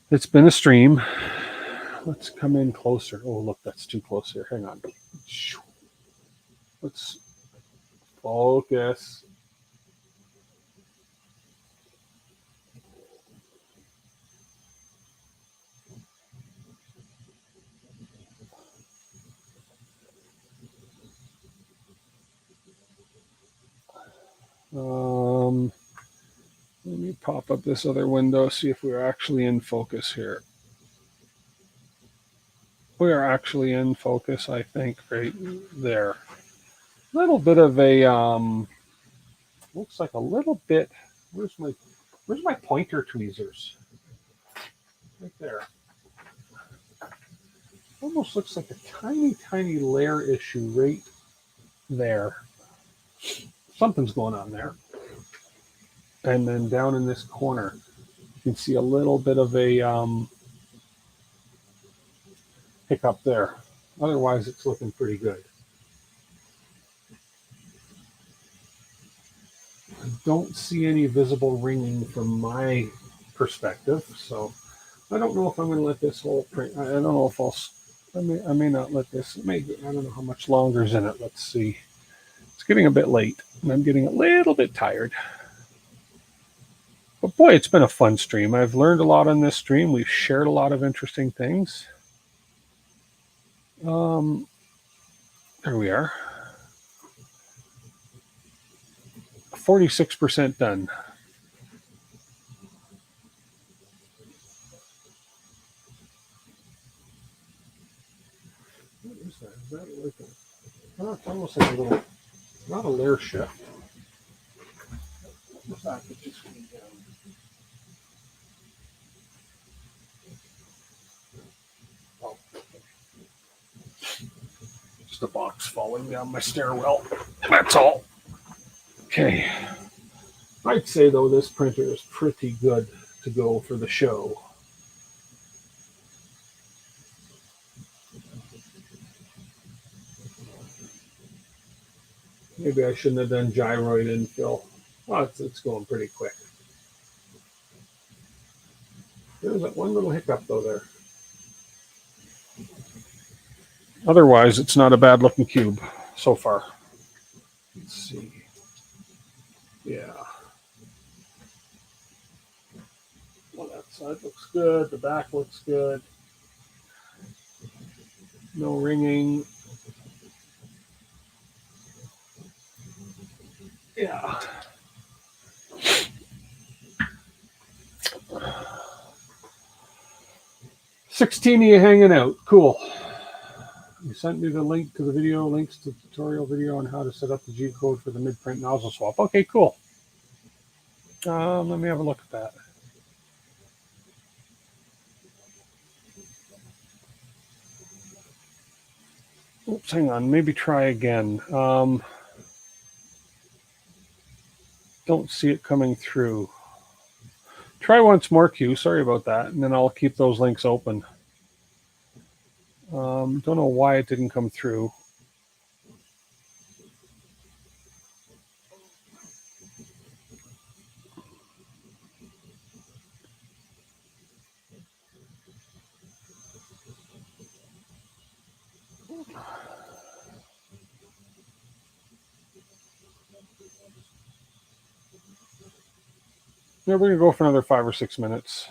It's been a stream. Let's come in closer. Oh, look, that's too close here. Hang on. Let's focus. Let me pop up this other window, see if we're actually in focus here. We are actually in focus, I think, right there. A little bit of a looks like a little bit. Where's my pointer tweezers? Right there. Almost looks like a tiny layer issue right there. Something's going on there. And then down in this corner, you can see a little bit of a hiccup there. Otherwise, it's looking pretty good. I don't see any visible ringing from my perspective, so I don't know if I'm going to let this whole print. I don't know if I may not let this. I don't know how much longer is in it. Let's see. It's getting a bit late, and I'm getting a little bit tired. But boy, it's been a fun stream. I've learned a lot on this stream. We've shared a lot of interesting things. There we are. 46% done. What is that? Is that like a, oh, it's almost like a little, not a layer shift. What's that? It just came down. Oh, just a box falling down my stairwell. That's all. Okay. I'd say, though, this printer is pretty good to go for the show. Maybe I shouldn't have done gyroid infill. Well, it's going pretty quick. There's that one little hiccup, though, there. Otherwise, it's not a bad looking cube so far. Let's see. Yeah. Well, that side looks good. The back looks good. No ringing. Yeah. $16 of you hanging out. Cool. You sent me the link to the video, links to the tutorial video on how to set up the G code for the mid-print nozzle swap. Okay, cool. Let me have a look at that. Oops, hang on. Maybe try again. Don't see it coming through. Try once more, Q. Sorry about that. And then I'll keep those links open. Don't know why it didn't come through. Yeah, we're going to go for another 5 or 6 minutes.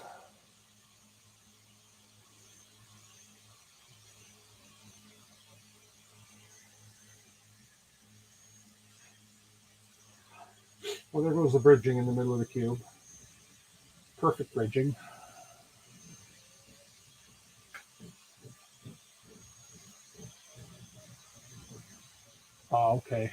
Well, there goes the bridging in the middle of the cube. Perfect bridging. Oh, okay.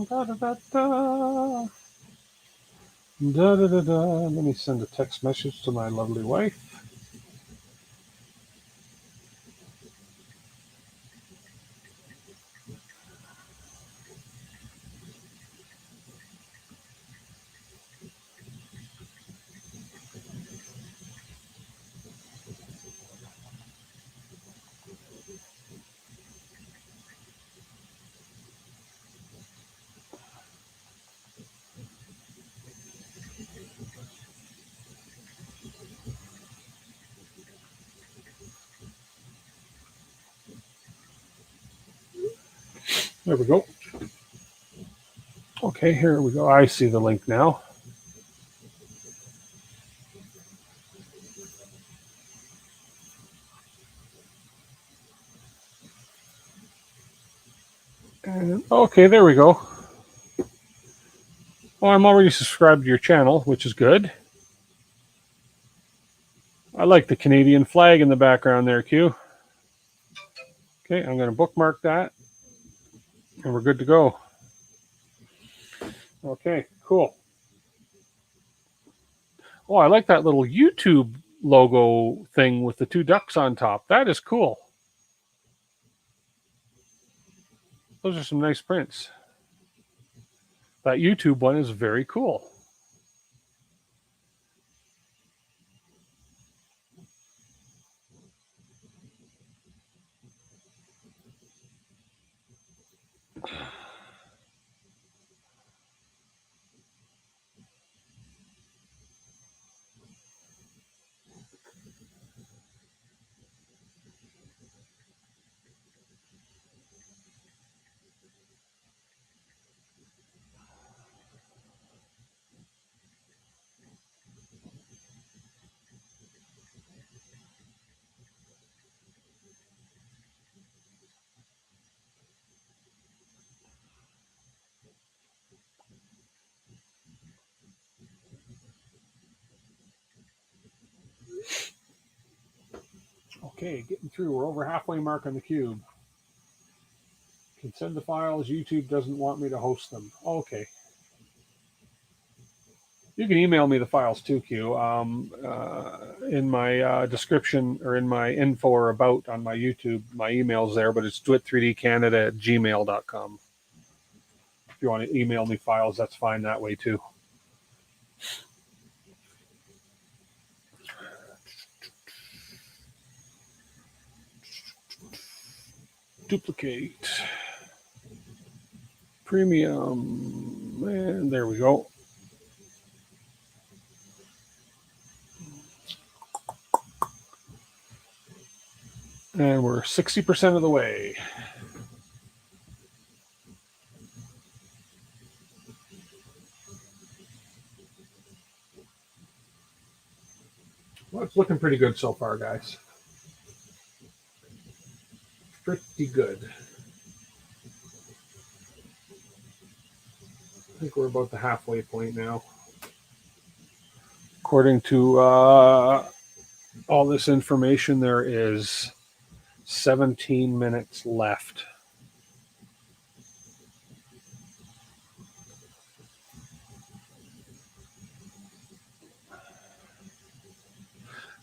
Da, da, da, da. Da, da, da, da. Let me send a text message to my lovely wife. There we go. Okay, here we go. I see the link now. And, okay, there we go. Oh, I'm already subscribed to your channel, which is good. I like the Canadian flag in the background there, Q. Okay, I'm going to bookmark that, and we're good to go. Okay, cool. Oh, I like that little YouTube logo thing with the two ducks on top. That is cool. Those are some nice prints. That YouTube one is very cool. Okay, getting through. We're over halfway mark on the cube. Can send the files. YouTube doesn't want me to host them. Okay. You can email me the files too, Q. In my description or in my info or about on my YouTube, my email's there, but it's dwit3dcanada@gmail.com. If you want to email me files, that's fine that way too. Duplicate. Premium. And there we go. And we're 60% of the way. Well, it's looking pretty good so far, guys. Pretty good. I think we're about the halfway point now. According to all this information, there is 17 minutes left.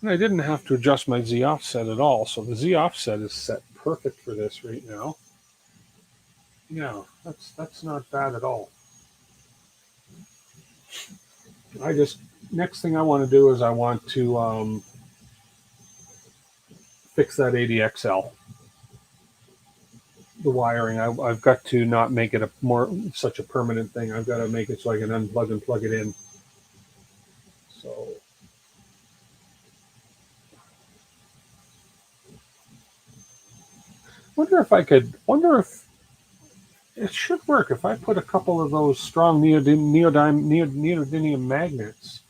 And I didn't have to adjust my Z offset at all, so the Z offset is set perfect for this right now. Yeah, that's not bad at all. Next thing I want to do is I want to fix that ADXL. The wiring, I've got to not make it such a permanent thing. I've got to make it so I can unplug and plug it in. So Wonder if it should work if I put a couple of those strong neodymium magnets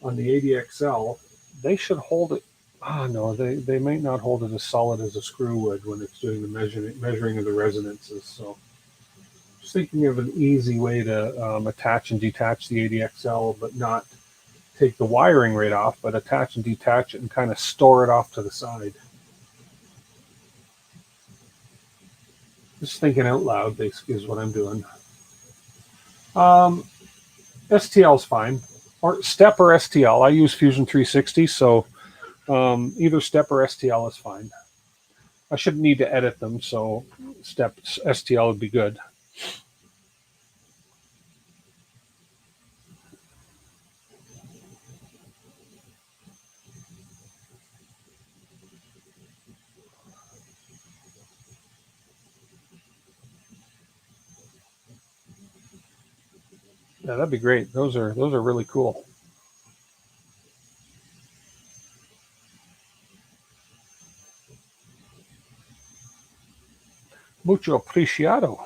on the ADXL. They should hold it. Ah, no, they might not hold it as solid as a screw would when it's doing the measuring of the resonances. So, just thinking of an easy way to attach and detach the ADXL, but not take the wiring right off, but attach and detach it and kind of store it off to the side. Just thinking out loud, basically, is what I'm doing. STL's fine, or Step or STL. I use Fusion 360, so either Step or STL is fine. I shouldn't need to edit them, so Step STL would be good. Yeah, that'd be great. Those are really cool. Mucho apreciado.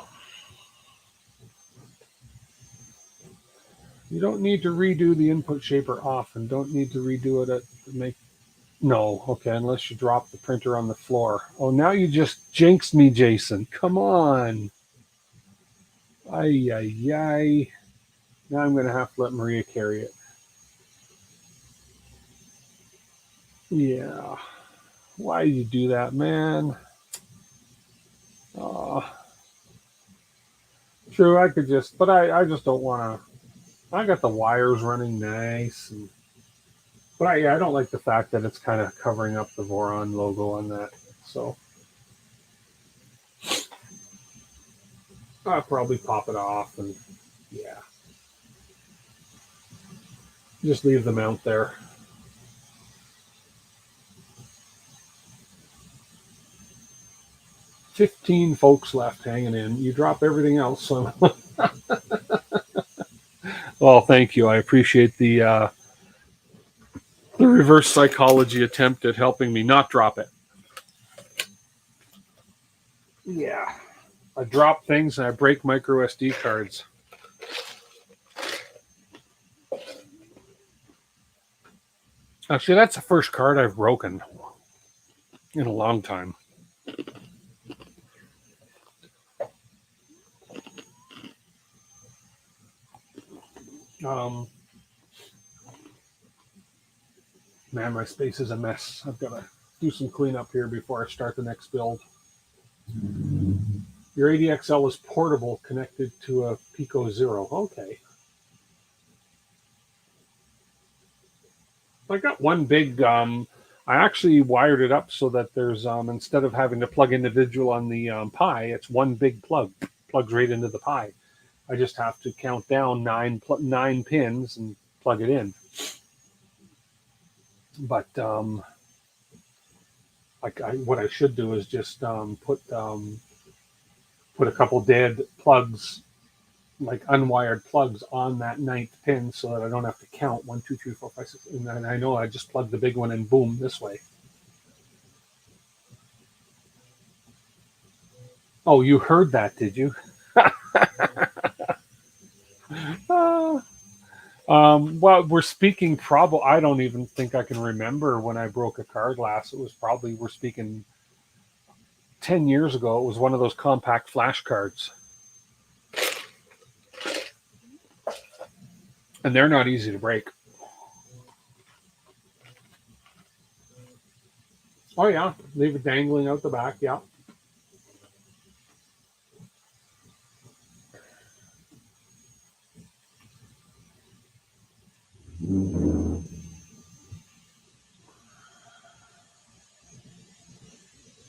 You don't need to redo the input shaper often. Don't need to redo it No, okay, unless you drop the printer on the floor. Oh, now you just jinxed me, Jason. Come on. Ay, ay, ay. Now I'm going to have to let Maria carry it. Yeah. Why did you do that, man? True, I could just, but I just don't want to. I got the wires running nice. But I don't like the fact that it's kind of covering up the Voron logo on that. So I'll probably pop it off and yeah. Just leave the mount there. 15 folks left hanging in. You drop everything else. So well, thank you. I appreciate the reverse psychology attempt at helping me not drop it. Yeah. I drop things and I break micro SD cards. Actually, that's the first card I've broken in a long time. Man, my space is a mess. I've got to do some cleanup here before I start the next build. Your ADXL is portable, connected to a Pico Zero. Okay. I got one big. I actually wired it up so that there's instead of having to plug individual on the Pi, it's one big plug. Plugs right into the Pi. I just have to count down nine pins and plug it in. But what I should do is just put a couple dead plugs, like unwired plugs, on that ninth pin so that I don't have to count 1, 2, 3, 4, 5, 6. And then I know I just plug the big one and boom, this way. Oh, you heard that, did you? Well, we're speaking probably, I don't even think I can remember when I broke a car glass. It was probably, we're speaking 10 years ago. It was one of those compact flash cards. And they're not easy to break. Oh, yeah. Leave it dangling out the back. Yeah.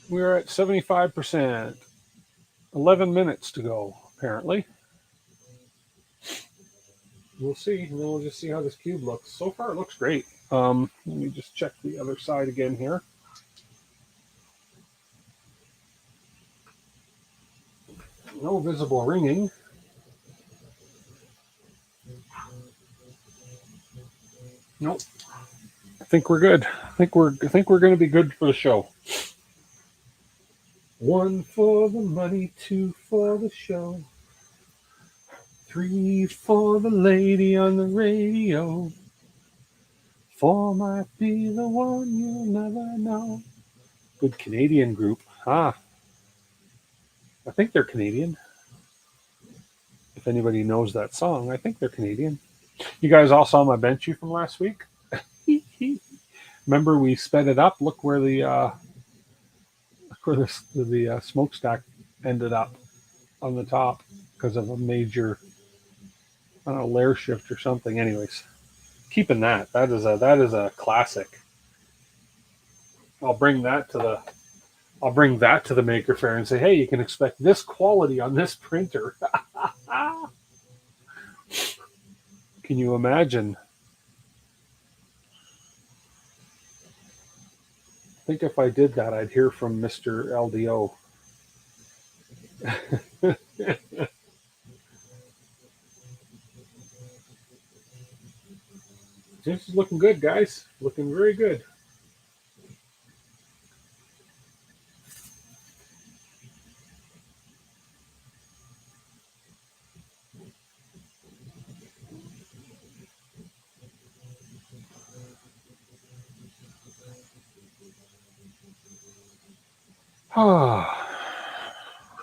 We're at 75%. 11 minutes to go, apparently. We'll see. And then we'll just see how this cube looks. So far, it looks great. Let me just check the other side again here. No visible ringing. Nope. I think we're good. I think we're going to be good for the show. 1 for the money, 2 for the show, 3 for the lady on the radio, 4 might be the one you'll never know. Good Canadian group. I think they're Canadian. If anybody knows that song, I think they're Canadian. You guys all saw my Benchy from last week? Remember we sped it up? Look where the smokestack ended up on the top because of a major, I don't know, layer shift or something. Anyways, keeping that. That is a classic. I'll bring that to the Maker Faire and say, hey, you can expect this quality on this printer. Can you imagine? I think if I did that, I'd hear from Mr. LDO. This is looking good, guys. Looking very good.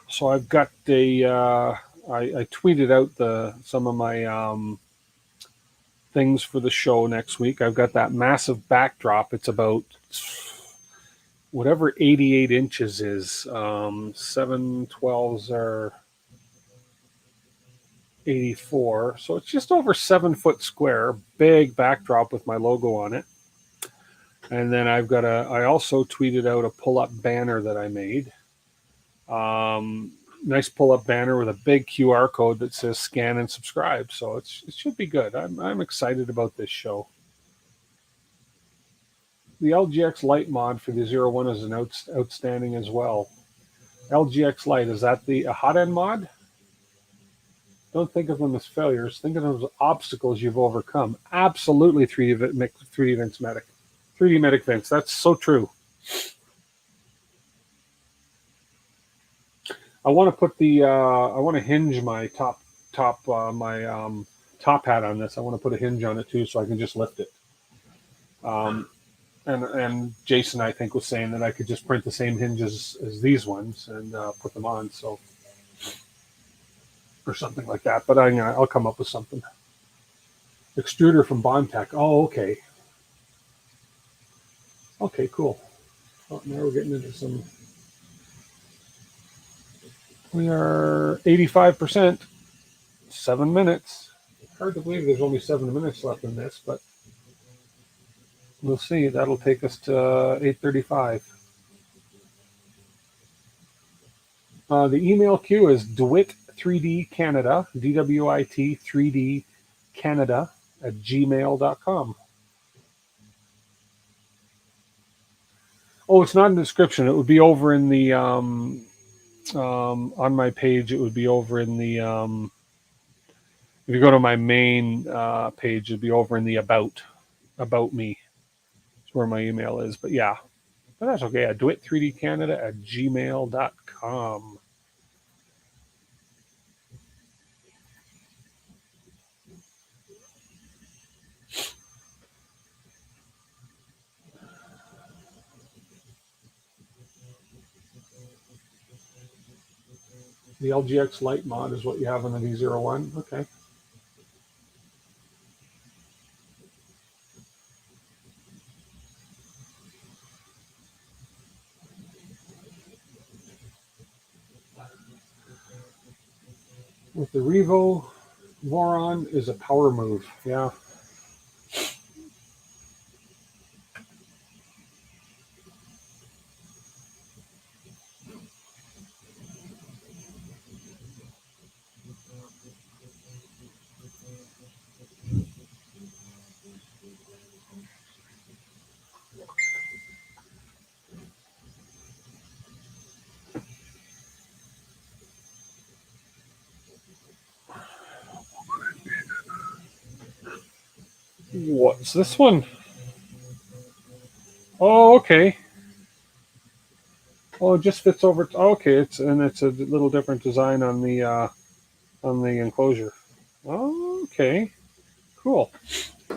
So I've got I tweeted out some of my things for the show next week. I've got that massive backdrop. It's about whatever 88 inches is. 7/12s are 84. So it's just over 7 foot square, big backdrop with my logo on it. And then I also tweeted out a pull-up banner that I made. Nice pull-up banner with a big QR code that says scan and subscribe. So it should be good. I'm excited about this show. The LGX Lite mod for the 01 is outstanding as well. LGX Lite, is that a hot end mod? Don't think of them as failures. Think of them as obstacles you've overcome. Absolutely 3D Vince Medic. 3D Medic Vince. That's so true. I want to put I want to hinge my top hat on this. I want to put a hinge on it too, so I can just lift it. And Jason, I think, was saying that I could just print the same hinges as these ones and put them on, so or something like that. But I'll come up with something. Extruder from Bondtech. Oh, okay. Okay, cool. Oh, now we're getting into some. We are 85%. 7 minutes. Hard to believe there's only 7 minutes left in this, but we'll see. That'll take us to 8:35. The email queue is DWIT3DCanada, DWIT 3D Canada at gmail.com. Oh, it's not in the description. It would be over in the on my page. It would be over in the if you go to my main page, it'd be over in the about me. That's where my email is. But yeah, but that's okay. DWIT3DCanada at gmail.com. The LGX Lite mod is what you have on the V01. Okay. With the Revo, Voron is a power move. Yeah. What's this one? Oh, okay. Oh, it just fits over. Okay, it's a little different design on the enclosure. Okay, cool.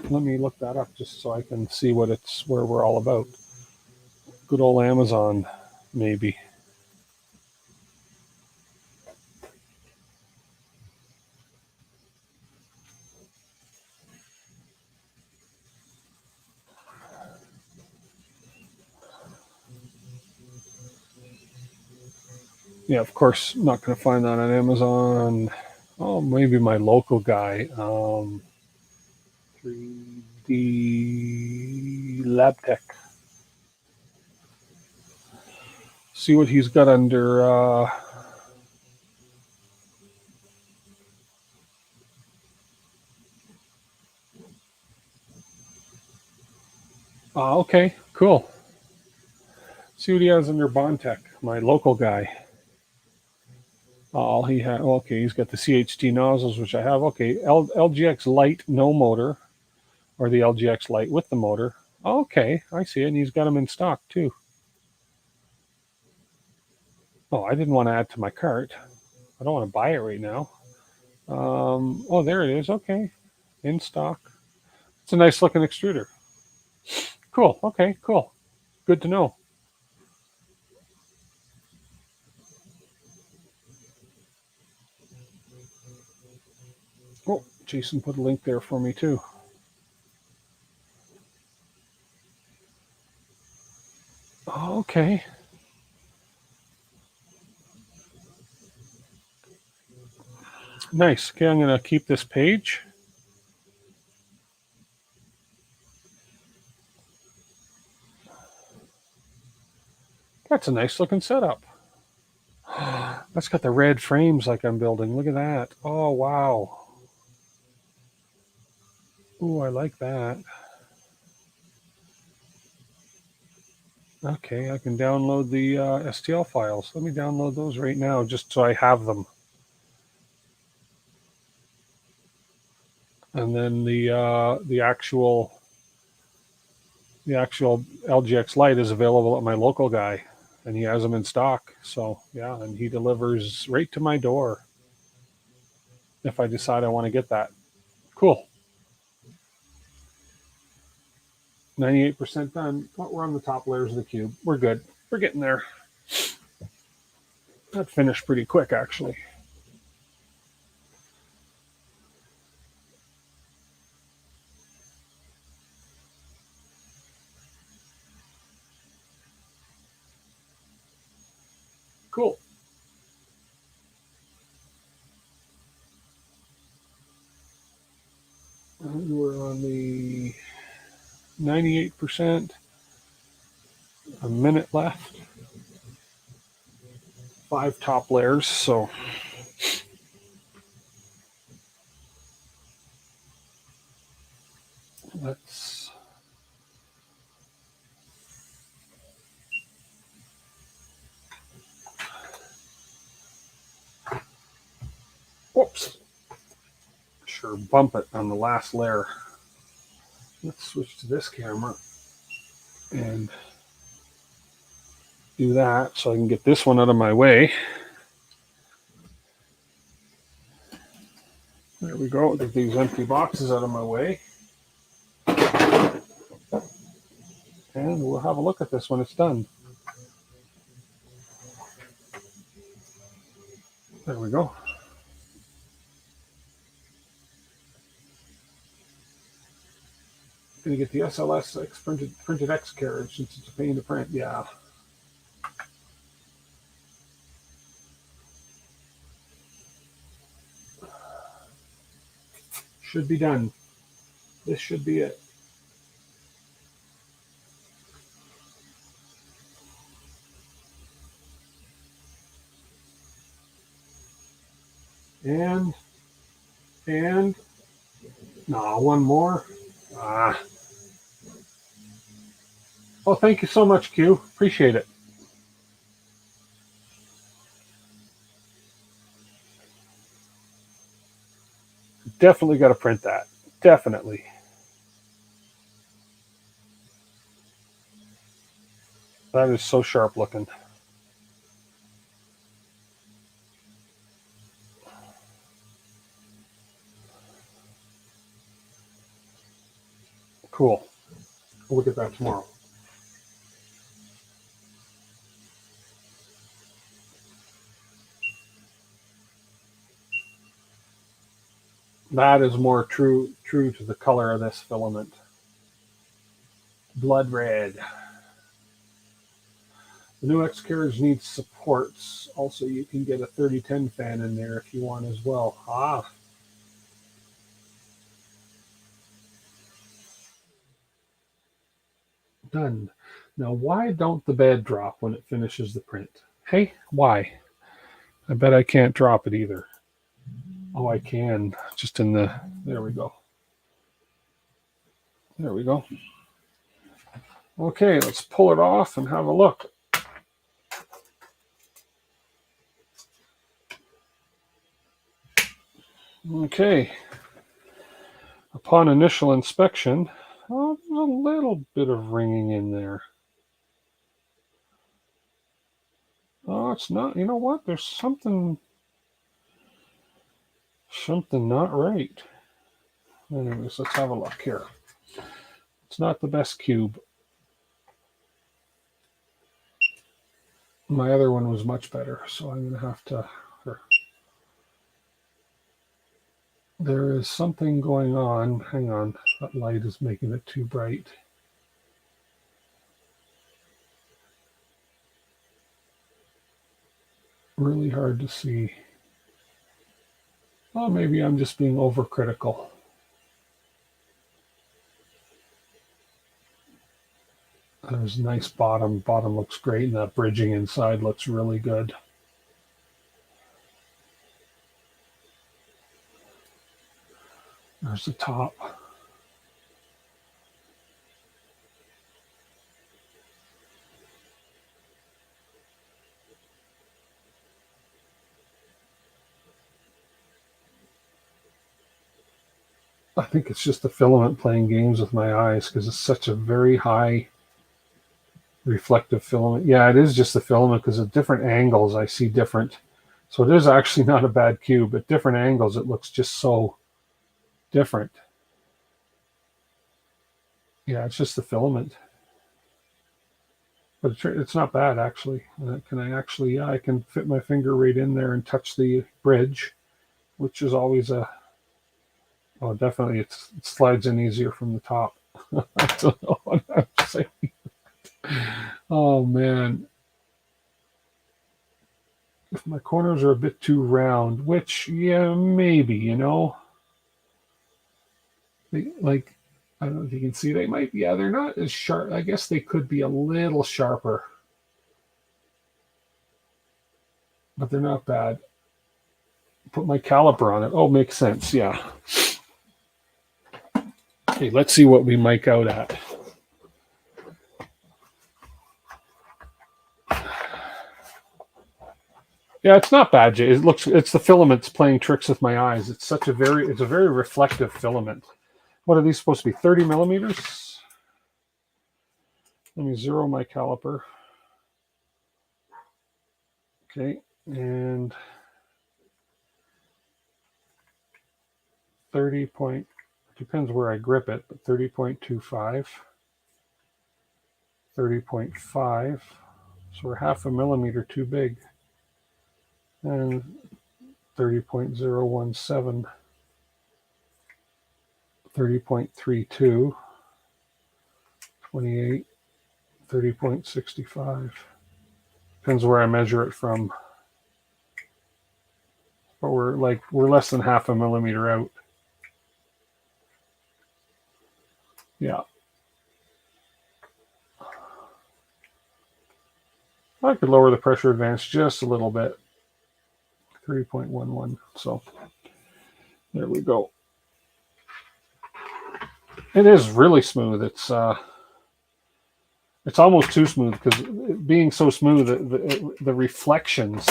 Let me look that up just so I can see where we're all about. Good old Amazon, maybe. Yeah, of course, not going to find that on Amazon. Oh, maybe my local guy. 3D Lab Tech. See what he's got under. Okay, cool. See what he has under Bondtech, my local guy. All he had. Okay, he's got the CHT nozzles, which I have. Okay, LGX Lite, no motor, or the LGX Lite with the motor. Okay, I see it. And he's got them in stock too. Oh, I didn't want to add to my cart. I don't want to buy it right now. Oh, there it is. Okay, in stock. It's a nice looking extruder. Cool. Okay, cool. Good to know. Oh, Jason put a link there for me too. Okay. Nice. Okay, I'm going to keep this page. That's a nice looking setup. That's got the red frames like I'm building. Look at that. Oh, wow. Ooh, I like that. Okay, I can download the STL files. Let me download those right now just so I have them. And then the actual LGX Lite is available at my local guy, and he has them in stock. So yeah, and he delivers right to my door if I decide I want to get that. Cool. 98% done. Oh, we're on the top layers of the cube. We're good. We're getting there. That finished pretty quick, actually. Cool. And we're on the 98%. A minute left. 5 top layers. So let's. Whoops. Sure, bump it on the last layer. Let's switch to this camera and do that so I can get this one out of my way. There we go. Get these empty boxes out of my way. And we'll have a look at this when it's done. There we go. Gonna get the SLS X printed X carriage since it's a pain to print. Yeah. Should be done. This should be it. And no, one more. Ah. Oh, thank you so much, Q. Appreciate it. Definitely got to print that. Definitely. That is so sharp looking. We'll look at that tomorrow. That is more true to the color of this filament. Blood red. The new X carriage needs supports. Also, you can get a 3010 fan in there if you want as well. Ah. Done. Now, why don't the bed drop when it finishes the print? Hey, why? I bet I can't drop it either. Oh, I can. Just in the... There we go. There we go. Okay, let's pull it off and have a look. Okay. Upon initial inspection, oh, there's a little bit of ringing in there. Oh, it's not... You know what? There's something not right. Anyways, let's have a look here. It's not the best cube. My other one was much better, so I'm going to have to... There is something going on. Hang on. That light is making it too bright. Really hard to see. Well, maybe I'm just being overcritical. There's a nice bottom. Bottom looks great, and that bridging inside looks really good. There's the top. I think it's just the filament playing games with my eyes because it's such a very high reflective filament. Yeah, it is just the filament because at different angles I see different. So it is actually not a bad cube. At different angles it looks just so different. Yeah, it's just the filament. But it's not bad actually. Can I actually, yeah, I can fit my finger right in there and touch the bridge, which is always a... Oh, definitely, it slides in easier from the top. I don't know what I'm saying. Oh, man. If my corners are a bit too round, which, yeah, maybe, you know. Like, I don't know if you can see, they might be, yeah, they're not as sharp. I guess they could be a little sharper. But they're not bad. Put my caliper on it. Oh, makes sense, yeah. Okay, let's see what we mic out at. Yeah, it's not bad, Jay. It's the filaments playing tricks with my eyes. It's a very reflective filament. What are these supposed to be? 30 millimeters? Let me zero my caliper. Okay, and 30 point, depends where I grip it, but 30.25, 30.5. So we're half a millimeter too big. And 30.017, 30.32, 28, 30.65. Depends where I measure it from. But we're less than half a millimeter out. Yeah. I could lower the pressure advance just a little bit. 3.11. So there we go. It is really smooth. It's almost too smooth because being so smooth, the reflections.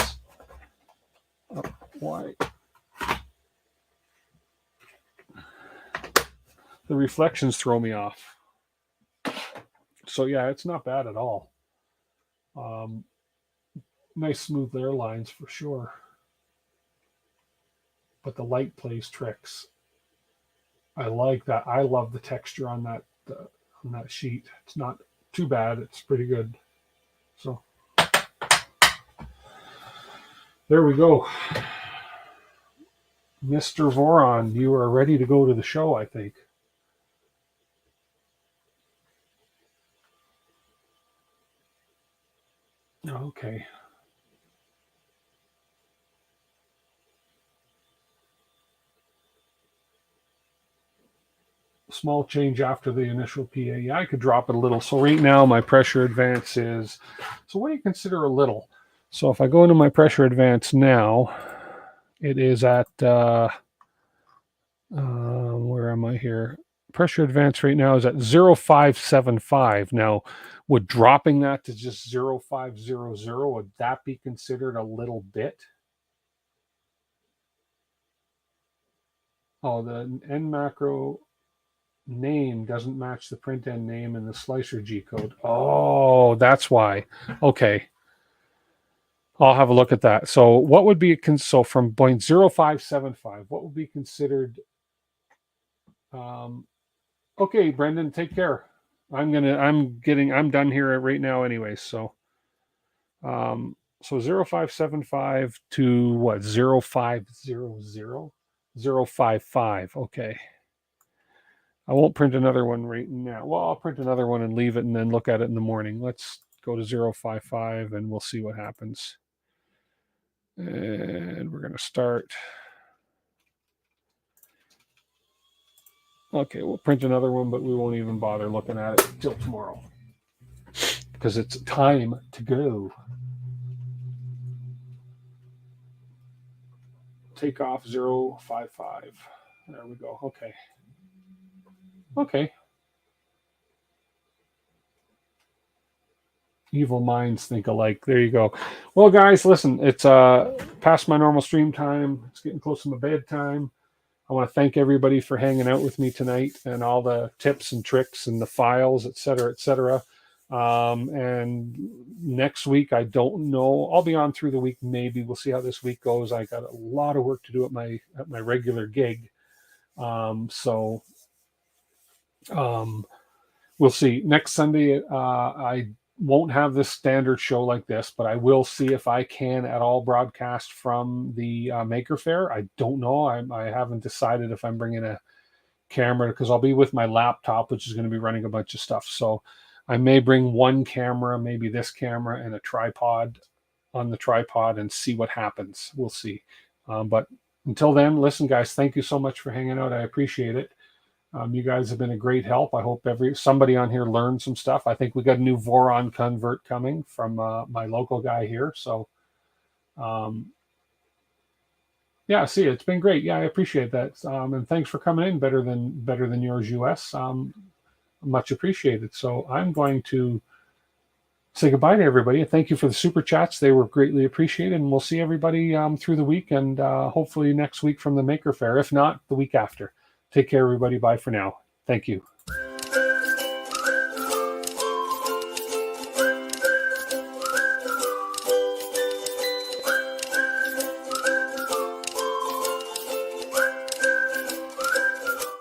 Oh, why? The reflections throw me off. So yeah, it's not bad at all. Nice smooth air lines for sure. But the light plays tricks. I like that. I love the texture on on that sheet. It's not too bad. It's pretty good. So there we go. Mr. Voron, you are ready to go to the show, I think. Okay. Small change after the initial PA. Yeah, I could drop it a little. So right now my pressure advance is, so what do you consider a little? So if I go into my pressure advance now, it is at, where am I here? Pressure advance right now is at 0.575. Now, would dropping that to just 0.500, would that be considered a little bit? Oh, the end macro name doesn't match the print end name in the slicer G code. Oh, that's why. Okay. I'll have a look at that. So what would be, so from 0.0575, what would be considered, okay, Brendan, take care. I'm done here right now anyway. So, so 0.575 to what? 0.500? 0.55. Okay. I won't print another one right now. Well, I'll print another one and leave it and then look at it in the morning. Let's go to 0.55 and we'll see what happens. And we're going to start. Okay, we'll print another one, but we won't even bother looking at it till tomorrow because it's time to go. Take off 0.55. There we go. Okay. Okay. Evil minds think alike. There you go. Well, guys, listen, it's past my normal stream time. It's getting close to my bedtime. I want to thank everybody for hanging out with me tonight and all the tips and tricks and the files, et cetera, et cetera. And next week, I don't know. I'll be on through the week. Maybe we'll see how this week goes. I got a lot of work to do at my regular gig. So we'll see. Next Sunday, I won't have this standard show like this, but I will see if I can at all broadcast from the Maker Faire. I don't know. I haven't decided if I'm bringing a camera because I'll be with my laptop, which is going to be running a bunch of stuff. So I may bring one camera, maybe this camera and a tripod on the tripod and see what happens. We'll see. But until then, listen, guys, thank you so much for hanging out. I appreciate it. You guys have been a great help. I hope somebody on here learned some stuff. I think we got a new Voron convert coming from my local guy here. So, yeah, see, it's been great. Yeah, I appreciate that. And thanks for coming in. Better than yours, US. Much appreciated. So I'm going to say goodbye to everybody. Thank you for the super chats. They were greatly appreciated. And we'll see everybody through the week and hopefully next week from the Maker Faire. If not, the week after. Take care, everybody. Bye for now. Thank you.